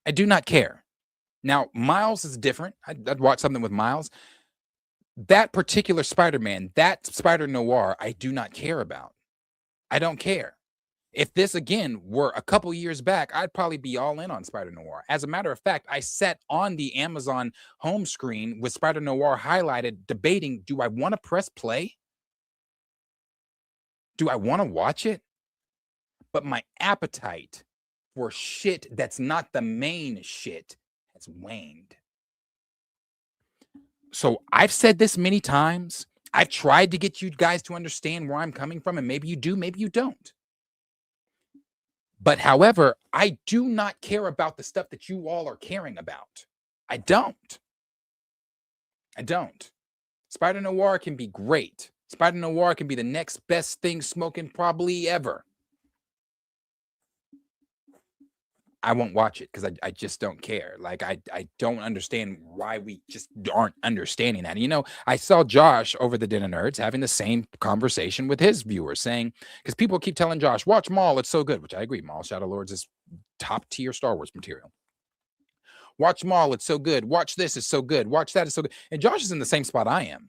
I do not care. Now, Miles is different. I'd watch something with Miles. That particular Spider-Man, that Spider Noir, I do not care about. I don't care. If this, again, were a couple years back, I'd probably be all in on Spider Noir. As a matter of fact, I sat on the Amazon home screen with Spider Noir highlighted, debating, do I want to press play? Do I want to watch it? But my appetite for shit that's not the main shit has waned. So I've said this many times. I've tried to get you guys to understand where I'm coming from, and maybe you do, maybe you don't. But however, I do not care about the stuff that you all are caring about. I don't. I don't. Spider Noir can be great. Spider Noir can be the next best thing smoking probably ever. I won't watch it because I just don't care. Like, I don't understand why we just aren't understanding that. You know, I saw Josh over the Dinner Nerds having the same conversation with his viewers, saying, because people keep telling Josh, watch Maul, it's so good, which I agree. Maul Shadow Lords is top tier Star Wars material. Watch Maul, it's so good. Watch this, it's so good. Watch that, it's so good. And Josh is in the same spot I am.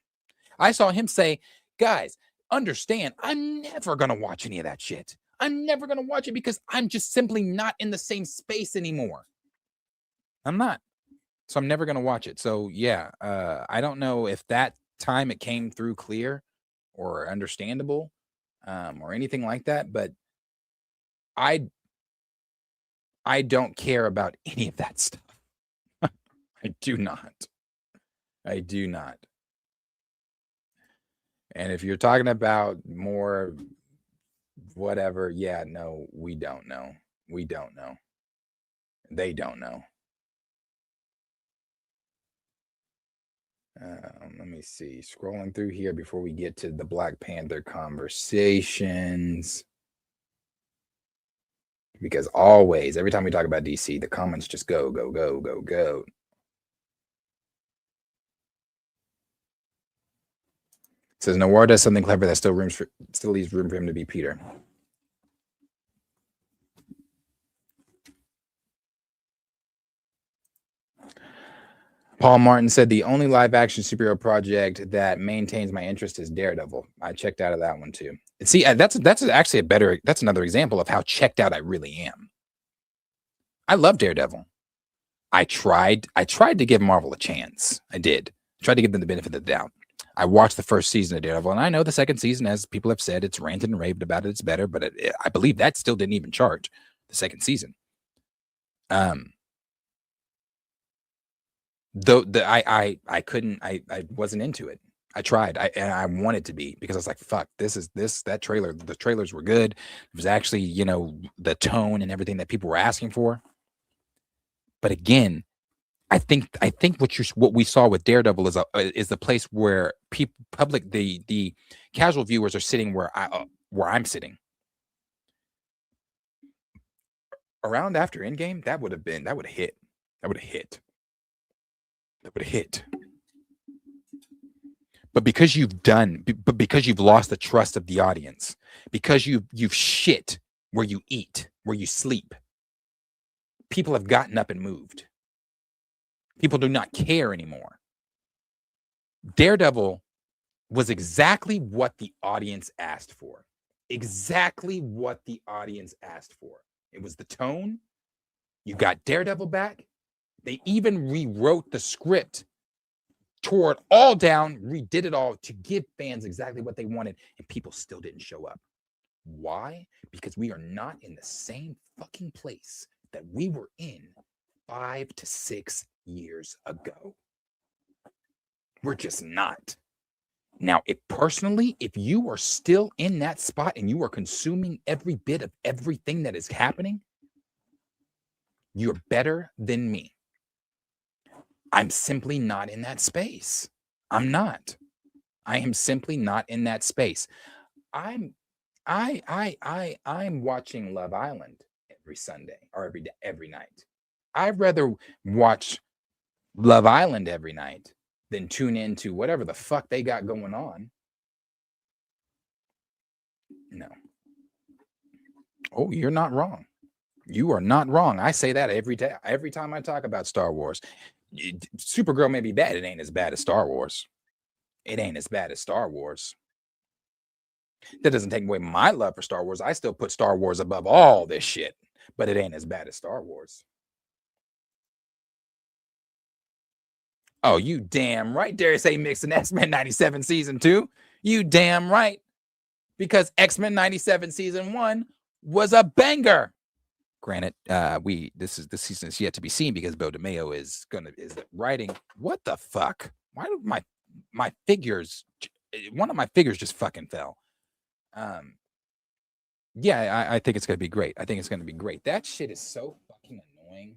I saw him say, guys, understand, I'm never going to watch any of that shit. I'm never going to watch it because I'm just simply not in the same space anymore. I'm not. So I'm never going to watch it. So yeah, I don't know if that time it came through clear or understandable or anything like that, but I don't care about any of that stuff. I do not. I do not. And if you're talking about more whatever, yeah, no, we don't know. We don't know. They don't know. Let me see. Scrolling through here before we get to the Black Panther conversations. Because always, every time we talk about DC, the comments just go, go, go, go, go. It says Noir does something clever that still leaves room for him to be Peter. Paul Martin said the only live-action superhero project that maintains my interest is Daredevil. I checked out of that one too. See, that's actually that's another example of how checked out I really am. I love Daredevil. I tried to give Marvel a chance. I did. I tried to give them the benefit of the doubt. I watched the first season of Daredevil, and I know the second season, as people have said, it's ranted and raved about it. It's better, but I believe that still didn't even charge the second season. Though I couldn't, I wasn't into it. I tried. And I wanted to be, because I was like, fuck, that trailer. The trailers were good. It was actually, the tone and everything that people were asking for. But again, I think what we saw with Daredevil is the place where the casual viewers are sitting where I'm sitting. Around after Endgame, that would have hit. That would have hit. But because you've lost the trust of the audience, because you've shit where you eat, where you sleep, people have gotten up and moved. People do not care anymore. Daredevil was exactly what the audience asked for. Exactly what the audience asked for. It was the tone. You got Daredevil back. They even rewrote the script, tore it all down, redid it all to give fans exactly what they wanted, and people still didn't show up. Why? Because we are not in the same fucking place that we were in 5 to 6 years ago. We're just not. Now, if you are still in that spot and you are consuming every bit of everything that is happening, you're better than me. I'm simply not in that space. I'm not. I am simply not in that space. I'm watching Love Island every Sunday or every night. I'd rather watch Love Island every night than tune into whatever the fuck they got going on. No. Oh, you're not wrong. You are not wrong. I say that every day. Every time I talk about Star Wars. Supergirl may be bad. It ain't as bad as Star Wars. It ain't as bad as Star Wars. That doesn't take away my love for Star Wars. I still put Star Wars above all this shit, but it ain't as bad as Star Wars. Oh, you damn right. Dare say mixing X-Men 97 season 2. You damn right. Because X-Men 97 season 1 was a banger. Granted, this season is yet to be seen because Bo DeMayo is writing. What the fuck? Why do my figures? One of my figures just fucking fell. Yeah, I think it's gonna be great. I think it's gonna be great. That shit is so fucking annoying.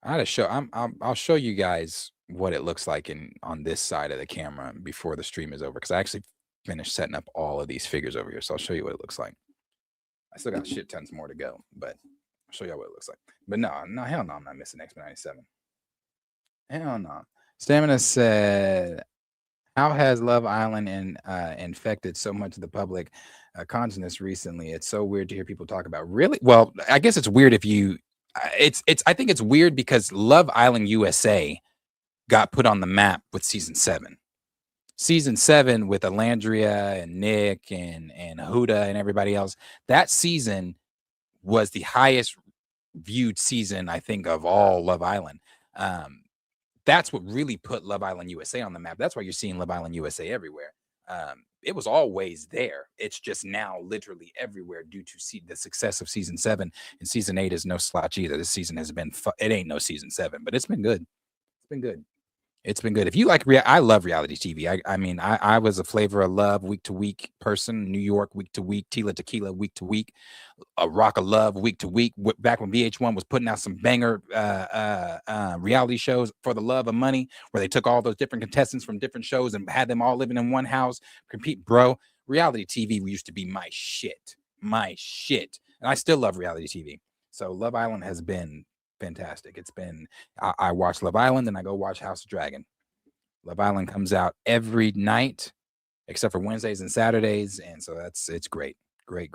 I'll show you guys what it looks like on this side of the camera before the stream is over, because I actually finished setting up all of these figures over here. So I'll show you what it looks like. I still got shit tons more to go, but I'll show you what it looks like. But no, hell no, I'm not missing X-Men 97. Hell no. Stamina said, how has Love Island infected so much of the public consciousness recently? It's so weird to hear people talk about. Really? Well, I guess it's weird if you I think it's weird because Love Island USA got put on the map with season 7. Season 7 with Alandria and Nick and Huda and everybody else. That season was the highest viewed season, I think, of all Love Island. That's what really put Love Island USA on the map. That's why you're seeing Love Island USA everywhere. It was always there. It's just now literally everywhere due to the success of season 7. And season 8 is no slouch either. This season has been, it ain't no season 7, but it's been good. It's been good. It's been good. If you like, I love reality TV. I mean, I was a Flavor of Love week to week person. New York week to week. Tila Tequila week to week. A Rock of Love week to week. Back when VH1 was putting out some banger reality shows for the love of money, where they took all those different contestants from different shows and had them all living in one house, compete, bro. Reality TV used to be my shit. And I still love reality TV. So Love Island has been fantastic. It's been, I watch Love Island and I go watch House of Dragon. Love Island comes out every night except for Wednesdays and Saturdays, and so it's great. Black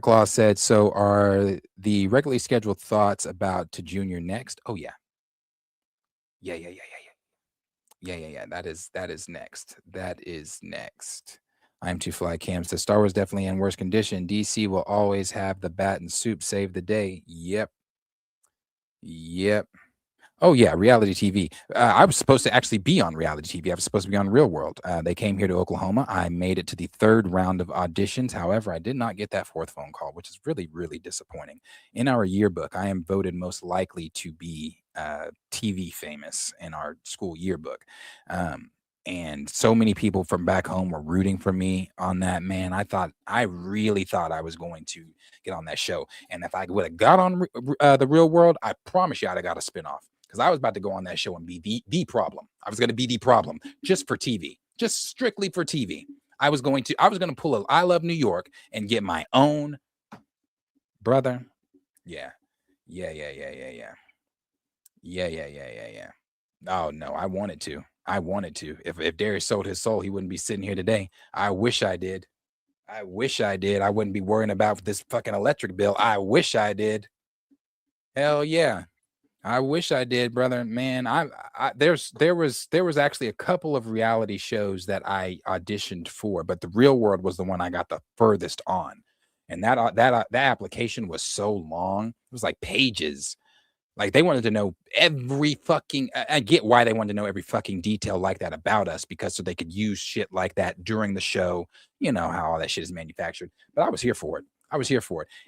Claw said, so are the regularly scheduled thoughts about to Junior next? Oh yeah. That is next. I'm too fly. Cam says Star Wars definitely in worse condition. DC will always have the bat and soup save the day. Yep. Oh yeah, reality TV. I was supposed to actually be on reality TV. I was supposed to be on Real World. They came here to Oklahoma. I made it to the third round of auditions. However, I did not get that fourth phone call, which is really, really disappointing. In our yearbook, I am voted most likely to be TV famous in our school yearbook. And so many people from back home were rooting for me on that. Man, I really thought I was going to get on that show. And if I would have got on the Real World, I promise you I'd have got a spinoff, because I was about to go on that show and be the problem. I was going to be the problem just for TV, just strictly for TV. I was going to pull a I Love New York and get my own brother. Yeah. Oh no, I wanted to. If Darius sold his soul, he wouldn't be sitting here today. I wish I did. I wouldn't be worrying about this fucking electric bill. I wish I did. Hell yeah. I wish I did, brother. Man, there was actually a couple of reality shows that I auditioned for, but the Real World was the one I got the furthest on. And that application was so long. It was like pages. Like they wanted to know every fucking I get why they wanted to know every fucking detail like that about us, because so they could use shit like that during the show. You know how all that shit is manufactured. But I was here for it.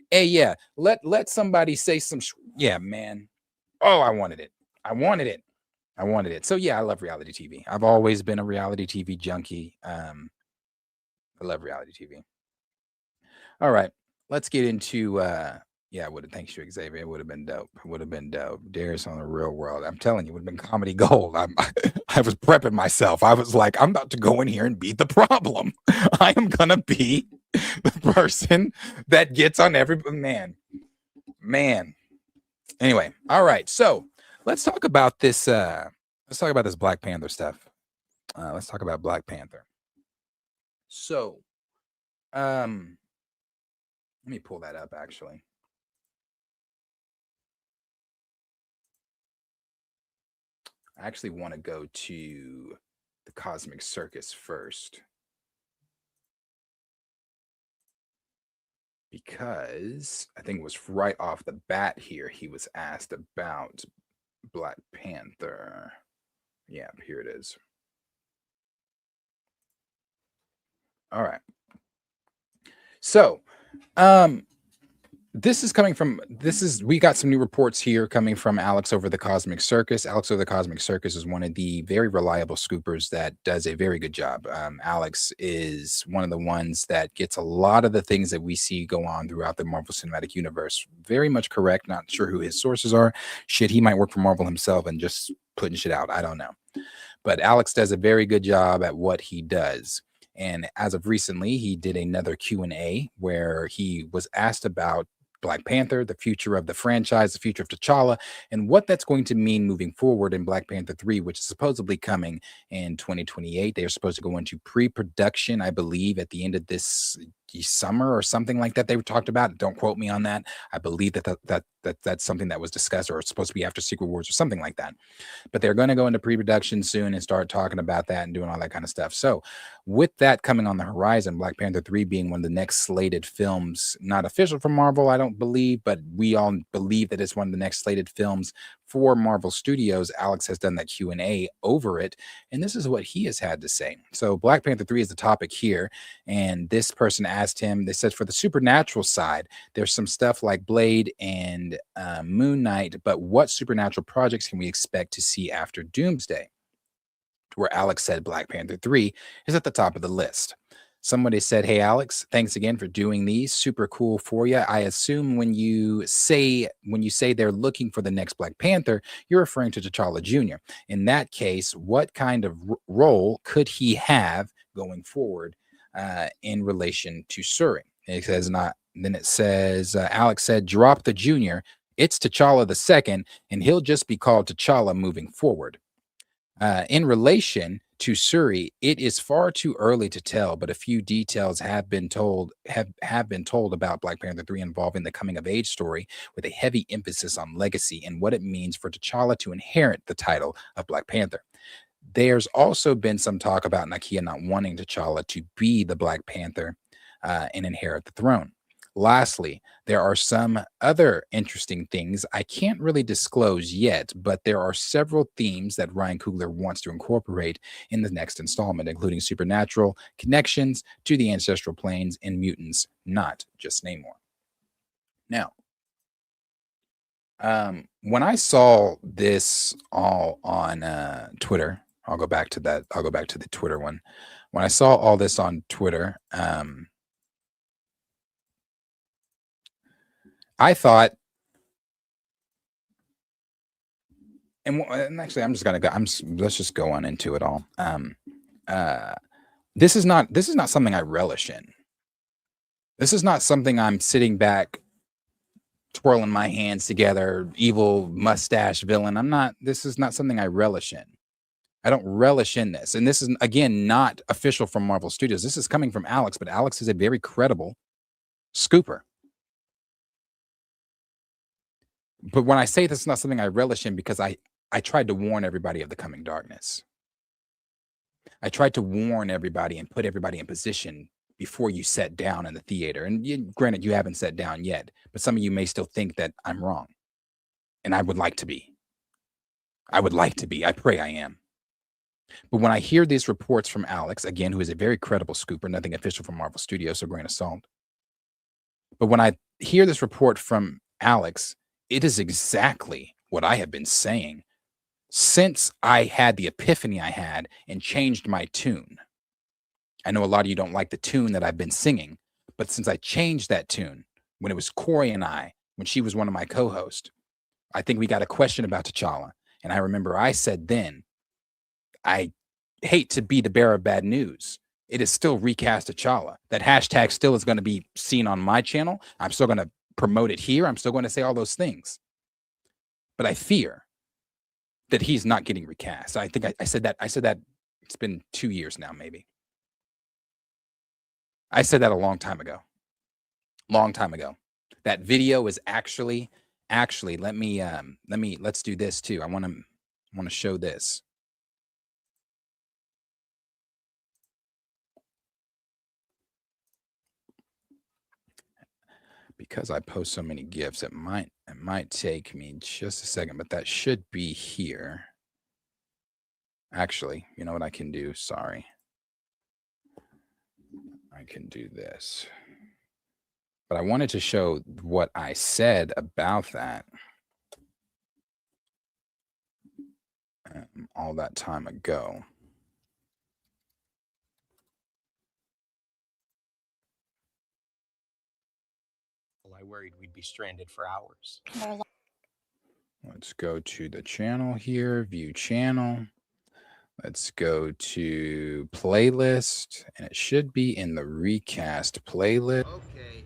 Hey, yeah, let somebody say some yeah, man. Oh, I wanted it. So yeah, I love reality TV. I've always been a reality TV junkie. I love reality TV. All right, let's get into yeah, thanks to Xavier. It would have been dope. Darius on the Real World. I'm telling you, it would have been comedy gold. I was prepping myself. I was like, I'm about to go in here and be the problem. I am gonna be the person that gets on every man. Anyway, all right. So let's talk about this. Let's talk about this Black Panther stuff. Let's talk about Black Panther. So, let me pull that up actually. I actually want to go to the Cosmic Circus first, because I think it was right off the bat here he was asked about Black Panther. Yeah, here it is. All right. So, we got some new reports here coming from Alex over the Cosmic Circus. Alex over the Cosmic Circus is one of the very reliable scoopers that does a very good job. Alex is one of the ones that gets a lot of the things that we see go on throughout the Marvel Cinematic Universe very much correct. Not sure who his sources are. Shit, he might work for Marvel himself and just putting shit out. I don't know. But Alex does a very good job at what he does. And as of recently, he did another Q&A where he was asked about Black Panther, the future of the franchise, the future of T'Challa, and what that's going to mean moving forward in Black Panther 3, which is supposedly coming in 2028. They are supposed to go into pre-production, I believe, at the end of this summer or something like that. They were talked about. Don't quote me on that. I believe that's something that was discussed, or it's supposed to be after Secret Wars or something like that. But they're going to go into pre-production soon and start talking about that and doing all that kind of stuff. So with that coming on the horizon, Black Panther 3 being one of the next slated films, not official from Marvel, I don't believe, but we all believe that it's one of the next slated films for Marvel Studios. Alex has done that Q&A over it, and this is what he has had to say. So Black Panther 3 is the topic here, and this person asked him, they said for the supernatural side, there's some stuff like Blade and Moon Knight, but what supernatural projects can we expect to see after Doomsday? Where Alex said Black Panther 3 is at the top of the list. Somebody said, hey, Alex, thanks again for doing these. Super cool for you. I assume when you say they're looking for the next Black Panther, you're referring to T'Challa Jr. In that case, what kind of role could he have going forward in relation to Shuri? It says not. Then it says, Alex said, drop the junior. It's T'Challa the second, and he'll just be called T'Challa moving forward. In relation to Shuri, it is far too early to tell, but a few details have been told about Black Panther 3 involving the coming of age story, with a heavy emphasis on legacy and what it means for T'Challa to inherit the title of Black Panther. There's also been some talk about Nakia not wanting T'Challa to be the Black Panther and inherit the throne. Lastly, there are some other interesting things I can't really disclose yet, but there are several themes that Ryan Coogler wants to incorporate in the next installment, including supernatural connections to the ancestral planes and mutants, not just Namor. Now, when I saw this all on Twitter, I'll go back to that. I'll go back to the Twitter one. When I saw all this on Twitter, I thought, and actually, I'm just gonna go. Let's just go on into it all. This is not something I relish in. This is not something I'm sitting back, twirling my hands together, evil mustache villain. This is not something I relish in. I don't relish in this. And this is, again, not official from Marvel Studios. This is coming from Alex, but Alex is a very credible scooper. But when I say this is not something I relish in, because I tried to warn everybody of the coming darkness. I tried to warn everybody and put everybody in position before you sat down in the theater. And granted, you haven't sat down yet, but some of you may still think that I'm wrong. And I would like to be. I pray I am. But when I hear these reports from Alex, again, who is a very credible scooper, nothing official from Marvel Studios, so grain of salt. But when I hear this report from Alex, it is exactly what I have been saying since I had the epiphany I had and changed my tune. I know a lot of you don't like the tune that I've been singing, but since I changed that tune, when it was Corey and I, when she was one of my co-hosts, I think we got a question about T'Challa. And I remember I said then, I hate to be the bearer of bad news. It is still recast T'Challa. That hashtag still is going to be seen on my channel. I'm still going to promote it here. I'm still going to say all those things. But I fear that he's not getting recast. I think I said that. It's been 2 years now, maybe. I said that a long time ago. That video is actually, let's do this too. I want to show this. Because I post so many GIFs, it might take me just a second, but that should be here. Actually, you know what I can do? Sorry. I can do this. But I wanted to show what I said about that all that time ago. I worried we'd be stranded for hours. Let's go to the channel here, view channel. Let's go to playlist, and it should be in the recast playlist. Okay.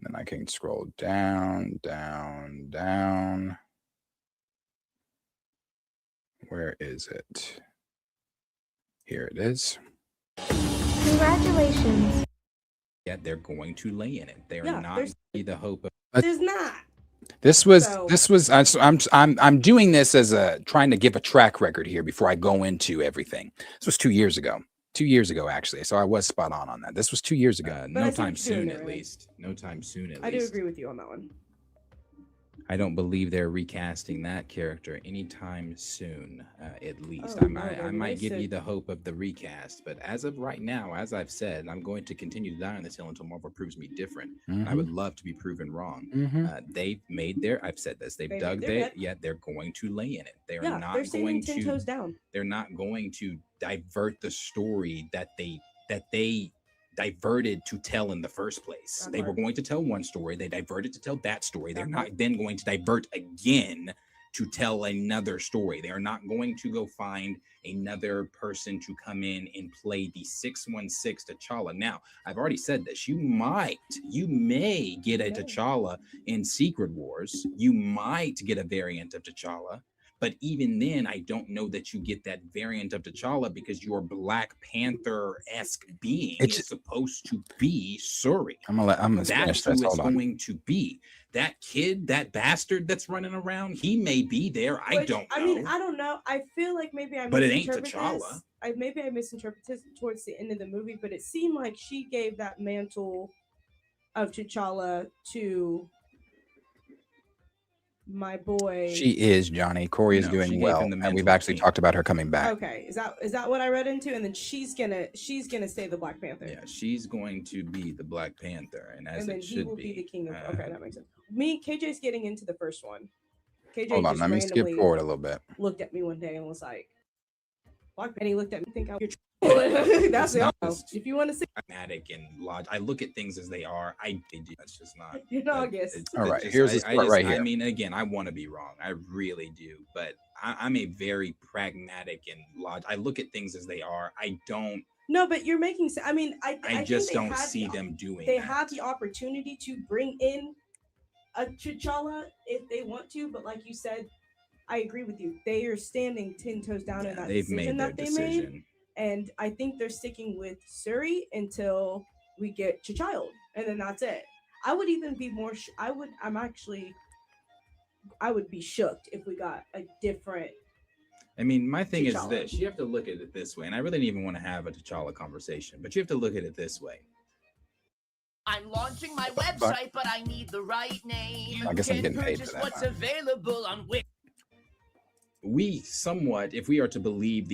Then I can scroll down. Where is it? Here it is. Congratulations. Yet they're going to lay in it. They are not the hope of. There's not. This was. I'm doing this as trying to give a track record here before I go into everything. This was 2 years ago. 2 years ago, actually. So I was spot on that. This was 2 years ago. No time soon, at least. No time soon, at least. I do agree with you on that one. I don't believe they're recasting that character anytime soon, at least. I might give you the hope of the recast, but as of right now, as I've said, I'm going to continue to die on this hill until Marvel proves me different. I would love to be proven wrong. They've made I've said this, they've dug their, yet they're going to lay in it. They're not going to, 10 toes down. They're not going to divert the story that they diverted to tell in the first place. They were going to tell one story, they diverted to tell that story. They're not then going to divert again to tell another story. They are not going to go find another person to come in and play the 616 T'Challa. Now, I've already said this. You may get a T'Challa in Secret Wars. You might get a variant of T'Challa. But even then, I don't know that you get that variant of T'Challa because your Black Panther-esque being is supposed to be Shuri. That's who it's going to be. That kid, that bastard that's running around, he may be there. I don't know. I mean, I don't know. I feel like maybe I but it ain't misinterpreted T'Challa. this. Maybe I misinterpreted towards the end of the movie, but it seemed like she gave that mantle of T'Challa to my boy. She is, Johnny. Corey is No, she doing gave well, him the and we've mental actually team. talked about her coming back. Okay, is that what I read into? And then she's gonna say the Black Panther. Yeah, she's going to be the Black Panther, and as And then it he should will be the king of. Uh, Okay, that makes sense. KJ's getting into the first one. KJ Hold on, just let me skip randomly forward a little bit. looked at me one day and was like, "Black," and he looked at me, think I. That's it. If you want to see, pragmatic and logic. I look at things as they are. That's just not. you know, I guess. All right, here's this part right here. I mean, again, I want to be wrong. I really do, but I'm a very pragmatic and logic. I look at things as they are. I don't. No, but you're making sense. I mean, I just think don't see them doing. They have the opportunity to bring in a T'Challa if they want to, but like you said, I agree with you. They are standing 10 toes down in that decision that they made, and I think they're sticking with Shuri until we get T'Challa, and then that's it. I would even be more. I would be shocked if we got a different. I mean, my thing T'Challa. is this: you have to look at it this way, and I really didn't even want to have a T'Challa conversation, but you have to look at it this way. I'm launching my website, but I need the right name. I guess I'm getting paid Purchase for that. what's available on Wix. We somewhat, if we're to believe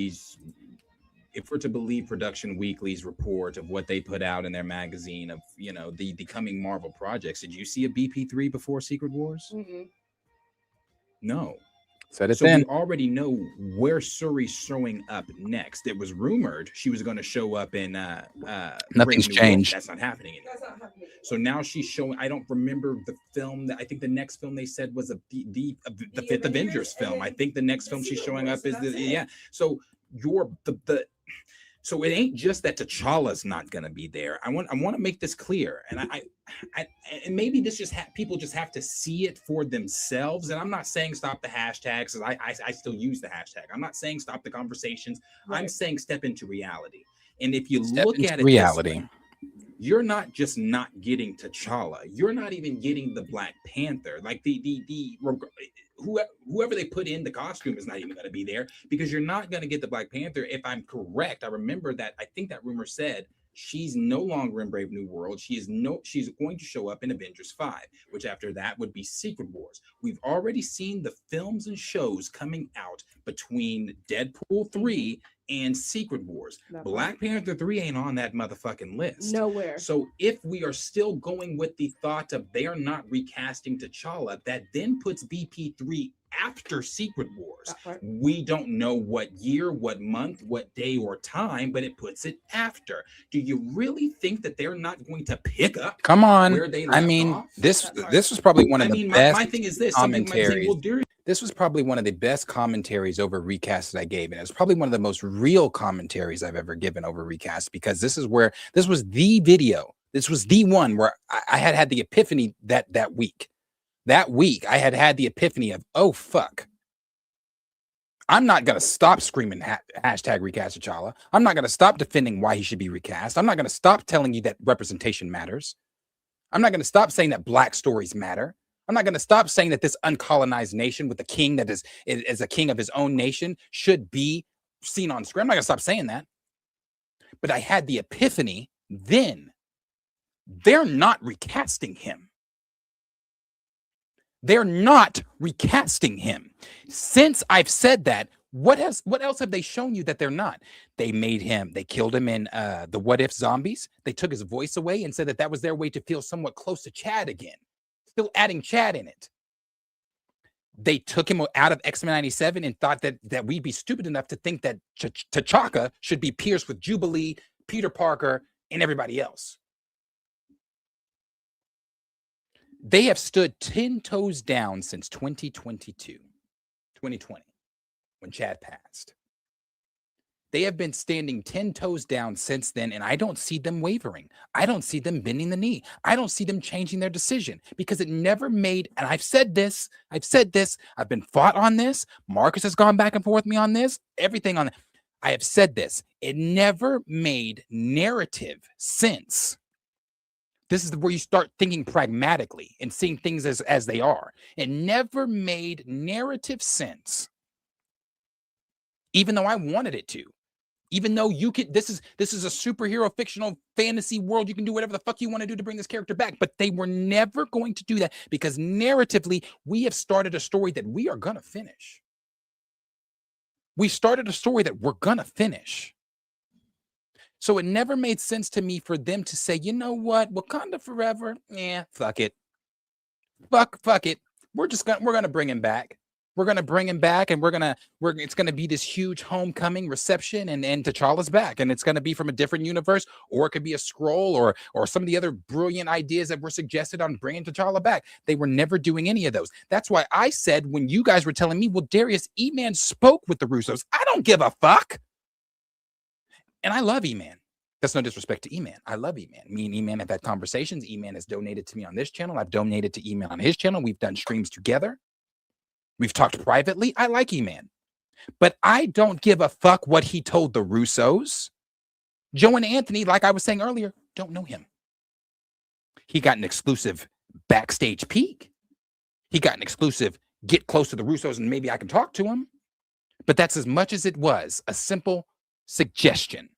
Production Weekly's report of what they put out in their magazine of, the coming Marvel projects, did you see a BP3 before Secret Wars? Mm-mm. So No. So then, we already know where Shuri's showing up next. It was rumored she was going to show up in Nothing's Brave New World. changed. That's not happening anymore. That's not happening. So now she's showing. I don't remember the film. I think the next film they said was the fifth Avengers film. I think the next film she's showing up is yeah. So so it ain't just that T'Challa's not gonna be there. I want to make this clear, and I and maybe this just people just have to see it for themselves. And I'm not saying stop the hashtags, because I still use the hashtag. I'm not saying stop the conversations. Right. I'm saying step into reality. And if you look at it, reality. You're not just not getting T'Challa. You're not even getting the Black Panther. Like whoever they put in the costume is not even going to be there, because you're not going to get the Black Panther. If I'm correct, I remember that. I think that rumor said she's no longer in Brave New World. She's going to show up in Avengers 5, which after that would be Secret Wars. We've already seen the films and shows coming out between Deadpool 3 and Secret Wars. Black Panther 3 ain't on that motherfucking list. Nowhere. So if we are still going with the thought of they are not recasting T'Challa, that then puts BP3 after Secret Wars. We don't know what year, what month, what day or time, but it puts it after. Do you really think that they're not going to pick up? Come on. Where they I mean, off? this was probably one of the best my thing is this. commentaries. This was probably one of the best commentaries over recast that I gave, and it was probably one of the most real commentaries I've ever given over recast, because this was the video. This was the one where I had the epiphany that week. That week, I had the epiphany of, oh, fuck. I'm not going to stop screaming hashtag recast T'Challa. I'm not going to stop defending why he should be recast. I'm not going to stop telling you that representation matters. I'm not going to stop saying that Black stories matter. I'm not going to stop saying that this uncolonized nation with a king that is a king of his own nation should be seen on screen. I'm not going to stop saying that. But I had the epiphany then. They're not recasting him. They're not recasting him. Since I've said that, what else have they shown you that they're not? They killed him in the What If Zombies. They took his voice away and said that was their way to feel somewhat close to Chad again. Still adding Chad in it. They took him out of X-Men 97 and thought that we'd be stupid enough to think that T'Chaka should be pierced with Jubilee, Peter Parker, and everybody else. They have stood 10 toes down since 2020, when Chad passed. They have been standing 10 toes down since then, and I don't see them wavering. I don't see them bending the knee. I don't see them changing their decision, because it never made, and I've said this, I've been fought on this. Marcus has gone back and forth with me on this, everything on it. I have said this. It never made narrative sense. This is where you start thinking pragmatically and seeing things as they are. It never made narrative sense, even though I wanted it to. Even though you can, this is a superhero fictional fantasy world. You can do whatever the fuck you want to do to bring this character back. But they were never going to do that because narratively, we have started a story that we are going to finish. We started a story that we're going to finish. So it never made sense to me for them to say, you know what, Wakanda forever? Yeah, fuck it. Fuck it. We're going to bring him back. We're going to bring him back, and it's going to be this huge homecoming reception, and T'Challa's back, and it's going to be from a different universe, or it could be a scroll, or some of the other brilliant ideas that were suggested on bringing T'Challa back. They were never doing any of those. That's why I said, when you guys were telling me, well, Darius, E-Man spoke with the Russos. I don't give a fuck. And I love E-Man. That's no disrespect to E-Man. I love E-Man. Me and E-Man have had conversations. E-Man has donated to me on this channel. I've donated to E-Man on his channel. We've done streams together. We've talked privately. I like E-Man. But I don't give a fuck what he told the Russos. Joe and Anthony, like I was saying earlier, don't know him. He got an exclusive backstage peek. He got an exclusive get close to the Russos and maybe I can talk to him. But that's as much as it was a simple suggestion.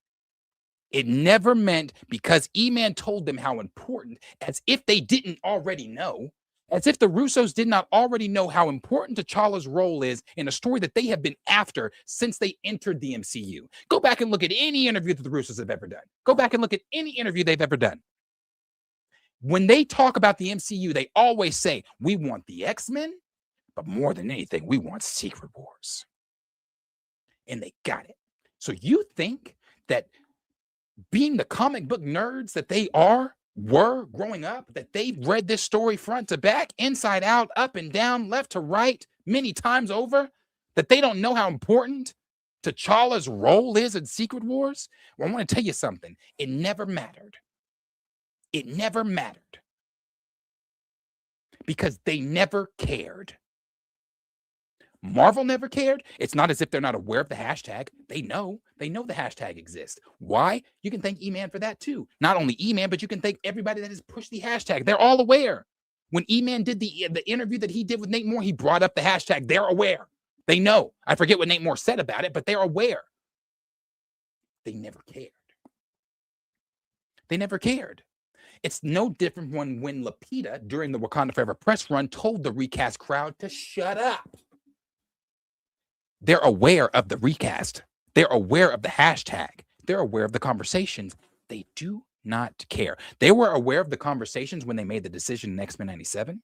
It never meant because E-Man told them how important, as if they didn't already know, as if the Russos did not already know how important T'Challa's role is in a story that they have been after since they entered the MCU. Go back and look at any interview that the Russos have ever done. Go back and look at any interview they've ever done. When they talk about the MCU, they always say, we want the X-Men, but more than anything, we want Secret Wars. And they got it. So you think that being the comic book nerds that they were growing up, that they've read this story front to back, inside out, up and down, left to right, many times over, that they don't know how important T'Challa's role is in Secret Wars? Well, I want to tell you something. It never mattered. It never mattered. Because they never cared. Marvel never cared. It's not as if they're not aware of the hashtag. They know the hashtag exists. Why? You can thank E-Man for that too. Not only E-Man, but you can thank everybody that has pushed the hashtag. They're all aware. When E-Man did the interview that he did with Nate Moore, he brought up the hashtag. They're aware. They know. I forget what Nate Moore said about it, but they're aware. They never cared. They never cared. It's no different when Lupita, during the Wakanda Forever press run, told the recast crowd to shut up. They're aware of the recast. They're aware of the hashtag. They're aware of the conversations. They do not care. They were aware of the conversations when they made the decision in X-Men 97.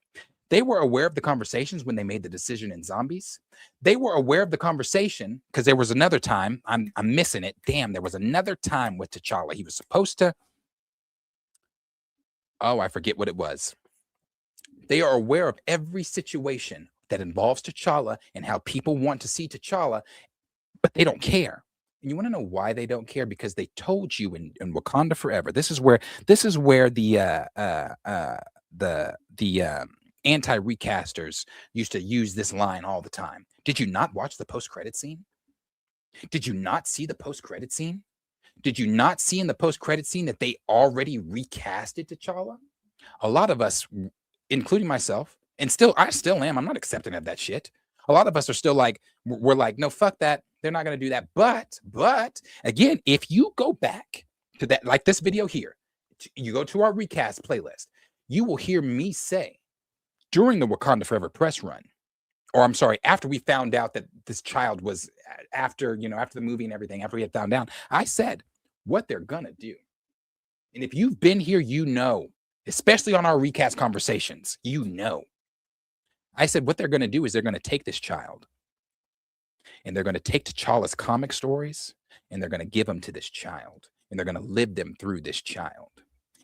They were aware of the conversations when they made the decision in Zombies. They were aware of the conversation because there was another time. I'm missing it. Damn, there was another time with T'Challa. He was supposed to. Oh, I forget what it was. They are aware of every situation that involves T'Challa and how people want to see T'Challa, but they don't care. And you want to know why they don't care? Because they told you in Wakanda Forever. This is where the anti-recasters used to use this line all the time. Did you not watch the post-credit scene? Did you not see the post-credit scene? Did you not see in the post-credit scene that they already recasted T'Challa? A lot of us, including myself, and I still am. I'm not accepting of that shit. A lot of us are still like, we're like, no, fuck that. They're not going to do that. But again, if you go back to that, like this video here, you go to our recast playlist, you will hear me say during the Wakanda Forever press run, or I'm sorry, after we found out that this child was after the movie and everything, after we had found out, I said what they're going to do. And if you've been here, you know, especially on our recast conversations, you know. I said what they're going to do is they're going to take this child and they're going to take T'Challa's comic stories and they're going to give them to this child and they're going to live them through this child.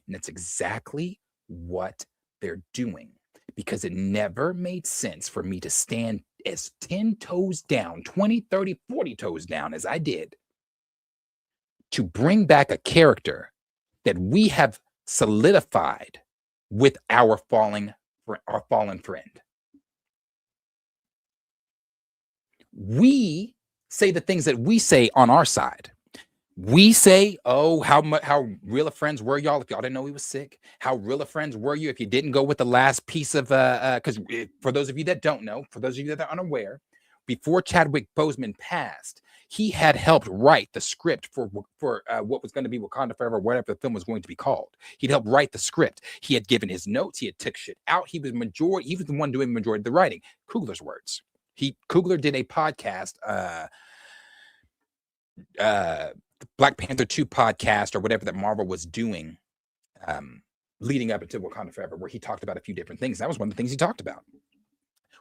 And that's exactly what they're doing, because it never made sense for me to stand as 10 toes down, 20, 30, 40 toes down as I did to bring back a character that we have solidified with our fallen friend. We say the things that we say on our side. We say, oh, how real of friends were y'all if y'all didn't know he was sick? How real of friends were you if you didn't go with the last piece of, because for those of you that don't know, for those of you that are unaware, before Chadwick Boseman passed, He had helped write the script for what was going to be Wakanda Forever, whatever the film was going to be called. He'd helped write the script. He had given his notes. He had took shit out. He was the one doing majority of the writing. Coogler's words. Coogler did a podcast, Black Panther 2 podcast or whatever that Marvel was doing, leading up into Wakanda Forever, where he talked about a few different things. That was one of the things he talked about.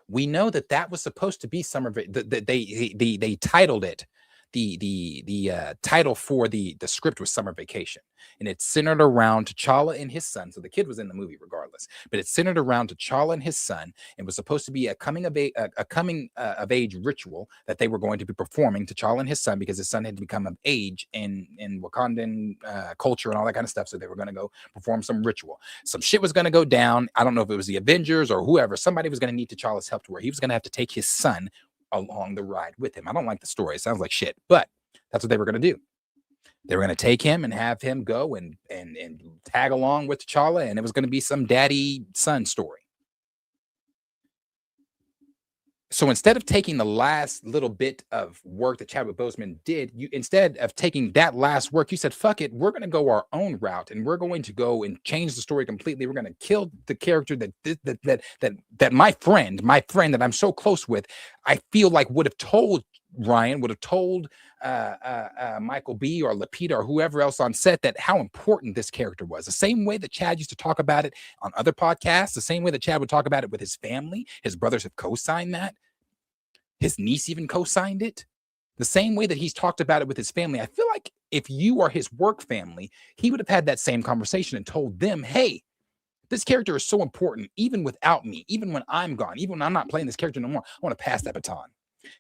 We know that was supposed to be summer. They titled it. The title for the script was Summer Vacation, and it's centered around T'Challa and his son. So the kid was in the movie regardless, but it's centered around T'Challa and his son, and was supposed to be a coming of age ritual that they were going to be performing, T'Challa and his son, because his son had become of age in Wakandan culture and all that kind of stuff. So they were going to go perform some ritual. Some shit was going to go down. I don't know if it was the Avengers or whoever. Somebody was going to need T'Challa's help to where he was going to have to take his son along the ride with him. I don't like the story. It sounds like shit, but that's what they were going to do. They were going to take him and have him go and tag along with T'Challa, and it was going to be some daddy-son story. So instead of taking the last little bit of work that Chadwick Boseman did, instead of taking that last work, you said, fuck it, we're going to go our own route, and we're going to go and change the story completely. We're going to kill the character that my friend that I'm so close with, I feel like would have told Ryan, would have told Michael B. or Lupita or whoever else on set that how important this character was. The same way that Chad used to talk about it on other podcasts, the same way that Chad would talk about it with his family. His brothers have co-signed that. His niece even co-signed it. The same way that he's talked about it with his family. I feel like if you are his work family, he would have had that same conversation and told them, hey, this character is so important, even without me, even when I'm gone, even when I'm not playing this character no more, I want to pass that baton.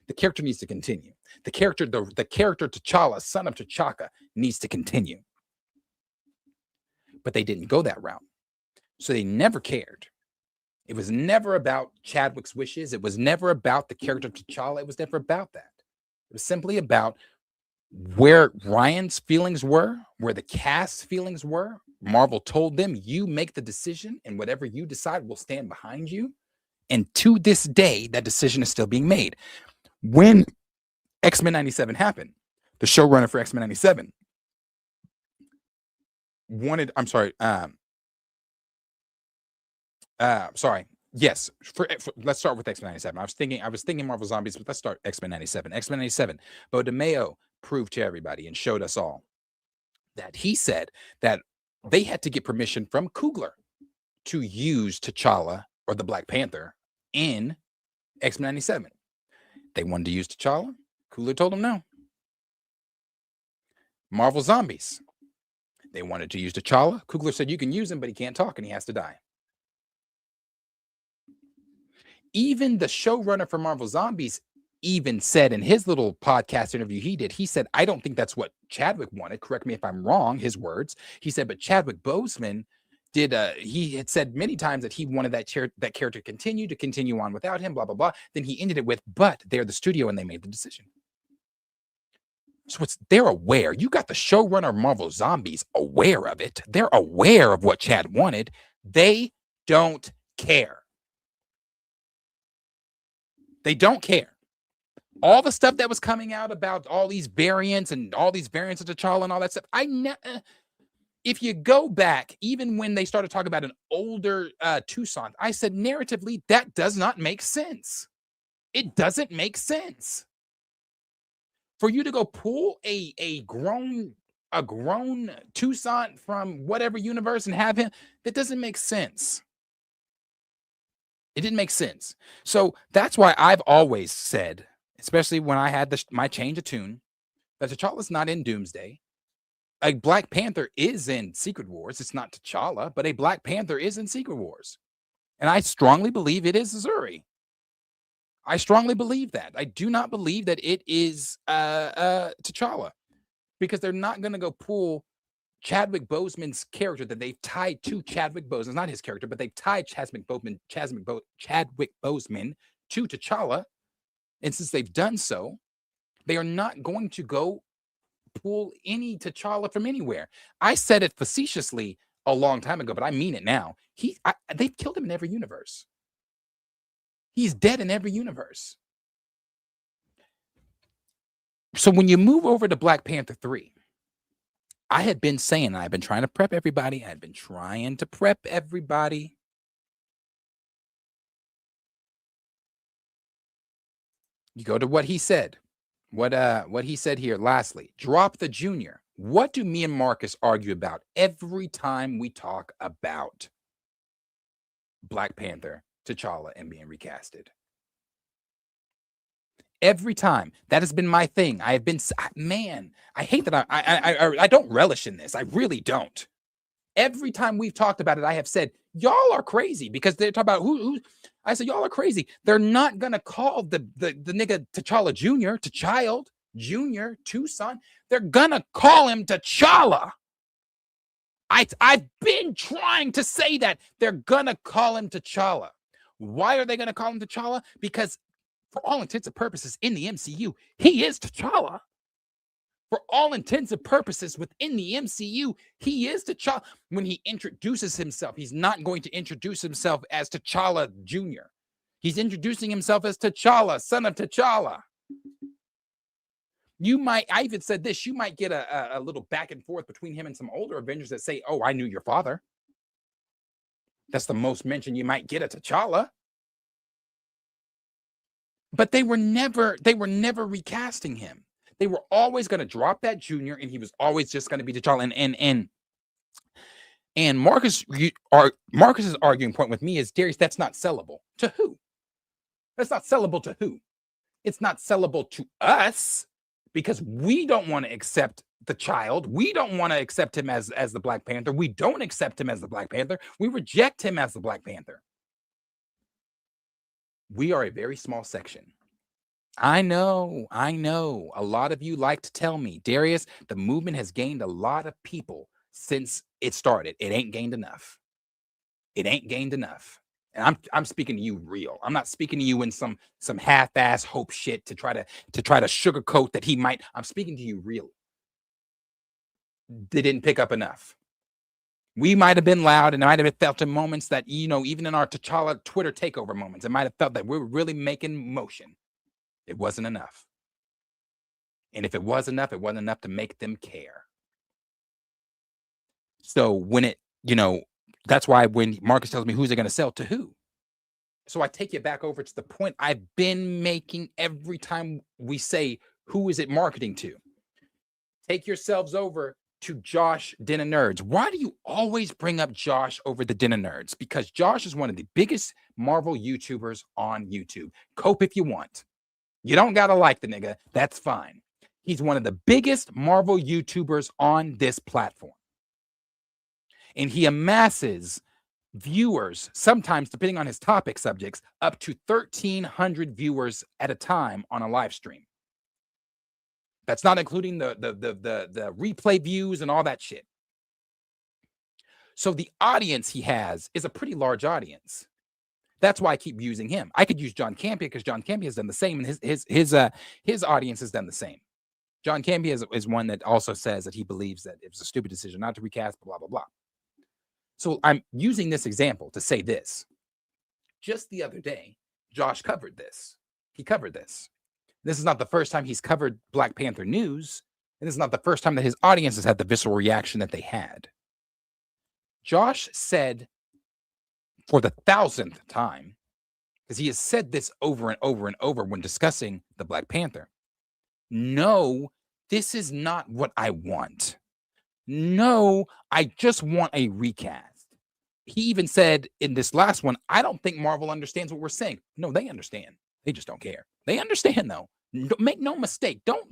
The character needs to continue. The character T'Challa, son of T'Chaka, needs to continue. But they didn't go that route. So they never cared. It was never about Chadwick's wishes. It was never about the character T'Challa. It was never about that. It was simply about where Ryan's feelings were, where the cast's feelings were. Marvel told them, you make the decision, and whatever you decide, we'll stand behind you. And to this day, that decision is still being made. When X-Men 97 happened, the showrunner for X-Men 97 wanted, yes, let's start with X-Men 97. I was thinking Marvel Zombies, but let's start X-Men 97. X-Men 97, Bo DeMeo proved to everybody and showed us all that he said that they had to get permission from Coogler to use T'Challa or the Black Panther in X-Men 97. They wanted to use T'Challa. Coogler told them no. Marvel Zombies. They wanted to use T'Challa. Coogler said you can use him, but he can't talk and he has to die. Even the showrunner for Marvel Zombies even said in his little podcast interview he said, I don't think that's what Chadwick wanted. Correct me if I'm wrong, his words. He said, but Chadwick Boseman he had said many times that he wanted that character to continue on without him, blah, blah, blah. Then he ended it with, but they're the studio and they made the decision. So they're aware. You got the showrunner of Marvel Zombies aware of it. They're aware of what Chad wanted. They don't care. They don't care. All the stuff that was coming out about all these variants of T'Challa and all that stuff, if you go back, even when they started talking about an older Toussaint, I said narratively, that does not make sense. It doesn't make sense. For you to go pull a grown Toussaint from whatever universe and have him, that doesn't make sense. It didn't make sense. So that's why I've always said, especially when I had my change of tune, that T'Challa's not in Doomsday. A Black Panther is in Secret Wars. It's not T'Challa, but a Black Panther is in Secret Wars. And I strongly believe it is Zuri. I strongly believe that. I do not believe that it is T'Challa, because they're not going to go pull Chadwick Boseman's character that they've tied to Chadwick Boseman. It's not his character, but they've tied Chadwick Boseman to T'Challa. And since they've done so, they are not going to go pull any T'Challa from anywhere. I said it facetiously a long time ago, but I mean it now. They've killed him in every universe. He's dead in every universe. So when you move over to Black Panther 3, I had been saying, I've been trying to prep everybody. You go to what he said. What he said here. Lastly, drop the junior. What do me and Marcus argue about every time we talk about Black Panther, T'Challa, and being recasted? Every time. That has been my thing. I have been, man, I hate that I don't relish in this. I really don't. Every time we've talked about it, I have said, y'all are crazy, because they're talking about who I said, y'all are crazy. They're not going to call the nigga T'Challa Jr. to Child Jr. Tucson. They're going to call him T'Challa. I've been trying to say that. They're going to call him T'Challa. Why are they going to call him T'Challa? Because for all intents and purposes in the MCU, he is T'Challa. For all intents and purposes within the MCU, he is T'Challa. When he introduces himself, he's not going to introduce himself as T'Challa Jr. He's introducing himself as T'Challa, son of T'Challa. I even said this, you might get a little back and forth between him and some older Avengers that say, oh, I knew your father. That's the most mention you might get at T'Challa. But they were never recasting him. They were always going to drop that junior, and he was always just going to be T'Challa. And Marcus's arguing point with me is, Darius, that's not sellable. To who? That's not sellable to who? It's not sellable to us, because we don't want to accept the child. We don't want to accept him as the Black Panther. We don't accept him as the Black Panther. We reject him as the Black Panther. We are a very small section. I know. A lot of you like to tell me, Darius, the movement has gained a lot of people since it started. It ain't gained enough. And I'm speaking to you real. I'm not speaking to you in some half-ass hope shit to try to sugarcoat that he might. I'm speaking to you real. They didn't pick up enough. We might have been loud, and I might have felt in moments that, even in our T'Challa Twitter takeover moments, it might have felt that we were really making motion. It wasn't enough. And if it was enough, it wasn't enough to make them care. So when that's why when Marcus tells me who's it going to sell to who. So I take you back over to the point I've been making every time we say, who is it marketing to? Take yourselves over to Josh Den of Nerds. Why do you always bring up Josh over the Den of Nerds? Because Josh is one of the biggest Marvel YouTubers on YouTube. Cope if you want. You don't got to like the nigga. That's fine. He's one of the biggest Marvel YouTubers on this platform. And he amasses viewers, sometimes, depending on his topic subjects, up to 1,300 viewers at a time on a live stream. That's not including the replay views and all that shit. So the audience he has is a pretty large audience. That's why I keep using him. I could use John Campea because John Campea has done the same, and his audience has done the same. John Campea is one that also says that he believes that it was a stupid decision not to recast, blah, blah, blah. So I'm using this example to say this. Just the other day, Josh covered this. He covered this. This is not the first time he's covered Black Panther news, and this is not the first time that his audience has had the visceral reaction that they had. Josh said, for the 1,000th time, because he has said this over and over and over when discussing the Black Panther, no, this is not what I want. No, I just want a recast. He even said in this last one, I don't think Marvel understands what we're saying. No, they understand. They just don't care. They understand, though. Make no mistake. Don't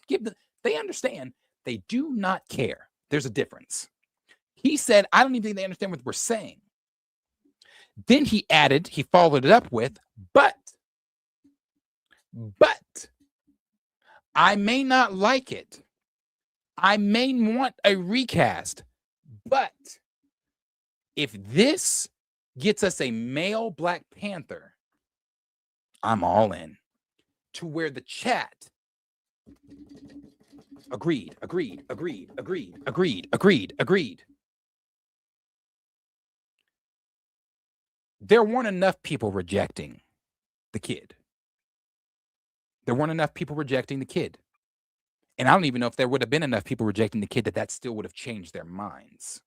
give they understand. They do not care. There's a difference. He said, I don't even think they understand what we're saying. Then he followed it up with, but I may not like it. I may want a recast, but if this gets us a male Black Panther, I'm all in. To where the chat agreed. There weren't enough people rejecting the kid. And I don't even know if there would have been enough people rejecting the kid that still would have changed their minds.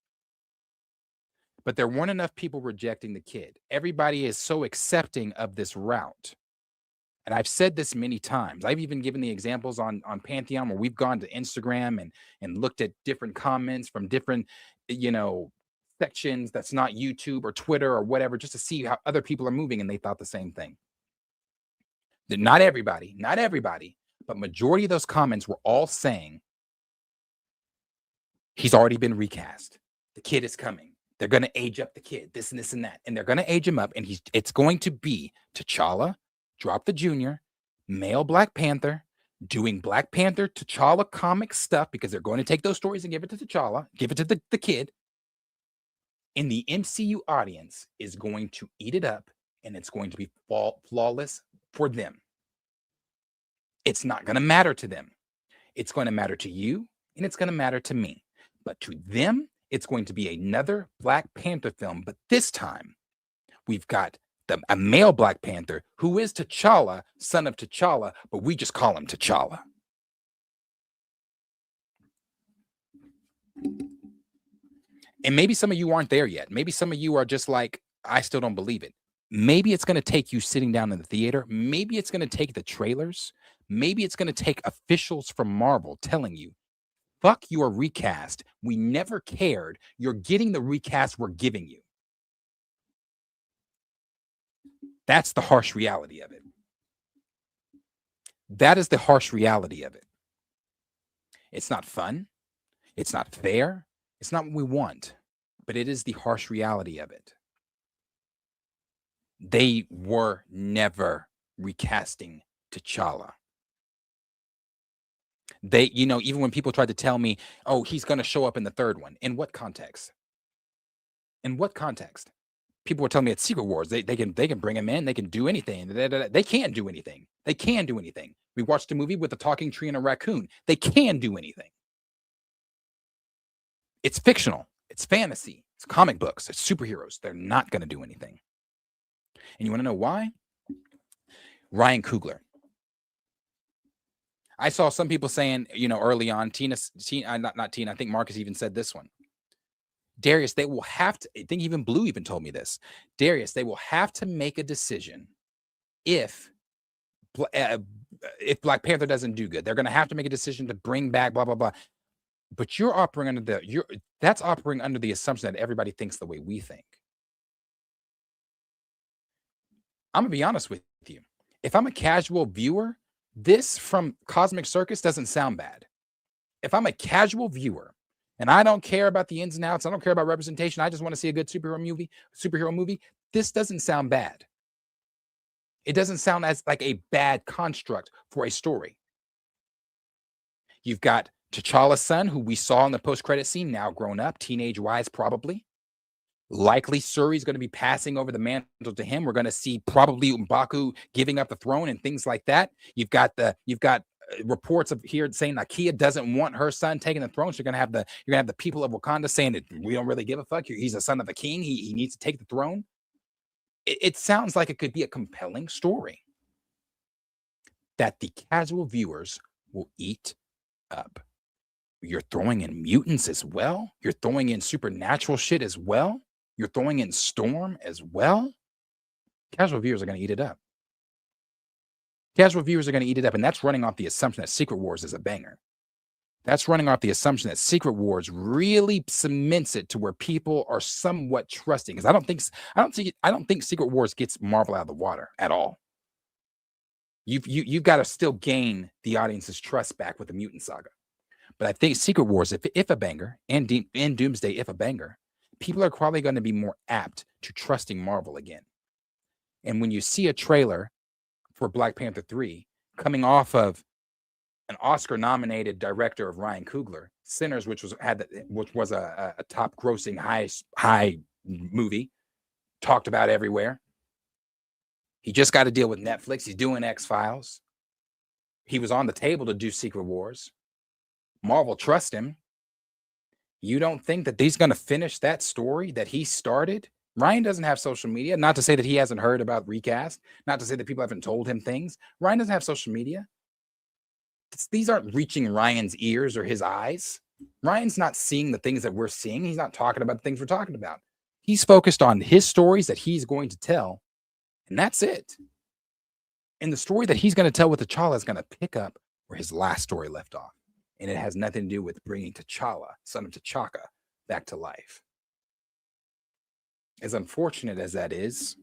But there weren't enough people rejecting the kid. Everybody is so accepting of this route. And I've said this many times. I've even given the examples on Pantheon where we've gone to Instagram and looked at different comments from different, sections that's not YouTube or Twitter or whatever, just to see how other people are moving, and they thought the same thing. Not everybody, but majority of those comments were all saying, he's already been recast. The kid is coming. They're going to age up the kid, this and this and that. And they're going to age him up. And it's going to be T'Challa, drop the junior, male Black Panther, doing Black Panther T'Challa comic stuff, because they're going to take those stories and give it to T'Challa, give it to the kid. And the MCU audience is going to eat it up, and it's going to be flawless for them. It's not going to matter to them. It's going to matter to you, and it's going to matter to me. But to them, it's going to be another Black Panther film. But this time, we've got a male Black Panther who is T'Challa, son of T'Challa, but we just call him T'Challa. And maybe some of you aren't there yet. Maybe some of you are just like, I still don't believe it. Maybe it's going to take you sitting down in the theater. Maybe it's going to take the trailers. Maybe it's going to take officials from Marvel telling you, fuck your recast. We never cared. You're getting the recast we're giving you. That's the harsh reality of it. That is the harsh reality of it. It's not fun. It's not fair. It's not what we want, but it is the harsh reality of it. They were never recasting T'Challa. They, even when people tried to tell me, oh, he's going to show up in the third one. In what context? In what context? People were telling me it's Secret Wars. They can bring him in. They can do anything. They can't do anything. They can do anything. We watched a movie with a talking tree and a raccoon. They can do anything. It's fictional. It's fantasy. It's comic books. It's superheroes. They're not going to do anything. And you want to know why? Ryan Coogler. I saw some people saying, early on, not Tina, I think Marcus even said this one. Darius, they will have to, I think even Blue even told me this. Darius, they will have to make a decision if Black Panther doesn't do good. They're going to have to make a decision to bring back blah, blah, blah. But you're operating under that's operating under the assumption that everybody thinks the way we think. I'm going to be honest with you. If I'm a casual viewer, this from Cosmic Circus doesn't sound bad. If I'm a casual viewer and I don't care about the ins and outs, I don't care about representation, I just want to see a good superhero movie, this doesn't sound bad. It doesn't sound as like a bad construct for a story. You've got T'Challa's son, who we saw in the post-credit scene, now grown up, teenage-wise probably. Likely Suri's going to be passing over the mantle to him. We're going to see probably M'Baku giving up the throne and things like that. You've got reports of here saying Nakia doesn't want her son taking the throne. So you're going to have the people of Wakanda saying that we don't really give a fuck. He's a son of a king. He needs to take the throne. It sounds like it could be a compelling story that the casual viewers will eat up. You're throwing in mutants as well. You're throwing in supernatural shit as well. You're throwing in Storm as well. Casual viewers are going to eat it up. Casual viewers are going to eat it up. And that's running off the assumption that Secret Wars is a banger. That's running off the assumption that Secret Wars really cements it to where people are somewhat trusting. Because I don't think Secret Wars gets Marvel out of the water at all. You've got to still gain the audience's trust back with the Mutant Saga. But I think Secret Wars, if a banger, and Doomsday, if a banger, people are probably going to be more apt to trusting Marvel again. And when you see a trailer for Black Panther 3 coming off of an Oscar-nominated director of Ryan Coogler, Sinners, which was a top-grossing high movie, talked about everywhere. He just got to deal with Netflix. He's doing X-Files. He was on the table to do Secret Wars. Marvel trusts him. You don't think that he's going to finish that story that he started? Ryan doesn't have social media. Not to say that he hasn't heard about recast. Not to say that people haven't told him things. Ryan doesn't have social media. these aren't reaching Ryan's ears or his eyes. Ryan's not seeing the things that we're seeing. He's not talking about the things we're talking about. He's focused on his stories that he's going to tell, and that's it. And the story that he's going to tell with T'Challa is going to pick up where his last story left off. And it has nothing to do with bringing T'Challa, son of T'Chaka, back to life. As unfortunate as that is,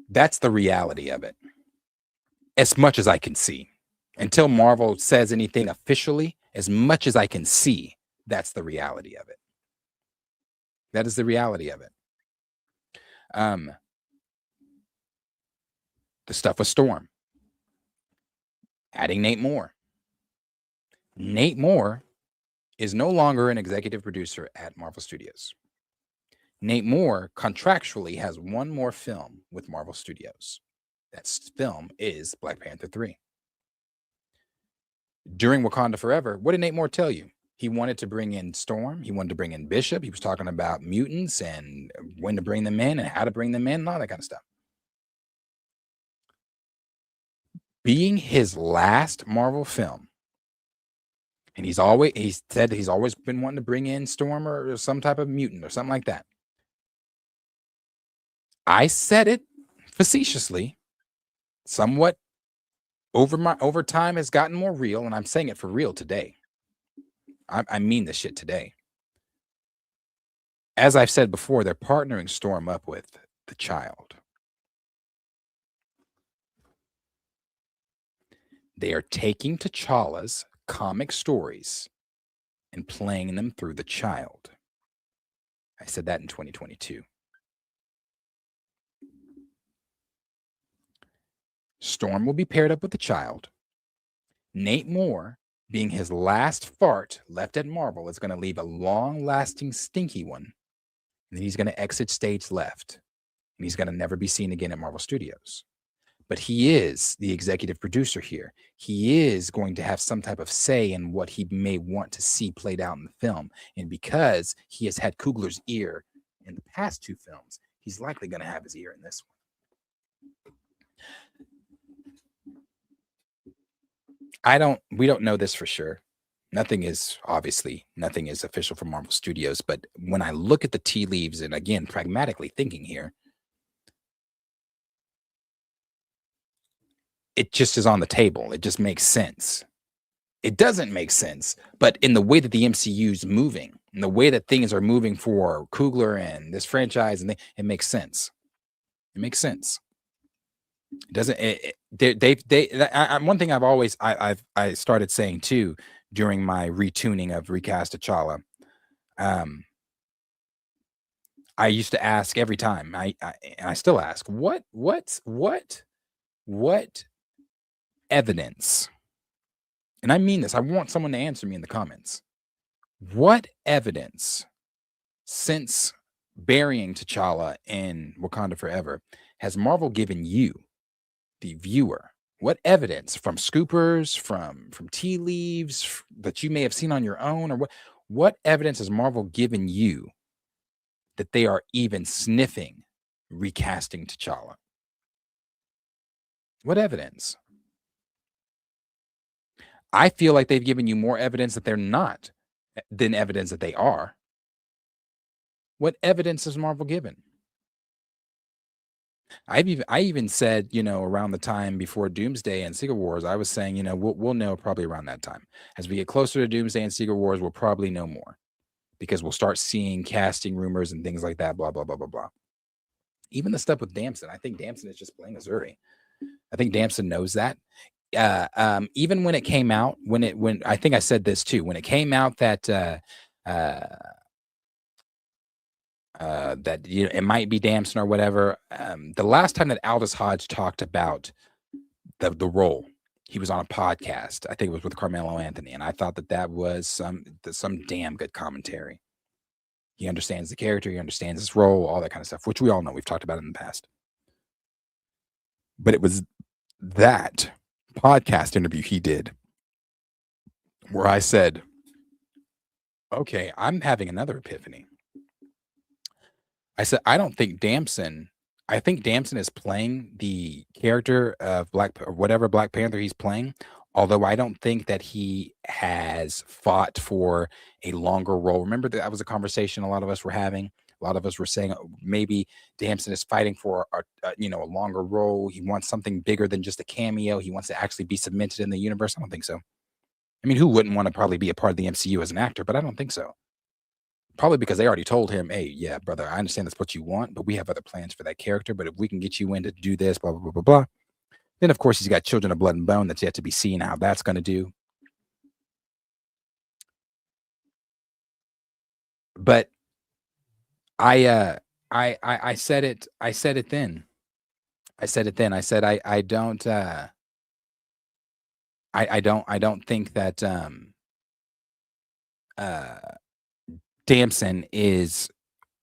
that's the reality of it. As much as I can see. Until Marvel says anything officially, as much as I can see, that's the reality of it. That is the reality of it. The stuff with Storm. Adding Nate Moore. Nate Moore is no longer an executive producer at Marvel Studios. Nate Moore contractually has one more film with Marvel Studios. That film is Black Panther 3. During Wakanda Forever, what did Nate Moore tell you? He wanted to bring in Storm. He wanted to bring in Bishop. He was talking about mutants and when to bring them in and how to bring them in and all that kind of stuff. Being his last Marvel film, and he said he's always been wanting to bring in Storm or some type of mutant or something like that. I said it facetiously, somewhat over time has gotten more real, and I'm saying it for real today. I mean this shit today. As I've said before, they're partnering Storm up with the Child. They are taking T'Challa's comic stories and playing them through the Child. I said that in 2022. Storm will be paired up with the Child. Nate Moore, being his last fart left at Marvel, is going to leave a long-lasting stinky one. And then he's going to exit stage left. And he's going to never be seen again at Marvel Studios. But he is the executive producer here. He is going to have some type of say in what he may want to see played out in the film. And because he has had Coogler's ear in the past two films, he's likely going to have his ear in this one. We don't know this for sure. Nothing is official from Marvel Studios. But when I look at the tea leaves, and again, pragmatically thinking here, it just is on the table. It just makes sense. It doesn't make sense, but in the way that the MCU is moving, in the way that things are moving for Coogler and this franchise, and it makes sense. It makes sense. It doesn't. One thing I started saying too during my retuning of Recast T'Challa. I used to ask every time. I still ask, what evidence? And I mean this. I want someone to answer me in the comments. What evidence, since burying T'Challa in Wakanda Forever, has Marvel given you, the viewer? What evidence from scoopers, from tea leaves that you may have seen on your own, or what evidence has Marvel given you that they are even sniffing recasting T'Challa? What evidence? I feel like they've given you more evidence that they're not than evidence that they are. What evidence has Marvel given? I even said, around the time before Doomsday and Secret Wars, I was saying, we'll know probably around that time. As we get closer to Doomsday and Secret Wars, we'll probably know more because we'll start seeing casting rumors and things like that, blah, blah, blah, blah, blah. Even the stuff with Damson, I think Damson is just playing Missouri. I think Damson knows that. Even when it came out, when I think I said this too, when it came out that it might be Damson or whatever. The last time that Aldous Hodge talked about the role, he was on a podcast. I think it was with Carmelo Anthony, and I thought that was some damn good commentary. He understands the character, he understands his role, all that kind of stuff, which we all know. We've talked about it in the past. But it was that podcast interview he did where I said, okay, I'm having another epiphany. I said, I don't think Damson I think Damson is playing the character of whatever Black Panther he's playing. Although I don't think that he has fought for a longer role. Remember that was a conversation a lot of us were having. A lot of us were saying maybe Damson is fighting for a longer role. He wants something bigger than just a cameo. He wants to actually be cemented in the universe. I don't think so. I mean, who wouldn't want to probably be a part of the MCU as an actor? But I don't think so. Probably because they already told him, hey, yeah, brother, I understand that's what you want, but we have other plans for that character. But if we can get you in to do this, blah, blah, blah, blah, blah. Then, of course, he's got Children of Blood and Bone that's yet to be seen how that's going to do. But I said it then. I said I don't think that Damson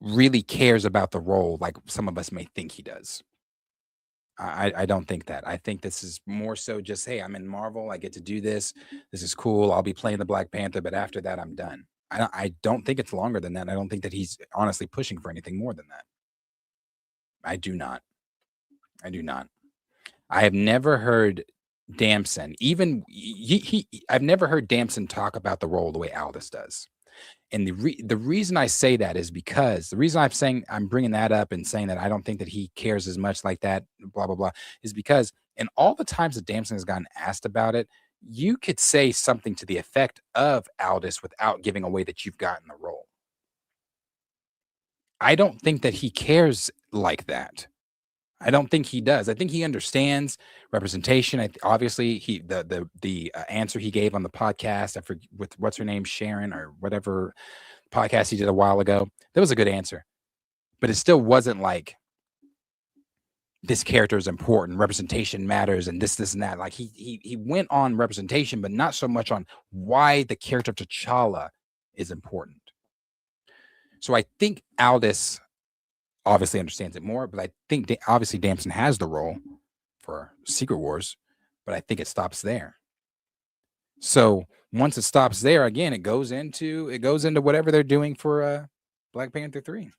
really cares about the role like some of us may think he does. I don't think that. I think this is more so just, hey, I'm in Marvel. I get to do this. This is cool. I'll be playing the Black Panther, but after that, I'm done. I don't think it's longer than that. I don't think that he's honestly pushing for anything more than that. I do not. I have never heard Damson, I've never heard Damson talk about the role the way Aldis does. And the reason I say that is because the reason I'm bringing that up and saying that I don't think that he cares as much like that, blah, blah, blah, is because in all the times that Damson has gotten asked about it, you could say something to the effect of Aldis without giving away that you've gotten the role. I don't think that he cares like that. I don't think he does. I think he understands representation. Obviously, the answer he gave on the podcast with what's her name, Sharon or whatever podcast he did a while ago, that was a good answer. But it still wasn't like this character is important, representation matters, and this and that. Like he went on representation, but not so much on why the character of T'Challa is important. So I think Aldis obviously understands it more, but I think obviously Damson has the role for Secret Wars, but I think it stops there. So once it stops there, again, it goes into whatever they're doing for Black Panther 3.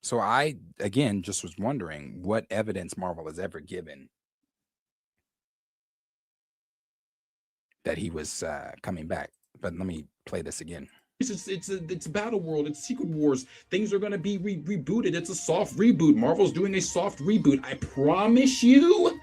So I, again, just was wondering what evidence Marvel has ever given that he was coming back. But let me play this again. It's Battle World. It's Secret Wars. Things are going to be rebooted. It's a soft reboot. Marvel's doing a soft reboot. I promise you,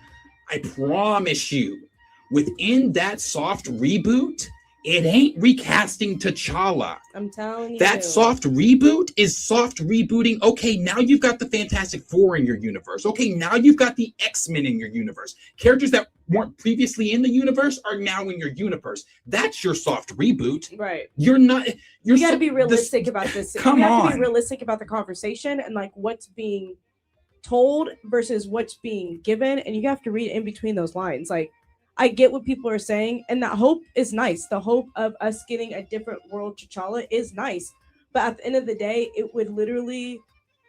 within that soft reboot, it ain't recasting T'Challa. I'm telling you. That soft reboot is soft rebooting. Okay, now you've got the Fantastic Four in your universe. Okay, now you've got the X-Men in your universe. Characters that weren't previously in the universe are now in your universe. That's your soft reboot. Right. You're not. You got to be realistic about this. Come you have on. to be realistic about the conversation and like what's being told versus what's being given, and you have to read in between those lines. Like, I get what people are saying, and that hope is nice. The hope of us getting a different world T'Challa is nice. But at the end of the day, it would literally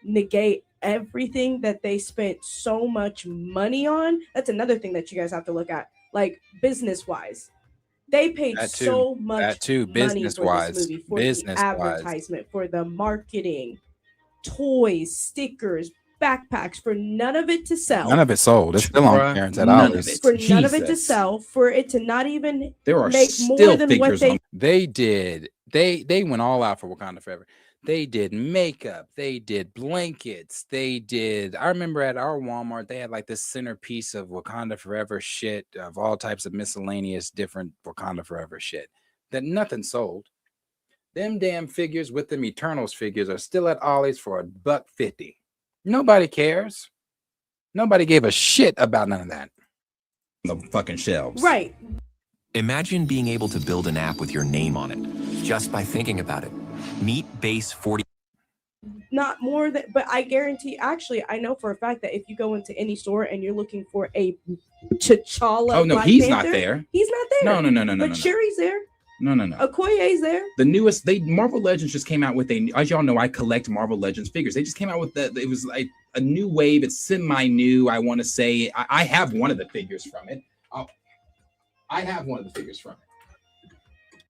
negate everything that they spent so much money on. That's another thing that you guys have to look at, like business-wise. They paid so much money for this movie, for the advertisement, for the marketing, toys, stickers, backpacks, for none of it to sell. None of it sold. It's still on clearance at Aldis. For none of it to sell, for it to not even make more than what they did. They went all out for Wakanda Forever. They did makeup. They did blankets. They did. I remember at our Walmart, they had like this centerpiece of Wakanda Forever shit, of all types of miscellaneous different Wakanda Forever shit that nothing sold. Them damn figures with them Eternals figures are still at Ollie's for $1.50. Nobody cares. Nobody gave a shit about none of that. The fucking shelves. Right. Imagine being able to build an app with your name on it just by thinking about it. Meet Base 40. Not more than, but I guarantee, actually, I know for a fact that if you go into any store and you're looking for a T'Challa, oh no, Black he's Panther, not there. He's not there. No. But Shuri's there. No. Okoye's there. The newest, Marvel Legends just came out with as y'all know, I collect Marvel Legends figures. They just came out with it was like a new wave. It's semi-new, I want to say. I have one of the figures from it. I have one of the figures from it.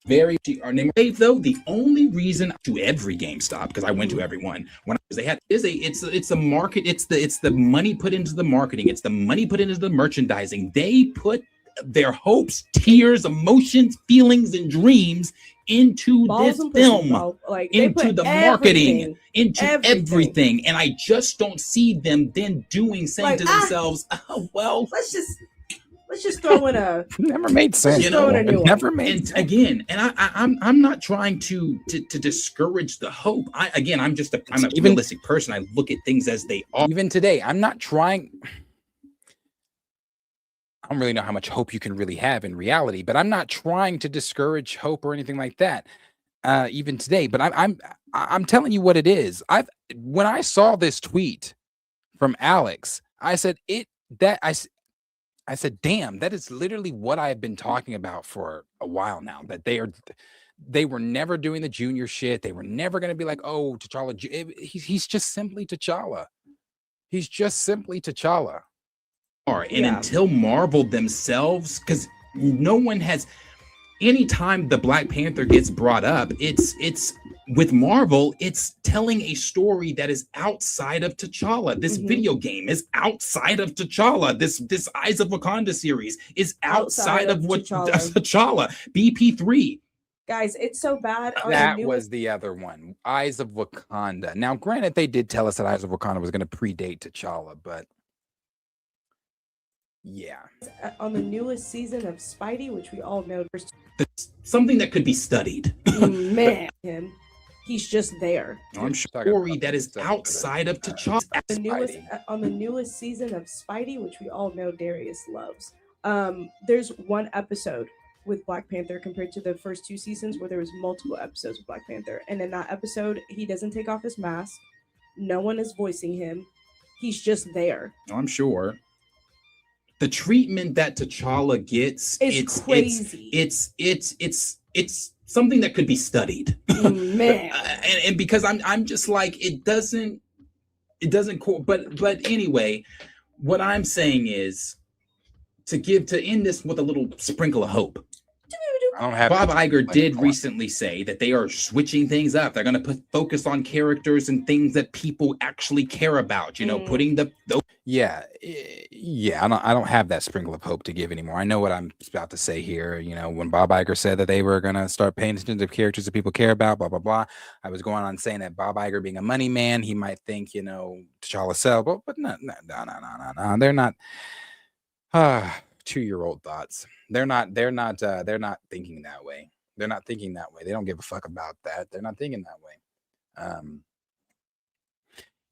Very our name wave though. The only reason to every GameStop, because I went to every one when they had it's a market, it's the money put into the marketing, it's the money put into the merchandising. They put their hopes, tears, emotions, feelings, and dreams into this film, into the marketing, into everything. And I just don't see them then saying to themselves, oh well, let's just throw in a never made sense. You know, it never made and sense. Again, and I'm not trying to discourage the hope. I'm a realistic person. I look at things as they are. Even today, I'm not trying. I don't really know how much hope you can really have in reality, but I'm not trying to discourage hope or anything like that. Even today, but I'm telling you what it is. When I saw this tweet from Alex, I said I said, damn, that is literally what I've been talking about for a while now, that they were never doing the junior shit. They were never going to be like, oh, T'Challa. He's just simply T'Challa. He's just simply T'Challa. And until Marvel themselves, because no one has, anytime the Black Panther gets brought up, it's with Marvel, it's telling a story that is outside of T'Challa. This video game is outside of T'Challa. This Eyes of Wakanda series is outside of what T'Challa. BP3. Guys, it's so bad. That was the other one, Eyes of Wakanda. Now, granted, they did tell us that Eyes of Wakanda was going to predate T'Challa, but yeah. On the newest season of Spidey, which we all know, something that could be studied. Man, he's just there. I'm sure story that is outside of T'Challa. On the newest season of Spidey, which we all know Darius loves. There's one episode with Black Panther compared to the first two seasons where there was multiple episodes with Black Panther, and in that episode, he doesn't take off his mask. No one is voicing him. He's just there. I'm sure. The treatment that T'Challa gets, it's crazy. It's something that could be studied. Man. and because I'm just like, it doesn't but anyway, what I'm saying is to end this with a little sprinkle of hope. I don't have Bob Iger did recently say that they are switching things up. They're going to focus on characters and things that people actually care about, putting the yeah, I don't have that sprinkle of hope to give anymore. I know what I'm about to say here. When Bob Iger said that they were going to start paying attention to characters that people care about, blah, blah, blah. I was going on saying that Bob Iger being a money man, he might think, T'Challa sell, but no, they're not 2-year-old thoughts. They're not thinking that way. They're not thinking that way. They don't give a fuck about that. They're not thinking that way.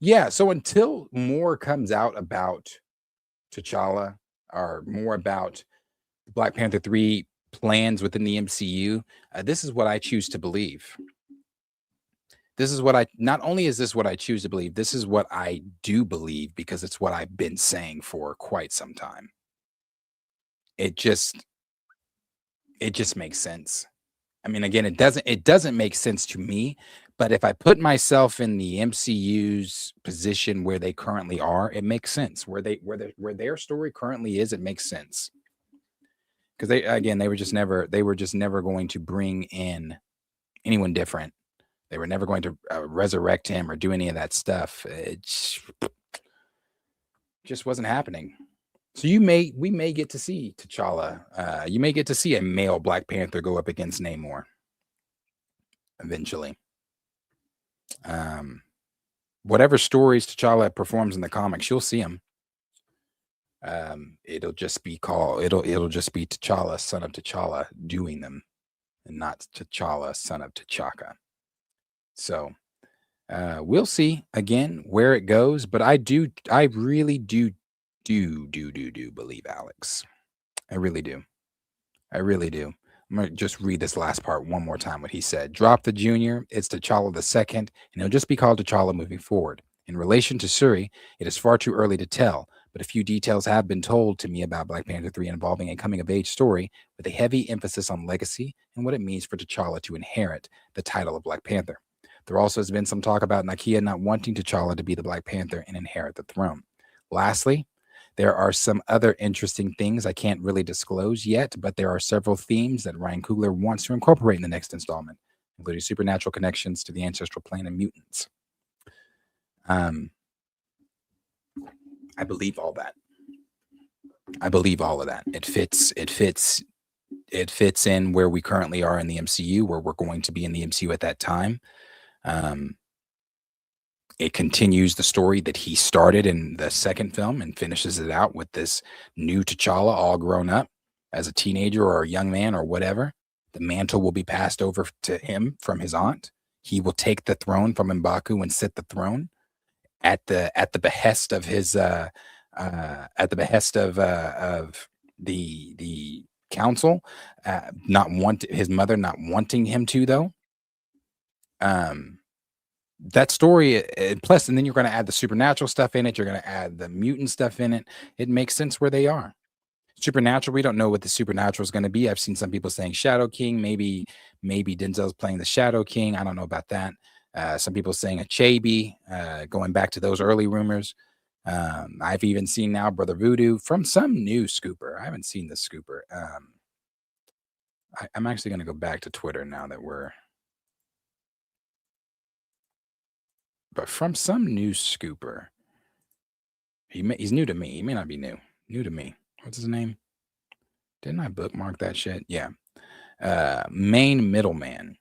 Yeah, so until more comes out about T'Challa or more about Black Panther 3 plans within the MCU, this is what I choose to believe. Not only is this what I choose to believe, this is what I do believe because it's what I've been saying for quite some time. It just makes sense. I mean, again, it doesn't make sense to me, but if I put myself in the MCU's position where they currently are, it makes sense. Where their story currently is, it makes sense. Because they were just never going to bring in anyone different. They were never going to resurrect him or do any of that stuff. It just wasn't happening. So we may get to see T'Challa. You may get to see a male Black Panther go up against Namor eventually. Whatever stories T'Challa performs in the comics, you'll see him. It'll just be T'Challa, son of T'Challa, doing them, and not T'Challa, son of T'Chaka. So we'll see again where it goes, but I really do believe Alex. I really do. I'm going to just read this last part one more time, what he said. Drop the junior, it's T'Challa the second, and he'll just be called T'Challa moving forward. In relation to Shuri, it is far too early to tell, but a few details have been told to me about Black Panther 3 involving a coming-of-age story with a heavy emphasis on legacy and what it means for T'Challa to inherit the title of Black Panther. There also has been some talk about Nakia not wanting T'Challa to be the Black Panther and inherit the throne. Lastly, There are some other interesting things I can't really disclose yet, but there are several themes that Ryan Coogler wants to incorporate in the next installment, including supernatural connections to the ancestral plane and mutants. I believe all that. I believe all of that. It fits in where we currently are in the MCU, where we're going to be in the MCU at that time. It continues the story that he started in the second film and finishes it out with this new T'Challa, all grown up as a teenager or a young man or whatever. The mantle will be passed over to him from his aunt. He will take the throne from M'Baku and sit the throne at the behest of his the council, his mother not wanting him to, though. That story, plus, and then you're going to add the supernatural stuff in it. You're going to add the mutant stuff in it. It makes sense where they are. Supernatural, we don't know what the supernatural is going to be. I've seen some people saying Shadow King. Maybe Denzel's playing the Shadow King. I don't know about that. Some people saying a Chabi, going back to those early rumors. I've even seen now Brother Voodoo from some new scooper. I haven't seen the scooper. I'm actually going to go back to Twitter now that we're... But from some new scooper. He's new to me. He may not be new. New to me. What's his name? Didn't I bookmark that shit? Yeah. Main Middleman.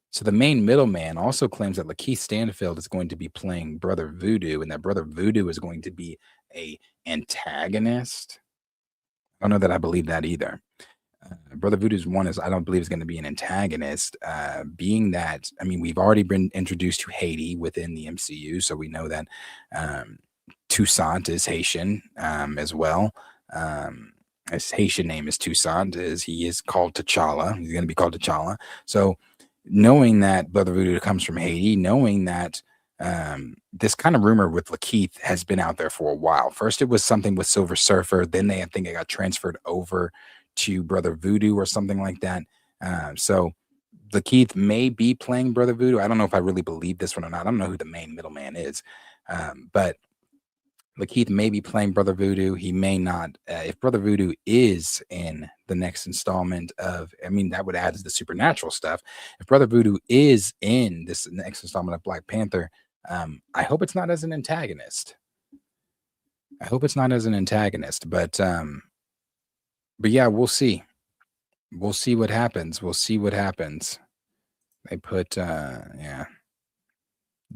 So the main middleman also claims that Lakeith Stanfield is going to be playing Brother Voodoo, and that Brother Voodoo is going to be a antagonist. I don't know that I believe that either. Brother Voodoo's one is I don't believe is going to be an antagonist, being that, I mean, we've already been introduced to Haiti within the MCU, so we know that Toussaint is Haitian as well. His Haitian name is Toussaint, he is called T'Challa. He's going to be called T'Challa. So knowing that Brother Voodoo comes from Haiti, knowing that this kind of rumor with Lakeith has been out there for a while. First, it was something with Silver Surfer. Then I think it got transferred over to Brother Voodoo or something like that. So Lakeith may be playing Brother Voodoo. I don't know if I really believe this one or not. I don't know who the main middleman is. But Lakeith may be playing Brother Voodoo. He may not. If Brother Voodoo is in the next installment of, I mean, that would add to the supernatural stuff. If Brother Voodoo is in this next installment of Black Panther, I hope it's not as an antagonist. But yeah, we'll see. We'll see what happens. They put, yeah.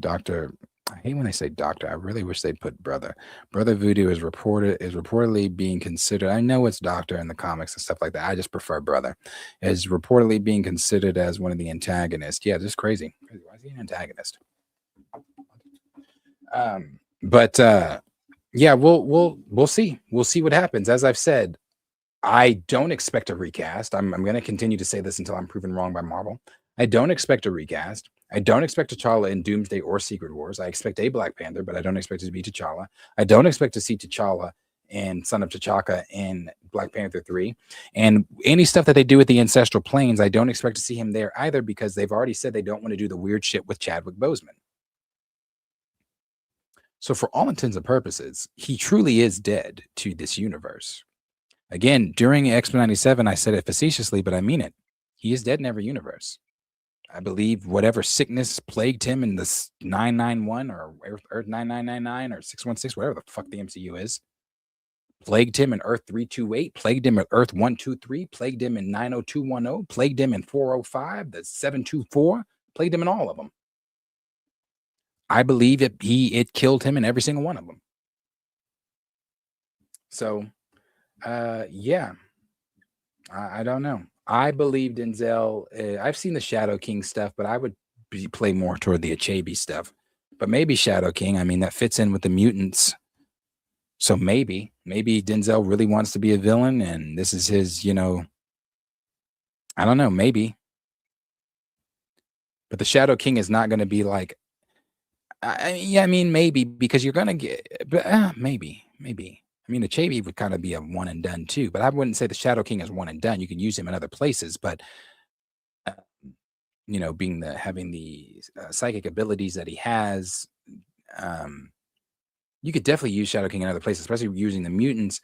Doctor, I hate when they say doctor. I really wish they'd put brother. Brother Voodoo is reportedly being considered. I know it's doctor in the comics and stuff like that. I just prefer brother. Is reportedly being considered as one of the antagonists. Yeah, just crazy. Why is he an antagonist? But yeah, we'll see. We'll see what happens. As I've said, I don't expect a recast. I'm going to continue to say this until I'm proven wrong by Marvel. I don't expect a recast. I don't expect T'Challa in Doomsday or Secret Wars. I expect a Black Panther, but I don't expect it to be T'Challa. I don't expect to see T'Challa and Son of T'Chaka in Black Panther 3. And any stuff that they do with the Ancestral Planes, I don't expect to see him there either, because they've already said they don't want to do the weird shit with Chadwick Boseman. So for all intents and purposes, he truly is dead to this universe. Again, during X-Men 97, I said it facetiously, but I mean it. He is dead in every universe. I believe whatever sickness plagued him in this 991 or Earth 9999 or 616, whatever the fuck the MCU is, plagued him in Earth 328, plagued him at Earth 123, plagued him in 90210, plagued him in 405, the 724, plagued him in all of them. I believe it killed him in every single one of them. So, yeah, I don't know. I believe Denzel. I've seen the Shadow King stuff, but I would play more toward the Achabi stuff. But maybe Shadow King. I mean, that fits in with the mutants. So maybe Denzel really wants to be a villain, and this is his. I don't know. Maybe. But the Shadow King is not going to be like. Yeah, I mean, maybe, because you're going to get. But maybe. I mean, the Chabi would kind of be a one and done too, but I wouldn't say the Shadow King is one and done. You can use him in other places, but having the psychic abilities that he has, You could definitely use Shadow King in other places, especially using the mutants.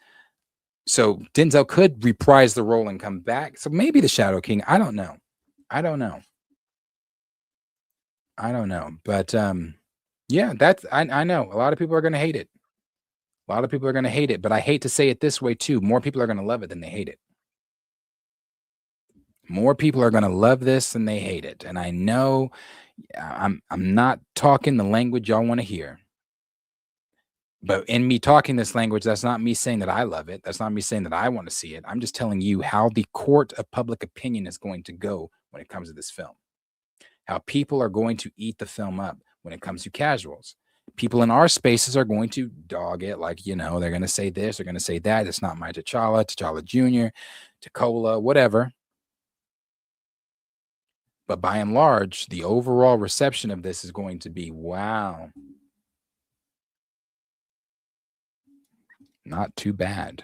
So Denzel could reprise the role and come back. So maybe the Shadow King. I don't know. But yeah, that's I know a lot of people are gonna hate it. But I hate to say it this way too. More people are gonna love it than they hate it. More people are gonna love this than they hate it. And I know I'm not talking the language y'all want to hear. But in me talking this language, that's not me saying that I love it. That's not me saying that I want to see it. I'm just telling you how the court of public opinion is going to go when it comes to this film. How people are going to eat the film up when it comes to casuals. People in our spaces are going to dog it like, they're going to say this, they're going to say that. It's not my T'Challa Jr., T'Challa, whatever. But by and large, the overall reception of this is going to be, wow. Not too bad.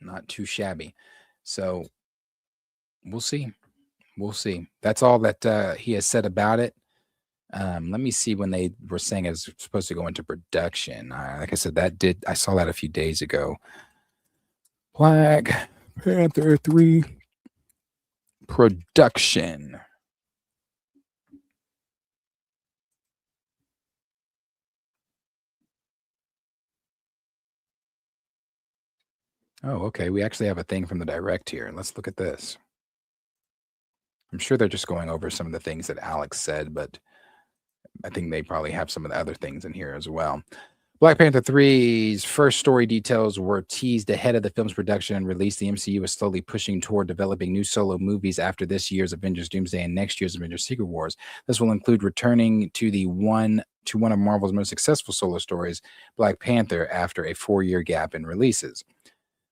Not too shabby. So we'll see. That's all that he has said about it. Let me see when they were saying it's supposed to go into production. Like I said, I saw that a few days ago. Black Panther 3 production. Oh, okay. We actually have a thing from the direct here. Let's look at this. I'm sure they're just going over some of the things that Alex said, but I think they probably have some of the other things in here as well. Black Panther 3's first story details were teased ahead of the film's production and release. The MCU is slowly pushing toward developing new solo movies after this year's Avengers Doomsday and next year's Avengers Secret Wars. This will include returning to one of Marvel's most successful solo stories, Black Panther, after a 4-year gap in releases.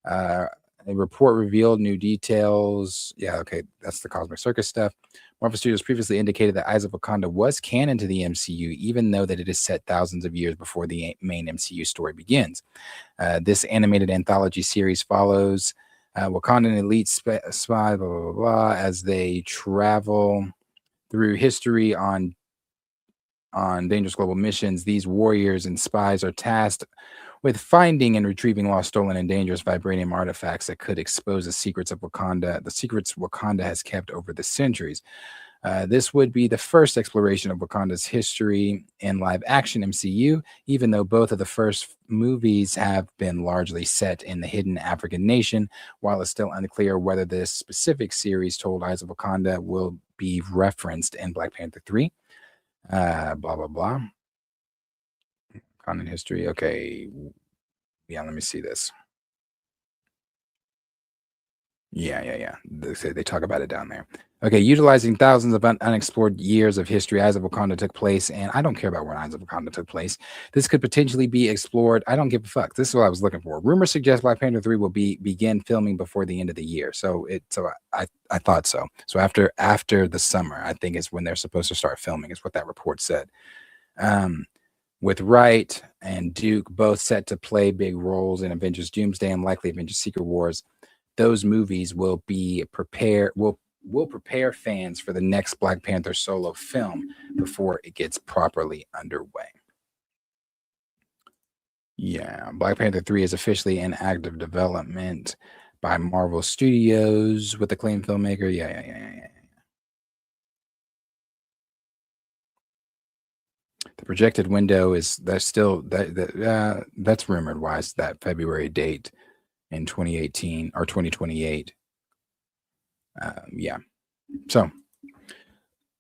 A report revealed new details. Yeah, okay, that's the Cosmic Circus stuff. Marvel Studios previously indicated that Eyes of Wakanda was canon to the MCU, even though that it is set thousands of years before the main MCU story begins. This animated anthology series follows Wakandan elite spy, blah, blah, blah, as they travel through history on dangerous global missions. These warriors and spies are tasked with finding and retrieving lost, stolen, and dangerous vibranium artifacts that could expose the secrets Wakanda has kept over the centuries. This would be the first exploration of Wakanda's history in live-action MCU, even though both of the first movies have been largely set in the hidden African nation. While it's still unclear whether this specific series told Eyes of Wakanda will be referenced in Black Panther 3. Blah, blah, blah. Wakandan history. Okay. Yeah, let me see this. Yeah. They talk about it down there. Okay, utilizing thousands of unexplored years of history, Eyes of Wakanda took place, and I don't care about where Eyes of Wakanda took place. This could potentially be explored. I don't give a fuck. This is what I was looking for. Rumors suggest Black Panther 3 will begin filming before the end of the year. So I thought so. So after the summer, I think is when they're supposed to start filming, is what that report said. With Wright and Duke both set to play big roles in Avengers Doomsday and likely Avengers Secret Wars, those movies will prepare fans for the next Black Panther solo film before it gets properly underway. Yeah, Black Panther 3 is officially in active development by Marvel Studios with acclaimed filmmaker. Yeah. The projected window that's rumored wise, that February date in 2018 or 2028. Yeah. So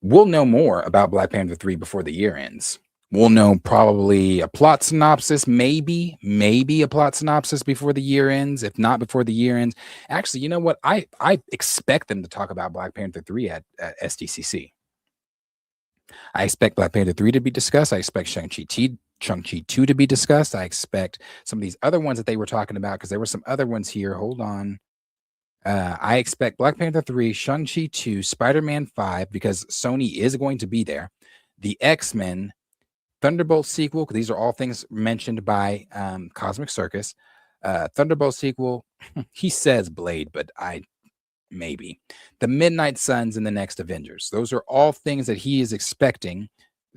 we'll know more about Black Panther 3 before the year ends. We'll know probably a plot synopsis, maybe a plot synopsis before the year ends. If not before the year ends, actually, you know what? I expect them to talk about Black Panther 3 at SDCC. I expect Black Panther 3 to be discussed. I expect Shang-Chi 2 to be discussed. I expect some of these other ones that they were talking about, because there were some other ones here. Hold on. I expect Black Panther 3, Shang-Chi 2, Spider-Man 5, because Sony is going to be there. The X-Men, Thunderbolt sequel, because these are all things mentioned by Cosmic Circus. Thunderbolt sequel, he says Blade, but maybe. The Midnight Suns and the next Avengers. Those are all things that he is expecting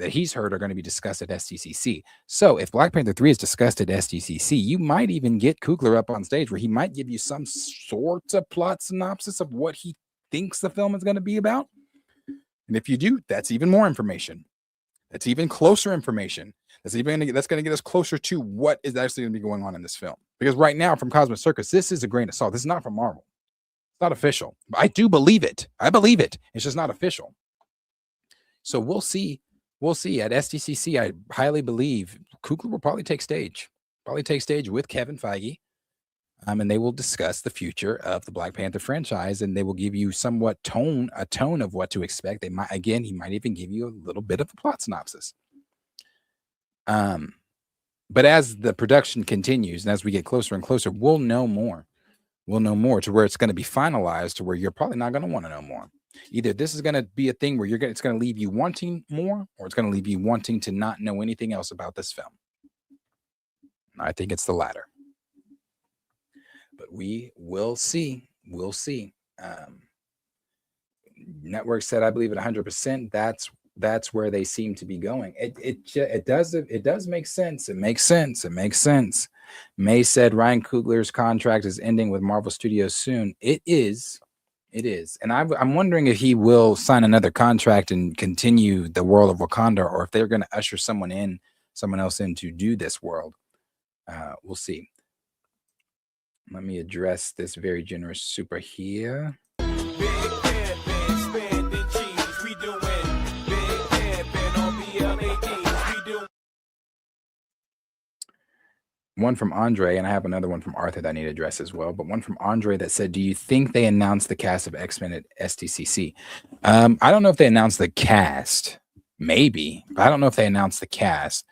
that he's heard are going to be discussed at SDCC. So if Black Panther 3 is discussed at SDCC, you might even get Coogler up on stage where he might give you some sort of plot synopsis of what he thinks the film is going to be about. And if you do, that's even more information. That's even closer information. That's going to get us closer to what is actually going to be going on in this film. Because right now, from Cosmic Circus, this is a grain of salt. This is not from Marvel. It's not official. But I do believe it. I believe it. It's just not official. So we'll see. We'll see. At SDCC, I highly believe Coogler will probably take stage. With Kevin Feige. And they will discuss the future of the Black Panther franchise, and they will give you somewhat a tone of what to expect. He might even give you a little bit of a plot synopsis. But as the production continues and as we get closer and closer, we'll know more. We'll know more to where it's going to be finalized to where you're probably not going to want to know more. Either this is going to be a thing where it's going to leave you wanting more, or it's going to leave you wanting to not know anything else about this film. I think it's the latter. But we will see. We'll see. Network said, I believe at 100%. That's where they seem to be going. It does make sense. It makes sense. May said Ryan Coogler's contract is ending with Marvel Studios soon. It is. And I'm wondering if he will sign another contract and continue the world of Wakanda, or if they're going to usher someone else in to do this world. We'll see. Let me address this very generous super here. One from Andre, and I have another one from Arthur that I need to address as well. But one from Andre that said, do you think they announced the cast of X-Men at SDCC? I don't know if they announced the cast. Maybe. But I don't know if they announced the cast.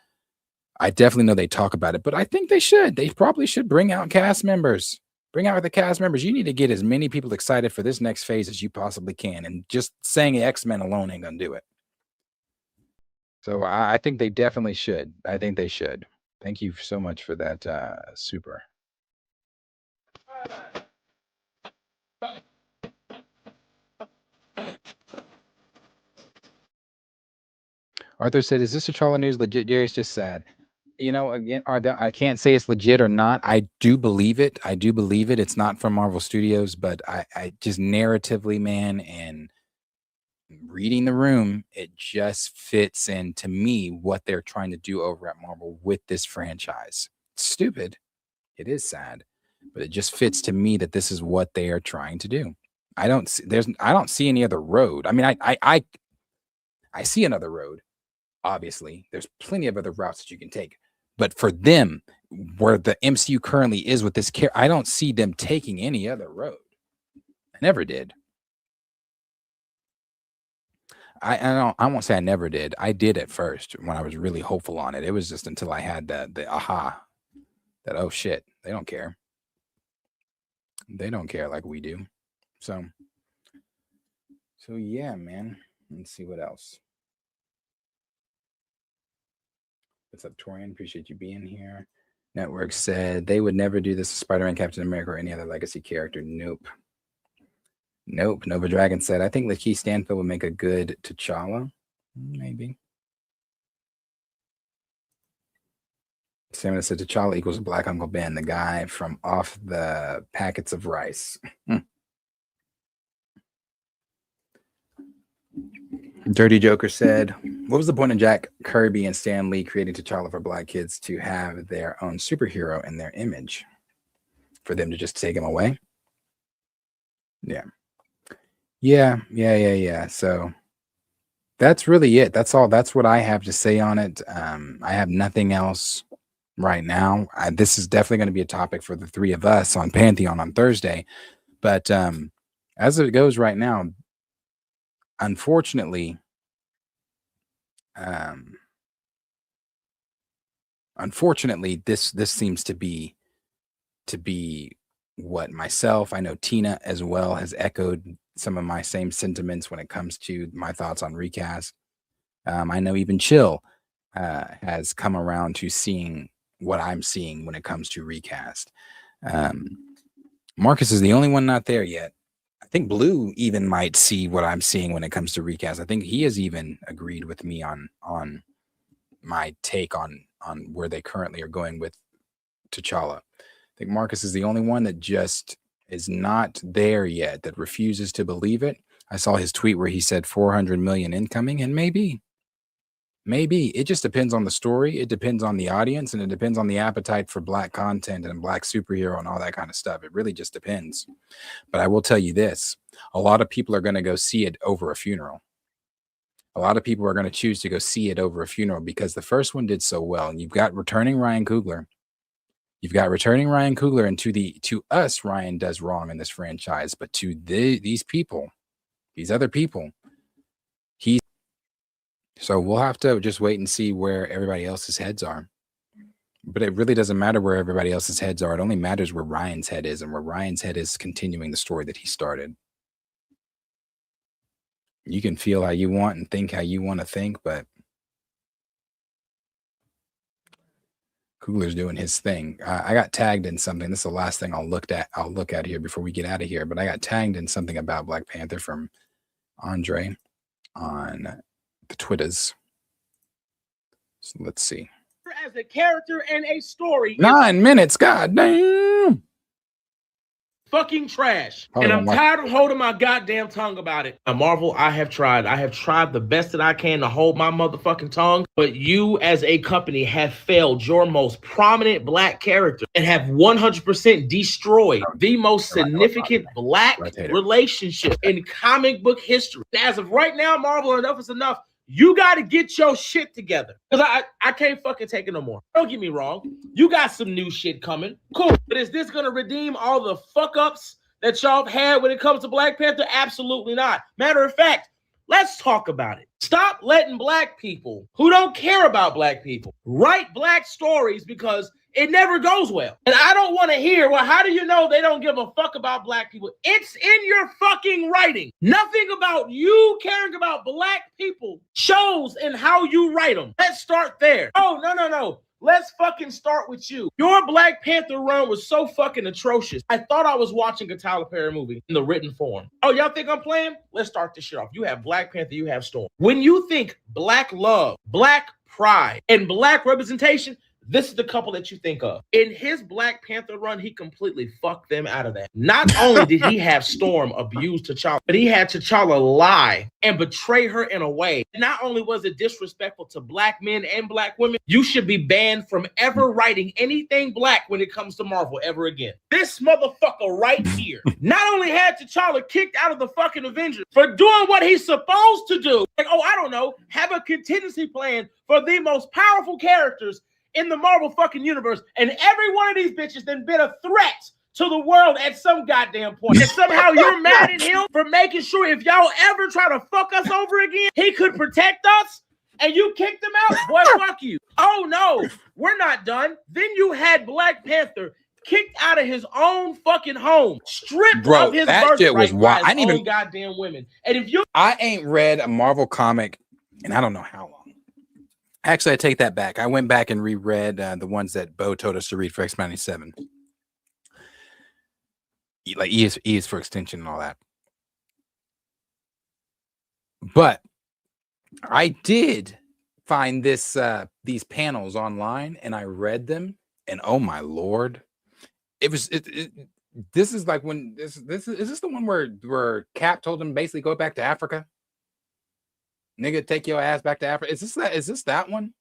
I definitely know they talk about it, but I think they should. They probably should bring out cast members. Bring out the cast members. You need to get as many people excited for this next phase as you possibly can. And just saying X-Men alone ain't going to do it. So I think they definitely should. I think they should. Thank you so much for that, super. Arthur said, is this T'Challa news legit? Jerry's just sad. You know, again, I can't say it's legit or not. I do believe it. It's not from Marvel Studios, but I just narratively, man, and reading the room, it just fits in to me what they're trying to do over at Marvel with this franchise. It's stupid. It is sad, but it just fits to me that this is what they are trying to do. I don't see any other road. I mean, I see another road. Obviously, there's plenty of other routes that you can take. But for them, where the MCU currently is with this I don't see them taking any other road. I never did. I won't say I never did. I did at first when I was really hopeful on it. It was just until I had the aha, that, oh shit, they don't care. They don't care like we do. So yeah, man. Let's see what else. What's up, Torian? Appreciate you being here. Network said they would never do this to Spider-Man, Captain America, or any other legacy character. Nope. Nova Dragon said, I think Lakeith Stanfield would make a good T'Challa. Maybe. Samuel said T'Challa equals Black Uncle Ben, the guy from off the packets of rice. Dirty Joker said, what was the point of Jack Kirby and Stan Lee creating T'Challa for Black kids to have their own superhero in their image? For them to just take him away? Yeah. So that's really it. That's all. That's what I have to say on it. I have nothing else right now. This is definitely going to be a topic for the three of us on Pantheon on Thursday. But as it goes right now, unfortunately, this seems to be what myself, I know Tina as well has echoed some of my same sentiments when it comes to my thoughts on recast. I know even Chill has come around to seeing what I'm seeing when it comes to recast. Marcus is the only one not there yet. I think Blue even might see what I'm seeing when it comes to recast. I think he has even agreed with me on my take on where they currently are going with T'Challa. I think Marcus is the only one that just is not there yet, that refuses to believe it. I saw his tweet where he said 400 million incoming, and maybe it just depends on the story. It depends on the audience, and it depends on the appetite for Black content and Black superhero and all that kind of stuff. It really just depends. But I will tell you this, a lot of people are going to go see it over a funeral. A lot of people are going to choose to go see it over a funeral because the first one did so well. And you've got returning Ryan Coogler. And to us, Ryan does wrong in this franchise, but to these people, these other people, so we'll have to just wait and see where everybody else's heads are. But it really doesn't matter where everybody else's heads are. It only matters where Ryan's head is, and where Ryan's head is continuing the story that he started. You can feel how you want and think how you want to think, but Coogler's doing his thing. I got tagged in something. This is the last thing I'll look at here before we get out of here. But I got tagged in something about Black Panther from Andre on the Twitters. So let's see. As a character and a story. 9 minutes, god damn. Fucking trash. Hold and on, I'm Mike. tired of holding my goddamn tongue about it. Marvel, I have tried the best that I can to hold my motherfucking tongue, but you as a company have failed your most prominent Black character and have 100% destroyed the most significant Black relationship in comic book history. As of right now, Marvel, enough is enough. You got to get your shit together. Because I can't fucking take it no more. Don't get me wrong. You got some new shit coming. Cool. But is this going to redeem all the fuck-ups that y'all have had when it comes to Black Panther? Absolutely not. Matter of fact, let's talk about it. Stop letting Black people who don't care about Black people write Black stories because it never goes well. And I don't want to hear, well, how do you know they don't give a fuck about Black people? It's in your fucking writing. Nothing about you caring about Black people shows in how you write them. Let's start there. Oh, no. Let's fucking start with you. Your Black Panther run was so fucking atrocious. I thought I was watching a Tyler Perry movie in the written form. Oh, y'all think I'm playing? Let's start this shit off. You have Black Panther, you have Storm. When you think Black love, Black pride, and Black representation, this is the couple that you think of. In his Black Panther run, he completely fucked them out of that. Not only did he have Storm abuse T'Challa, but he had T'Challa lie and betray her in a way. Not only was it disrespectful to Black men and Black women, you should be banned from ever writing anything Black when it comes to Marvel ever again. This motherfucker right here not only had T'Challa kicked out of the fucking Avengers for doing what he's supposed to do, like, oh, I don't know, have a contingency plan for the most powerful characters in the Marvel fucking universe, and every one of these bitches then been a threat to the world at some goddamn point. And somehow you're mad at him for making sure if y'all ever try to fuck us over again, he could protect us, and you kicked him out? Boy, fuck you. Oh no, we're not done. Then you had Black Panther kicked out of his own fucking home, stripped of his that shit was birthright wild. by his own goddamn women. And if you I ain't read a Marvel comic and I don't know how long. Actually, I take that back. I went back and reread the ones that Bo told us to read for X-97. Like E is for extension and all that. But I did find these panels online and I read them, and oh my lord, this is like when is this the one where Cap told him basically go back to Africa? Nigga, take your ass back to Africa. Is this that one?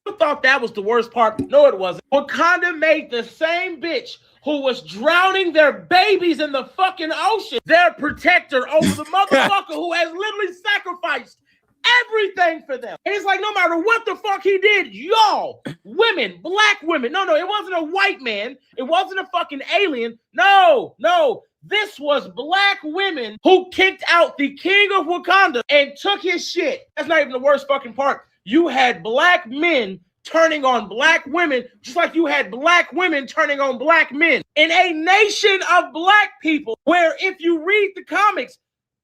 You thought that was the worst part? No, it wasn't. Wakanda made the same bitch who was drowning their babies in the fucking ocean their protector over the motherfucker who has literally sacrificed everything for them. And it's like, no matter what the fuck he did, y'all, women, Black women, no, it wasn't a white man. It wasn't a fucking alien. No. This was Black women who kicked out the king of Wakanda and took his shit. That's not even the worst fucking part. You had Black men turning on Black women, just like you had Black women turning on Black men. In a nation of Black people, where if you read the comics,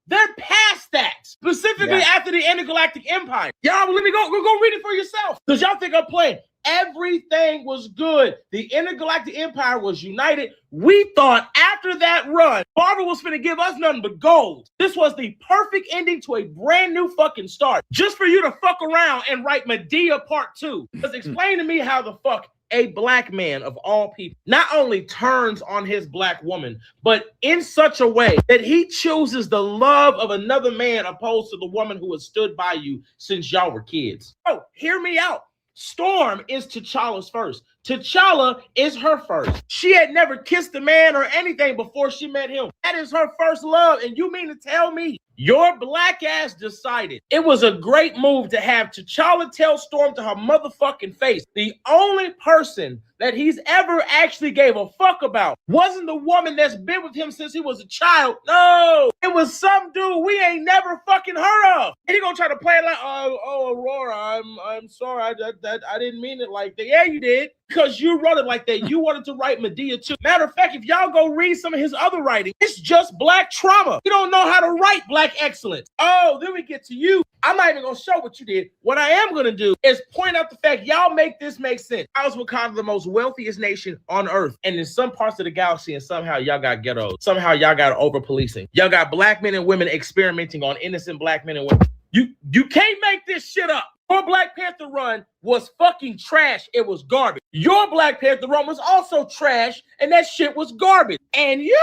they're past that. Specifically after the Intergalactic Empire. Y'all, let me go read it for yourself. Because y'all think I'm playing. Everything was good. The intergalactic empire was united. We thought after that run, Marvel was finna give us nothing but gold. This was the perfect ending to a brand new fucking start. Just for you to fuck around and write Medea Part 2. Just explain to me how the fuck a black man of all people not only turns on his black woman, but in such a way that he chooses the love of another man opposed to the woman who has stood by you since y'all were kids. Oh, hear me out. Storm is T'Challa's first. T'Challa is her first. She had never kissed a man or anything before she met him. That is her first love. And you mean to tell me your black ass decided it was a great move to have T'Challa tell Storm to her motherfucking face the only person that he's ever actually gave a fuck about wasn't the woman that's been with him since he was a child. No, it was some dude we ain't never fucking heard of. And he gonna try to play it like, oh, Aurora, I'm sorry, I didn't mean it like that. Yeah, you did. Because you wrote it like that. You wanted to write Medea too. Matter of fact, if y'all go read some of his other writing, it's just black trauma. You don't know how to write black excellence. Oh, then we get to you. I'm not even going to show what you did. What I am going to do is point out the fact y'all make this make sense. I was Wakanda, the most wealthiest nation on earth. And in some parts of the galaxy, and somehow y'all got ghettos. Somehow y'all got over-policing. Y'all got black men and women experimenting on innocent black men and women. You can't make this shit up. Your Black Panther run was fucking trash. It was garbage. Your Black Panther run was also trash, and that shit was garbage. And you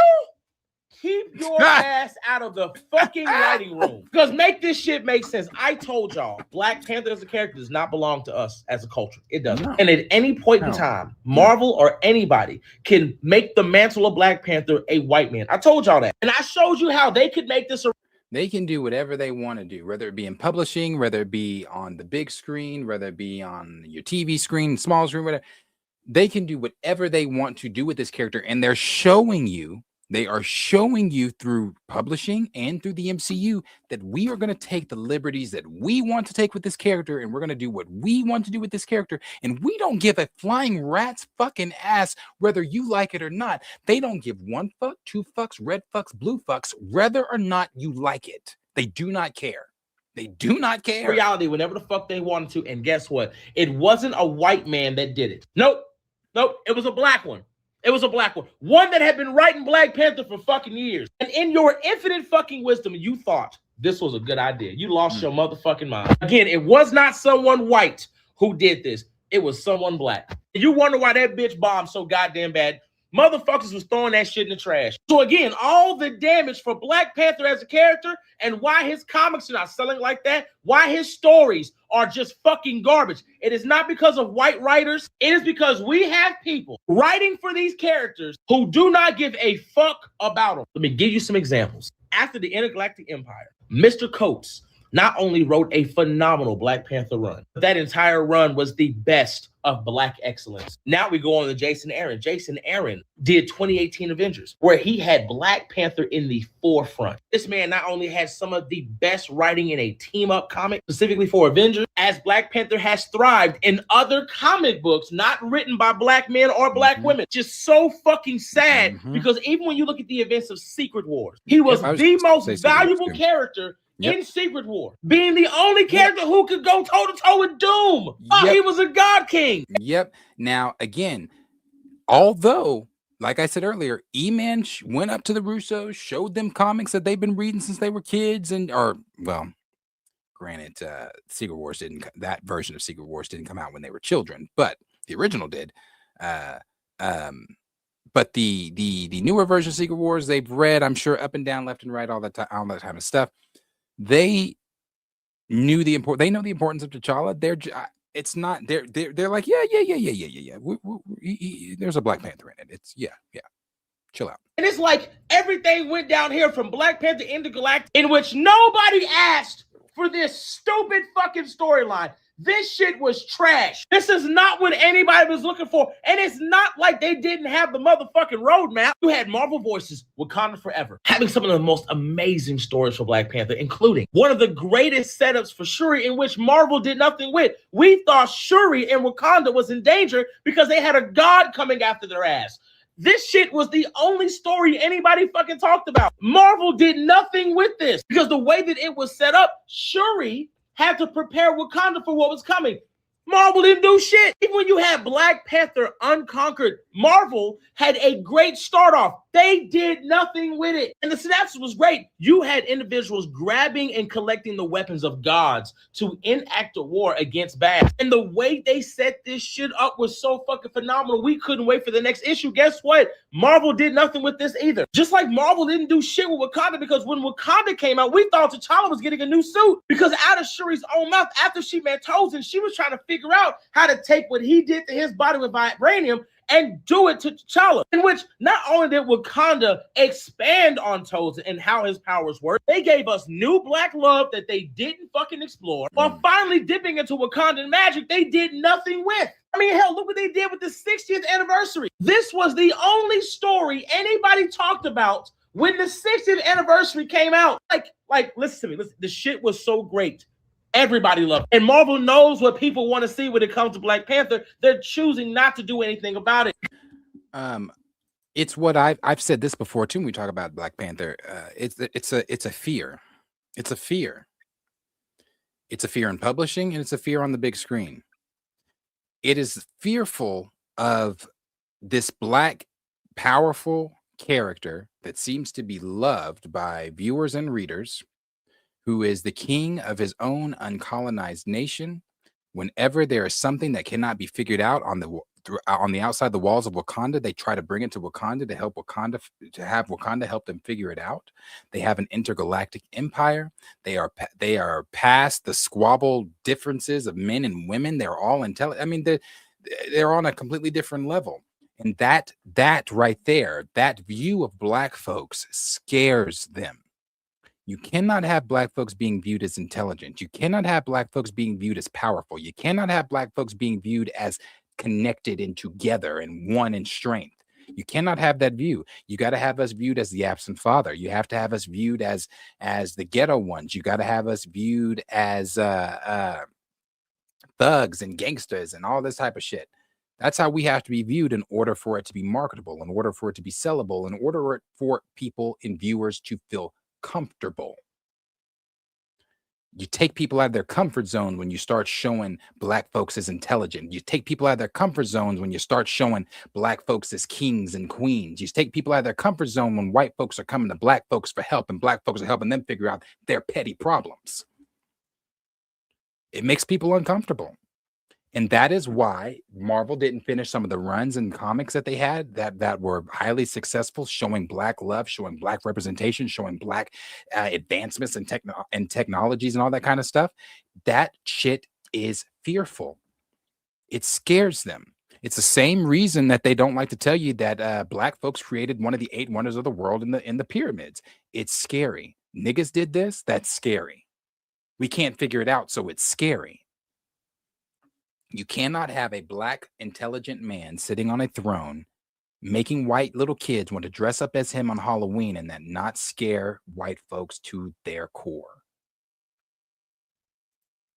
keep your ass out of the fucking writing room. Because make this shit make sense. I told y'all, Black Panther as a character does not belong to us as a culture. It doesn't. No. And at any point in time, Marvel or anybody can make the mantle of Black Panther a white man. I told y'all that. And I showed you how they could make this a They can do whatever they want to do, whether it be in publishing, whether it be on the big screen, whether it be on your TV screen, small screen, whatever. They can do whatever they want to do with this character. And they're showing you, they are showing you through publishing and through the MCU that we are going to take the liberties that we want to take with this character. And we're going to do what we want to do with this character. And we don't give a flying rat's fucking ass whether you like it or not. They don't give one fuck, two fucks, red fucks, blue fucks, whether or not you like it. They do not care. They do not care. Reality, whenever the fuck they wanted to. And guess what? It wasn't a white man that did it. Nope. It was a black one. It was a black one. One that had been writing Black Panther for fucking years. And in your infinite fucking wisdom, you thought this was a good idea. You lost your motherfucking mind. Again, it was not someone white who did this. It was someone black. You wonder why that bitch bombed so goddamn bad. Motherfuckers was throwing that shit in the trash. So again, all the damage for Black Panther as a character and why his comics are not selling like that, why his stories are just fucking garbage. It is not because of white writers. It is because we have people writing for these characters who do not give a fuck about them. Let me give you some examples. After the Intergalactic Empire, Mr. Coates not only wrote a phenomenal Black Panther run, but that entire run was the best of Black excellence. Now we go on to Jason Aaron. Jason Aaron did 2018 Avengers, where he had Black Panther in the forefront. This man not only has some of the best writing in a team-up comic, specifically for Avengers, as Black Panther has thrived in other comic books not written by Black men or Black women. Just so fucking sad, because even when you look at the events of Secret Wars, he was the most valuable character in Secret War, being the only character who could go toe-to-toe with Doom. Oh, he was a God King. Now, again, although, like I said earlier, E-Man went up to the Russos, showed them comics that they've been reading since they were kids, granted, Secret Wars that version of Secret Wars didn't come out when they were children, but the original did. But the newer version of Secret Wars, they've read, I'm sure, up and down, left and right, all that kind of stuff. They knew they know the importance of T'Challa. They're like, yeah. There's a Black Panther in it. It's chill out. And it's like everything went down here from Black Panther Intergalactic, in which nobody asked for this stupid fucking storyline. This shit was trash. This is not what anybody was looking for. And it's not like they didn't have the motherfucking roadmap. You had Marvel Voices, Wakanda Forever, having some of the most amazing stories for Black Panther, including one of the greatest setups for Shuri, in which Marvel did nothing with. We thought Shuri and Wakanda was in danger because they had a god coming after their ass. This shit was the only story anybody fucking talked about. Marvel did nothing with this because the way that it was set up, Shuri had to prepare Wakanda for what was coming. Marvel didn't do shit. Even when you had Black Panther Unconquered, Marvel had a great start off. They did nothing with it. And the synopsis was great. You had individuals grabbing and collecting the weapons of gods to enact a war against bad. And the way they set this shit up was so fucking phenomenal. We couldn't wait for the next issue. Guess what? Marvel did nothing with this either. Just like Marvel didn't do shit with Wakanda, because when Wakanda came out, we thought T'Challa was getting a new suit, because out of Shuri's own mouth, after she met Tosin, she was trying to figure out how to take what he did to his body with vibranium and do it to T'Challa, in which not only did Wakanda expand on Tosin and how his powers work, they gave us new black love that they didn't fucking explore, while finally dipping into Wakandan magic they did nothing with. I mean, hell, look what they did with the 60th anniversary. This was the only story anybody talked about when the 60th anniversary came out. Like, listen to me. Listen, the shit was so great. Everybody loved it. And Marvel knows what people want to see when it comes to Black Panther. They're choosing not to do anything about it. It's what I've said this before too when we talk about Black Panther. It's a fear. It's a fear. It's a fear in publishing, and it's a fear on the big screen. It is fearful of this black, powerful character that seems to be loved by viewers and readers, who is the king of his own uncolonized nation. Whenever there is something that cannot be figured out on the outside the walls of Wakanda, they try to bring it to Wakanda to help Wakanda, to have Wakanda help them figure it out. They have an intergalactic empire. They are past the squabble differences of men and women. They're all intelligent. I mean, they're on a completely different level. And that right there, that view of black folks scares them. You cannot have black folks being viewed as intelligent. You cannot have black folks being viewed as powerful. You cannot have black folks being viewed as connected and together and one in strength. You cannot have that view. You got to have us viewed as the absent father. You have to have us viewed as the ghetto ones. You got to have us viewed as thugs and gangsters and all this type of shit. That's how we have to be viewed in order for it to be marketable, in order for it to be sellable, in order for people and viewers to feel comfortable. You take people out of their comfort zone when you start showing black folks as intelligent. You take people out of their comfort zones when you start showing black folks as kings and queens. You take people out of their comfort zone when white folks are coming to black folks for help and black folks are helping them figure out their petty problems. It makes people uncomfortable. And that is why Marvel didn't finish some of the runs and comics that they had that were highly successful, showing black love, showing black representation, showing black advancements and technologies and all that kind of stuff. That shit is fearful. It scares them. It's the same reason that they don't like to tell you that black folks created one of the 8 wonders of the world in the pyramids. It's scary. Niggas did this. That's scary. We can't figure it out, so it's scary. You cannot have a black, intelligent man sitting on a throne making white little kids want to dress up as him on Halloween and that not scare white folks to their core.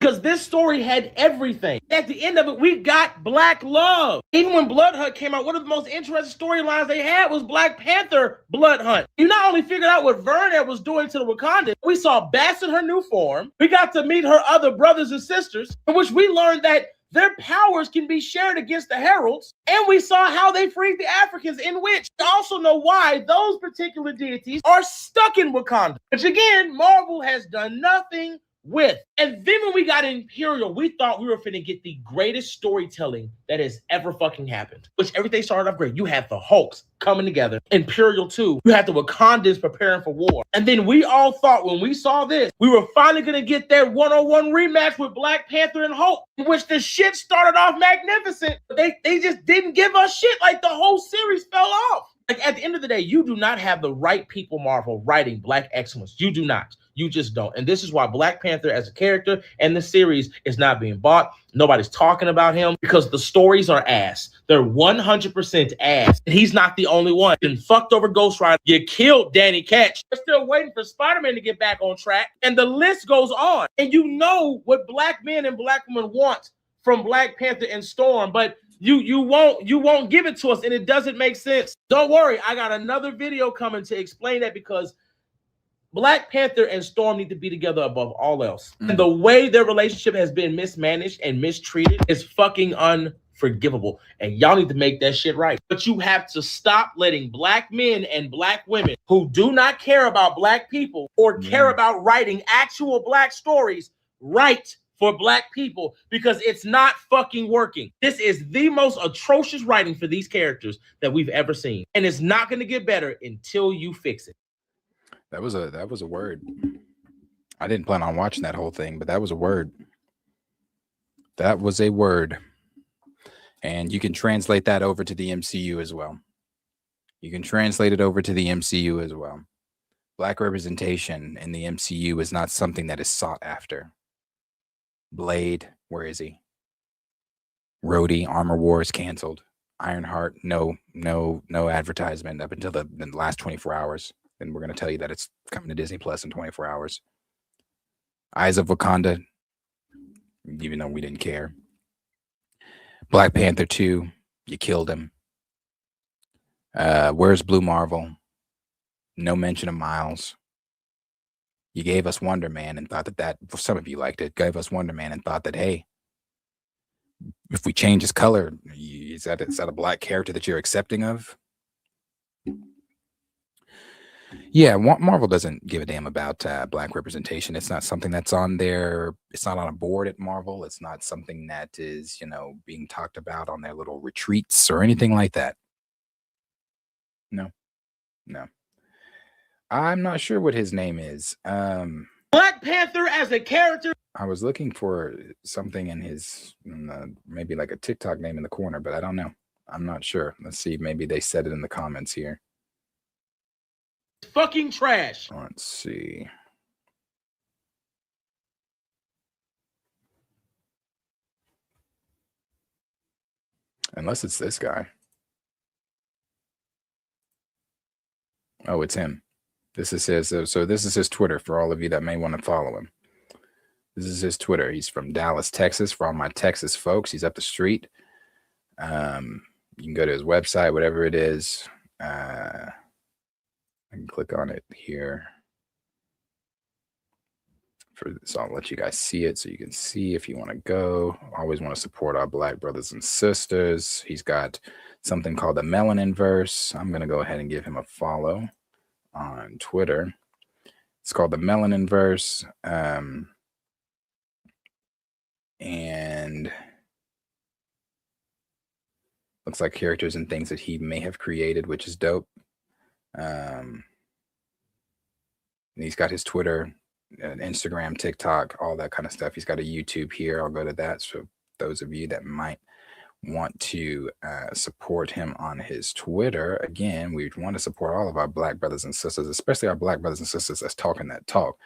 Because this story had everything. At the end of it, we got black love. Even when Blood Hunt came out, one of the most interesting storylines they had was Black Panther Blood Hunt. You not only figured out what Verna was doing to the Wakandans, we saw Bass in her new form. We got to meet her other brothers and sisters, in which we learned that their powers can be shared against the heralds, and we saw how they freed the Africans, in which we also know why those particular deities are stuck in Wakanda, which again, Marvel has done nothing with. And then when we got Imperial, we thought we were finna get the greatest storytelling that has ever fucking happened, which everything started off great. You had the Hulks coming together, Imperial 2, you had the Wakandans preparing for war. And then we all thought when we saw this, we were finally gonna get that 1-on-1 rematch with Black Panther and Hulk, in which the shit started off magnificent. But they just didn't give us shit. Like, the whole series fell off. Like, at the end of the day, you do not have the right people, Marvel, writing black excellence. You do not. You just don't. And this is why Black Panther as a character and the series is not being bought. Nobody's talking about him because the stories are ass. They're 100% ass. And he's not the only one. You fucked over Ghost Rider. You killed Danny Ketch. We're still waiting for Spiderman to get back on track. And the list goes on. And you know what black men and black women want from Black Panther and Storm, but you won't give it to us, and it doesn't make sense. Don't worry, I got another video coming to explain that, because Black Panther and Storm need to be together above all else. And the way their relationship has been mismanaged and mistreated is fucking unforgivable. And y'all need to make that shit right. But you have to stop letting black men and black women who do not care about black people or care about writing actual black stories write for black people, because it's not fucking working. This is the most atrocious writing for these characters that we've ever seen. And it's not going to get better until you fix it. That was a word. I didn't plan on watching that whole thing, but that was a word. That was a word. And you can translate that over to the MCU as well. You can translate it over to the MCU as well. Black representation in the MCU is not something that is sought after. Blade, where is he? Rhodey, Armor Wars canceled. Ironheart, no advertisement up until the last 24 hours. And we're going to tell you that it's coming to Disney Plus in 24 hours. Eyes of Wakanda, even though we didn't care. Black Panther 2, you killed him. Where's Blue Marvel? No mention of Miles. You gave us Wonder Man and thought that some of you liked it, gave us Wonder Man and thought that, hey, if we change his color, is that a black character that you're accepting of? Yeah, Marvel doesn't give a damn about black representation. It's not something that's on there. It's not on a board at Marvel. It's not something that is, being talked about on their little retreats or anything like that. No. I'm not sure what his name is. Black Panther as a character. I was looking for something in his, maybe like a TikTok name in the corner, but I don't know. I'm not sure. Let's see. Maybe they said it in the comments here. Fucking trash. Let's see. Unless it's this guy. Oh, it's him. This is his. So this is his Twitter for all of you that may want to follow him. This is his Twitter. He's from Dallas, Texas. For all my Texas folks, he's up the street. You can go to his website, whatever it is. I can click on it here. So I'll let you guys see it so you can see if you want to go. Always want to support our black brothers and sisters. He's got something called the Melanin Verse. I'm going to go ahead and give him a follow on Twitter. It's called the Melanin Verse. And looks like characters and things that he may have created, which is dope. And he's got his Twitter, Instagram, TikTok, all that kind of stuff. He's got a YouTube here. I'll go to that. So those of you that might want to support him on his Twitter, again, we want to support all of our black brothers and sisters, especially our black brothers and sisters that's talking that talk.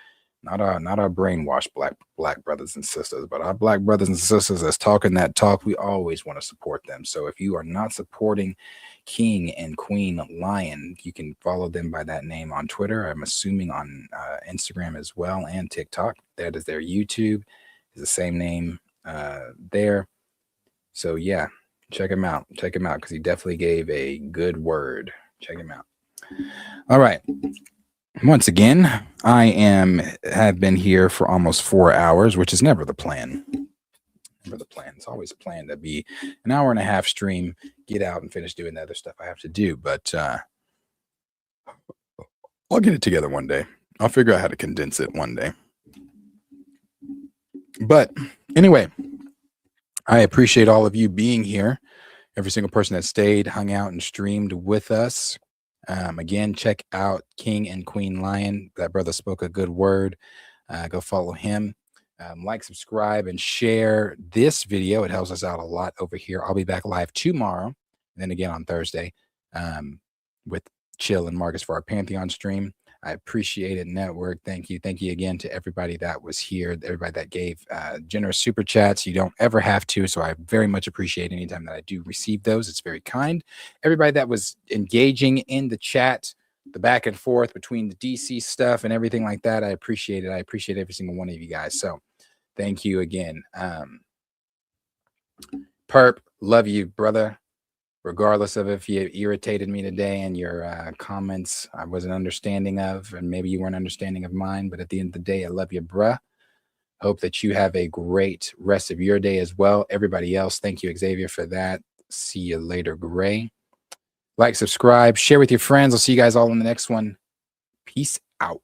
Not our brainwashed black brothers and sisters, but our black brothers and sisters that's talking that talk. We always want to support them. So if you are not supporting King and Queen Lion, you can follow them by that name on Twitter. I'm assuming on Instagram as well and TikTok. That is their YouTube. Is the same name there. So yeah, check him out. Check him out because he definitely gave a good word. Check him out. All right. Once again, I have been here for almost 4 hours, which is never the plan. Never the plan. It's always a plan to be an hour and a half stream, get out and finish doing the other stuff I have to do. But I'll get it together one day. I'll figure out how to condense it one day. But anyway, I appreciate all of you being here. Every single person that stayed, hung out, and streamed with us. Again, check out King and Queen Lion. That brother spoke a good word. Go follow him. Like, subscribe, and share this video. It helps us out a lot over here. I'll be back live tomorrow, and then again on Thursday with Chill and Marcus for our Pantheon stream. I appreciate it, network. Thank you. Thank you again to everybody that was here, everybody that gave generous super chats. You don't ever have to, so I very much appreciate anytime that I do receive those. It's very kind. Everybody that was engaging in the chat, the back and forth between the DC stuff and everything like that, I appreciate it. I appreciate every single one of you guys. So thank you again. Perp, love you, brother. regardless of if you irritated me today and your comments I wasn't understanding of, and maybe you weren't understanding of mine, but at the end of the day, I love you, bruh. Hope that you have a great rest of your day as well. Everybody else, thank you, Xavier, for that. See you later, Gray. Like, subscribe, share with your friends. I'll see you guys all in the next one. Peace out.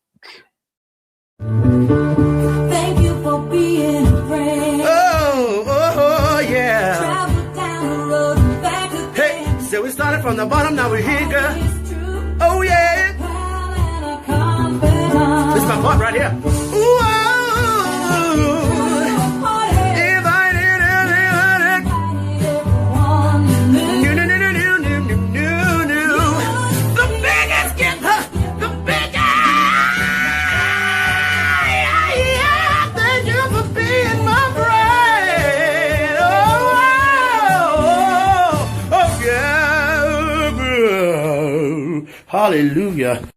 Thank you for being a friend. Oh, yeah. Travel down the road and back again. Hey, so we started from the bottom, now we're here, girl. Oh, yeah. This is my part right here. Ooh, hallelujah.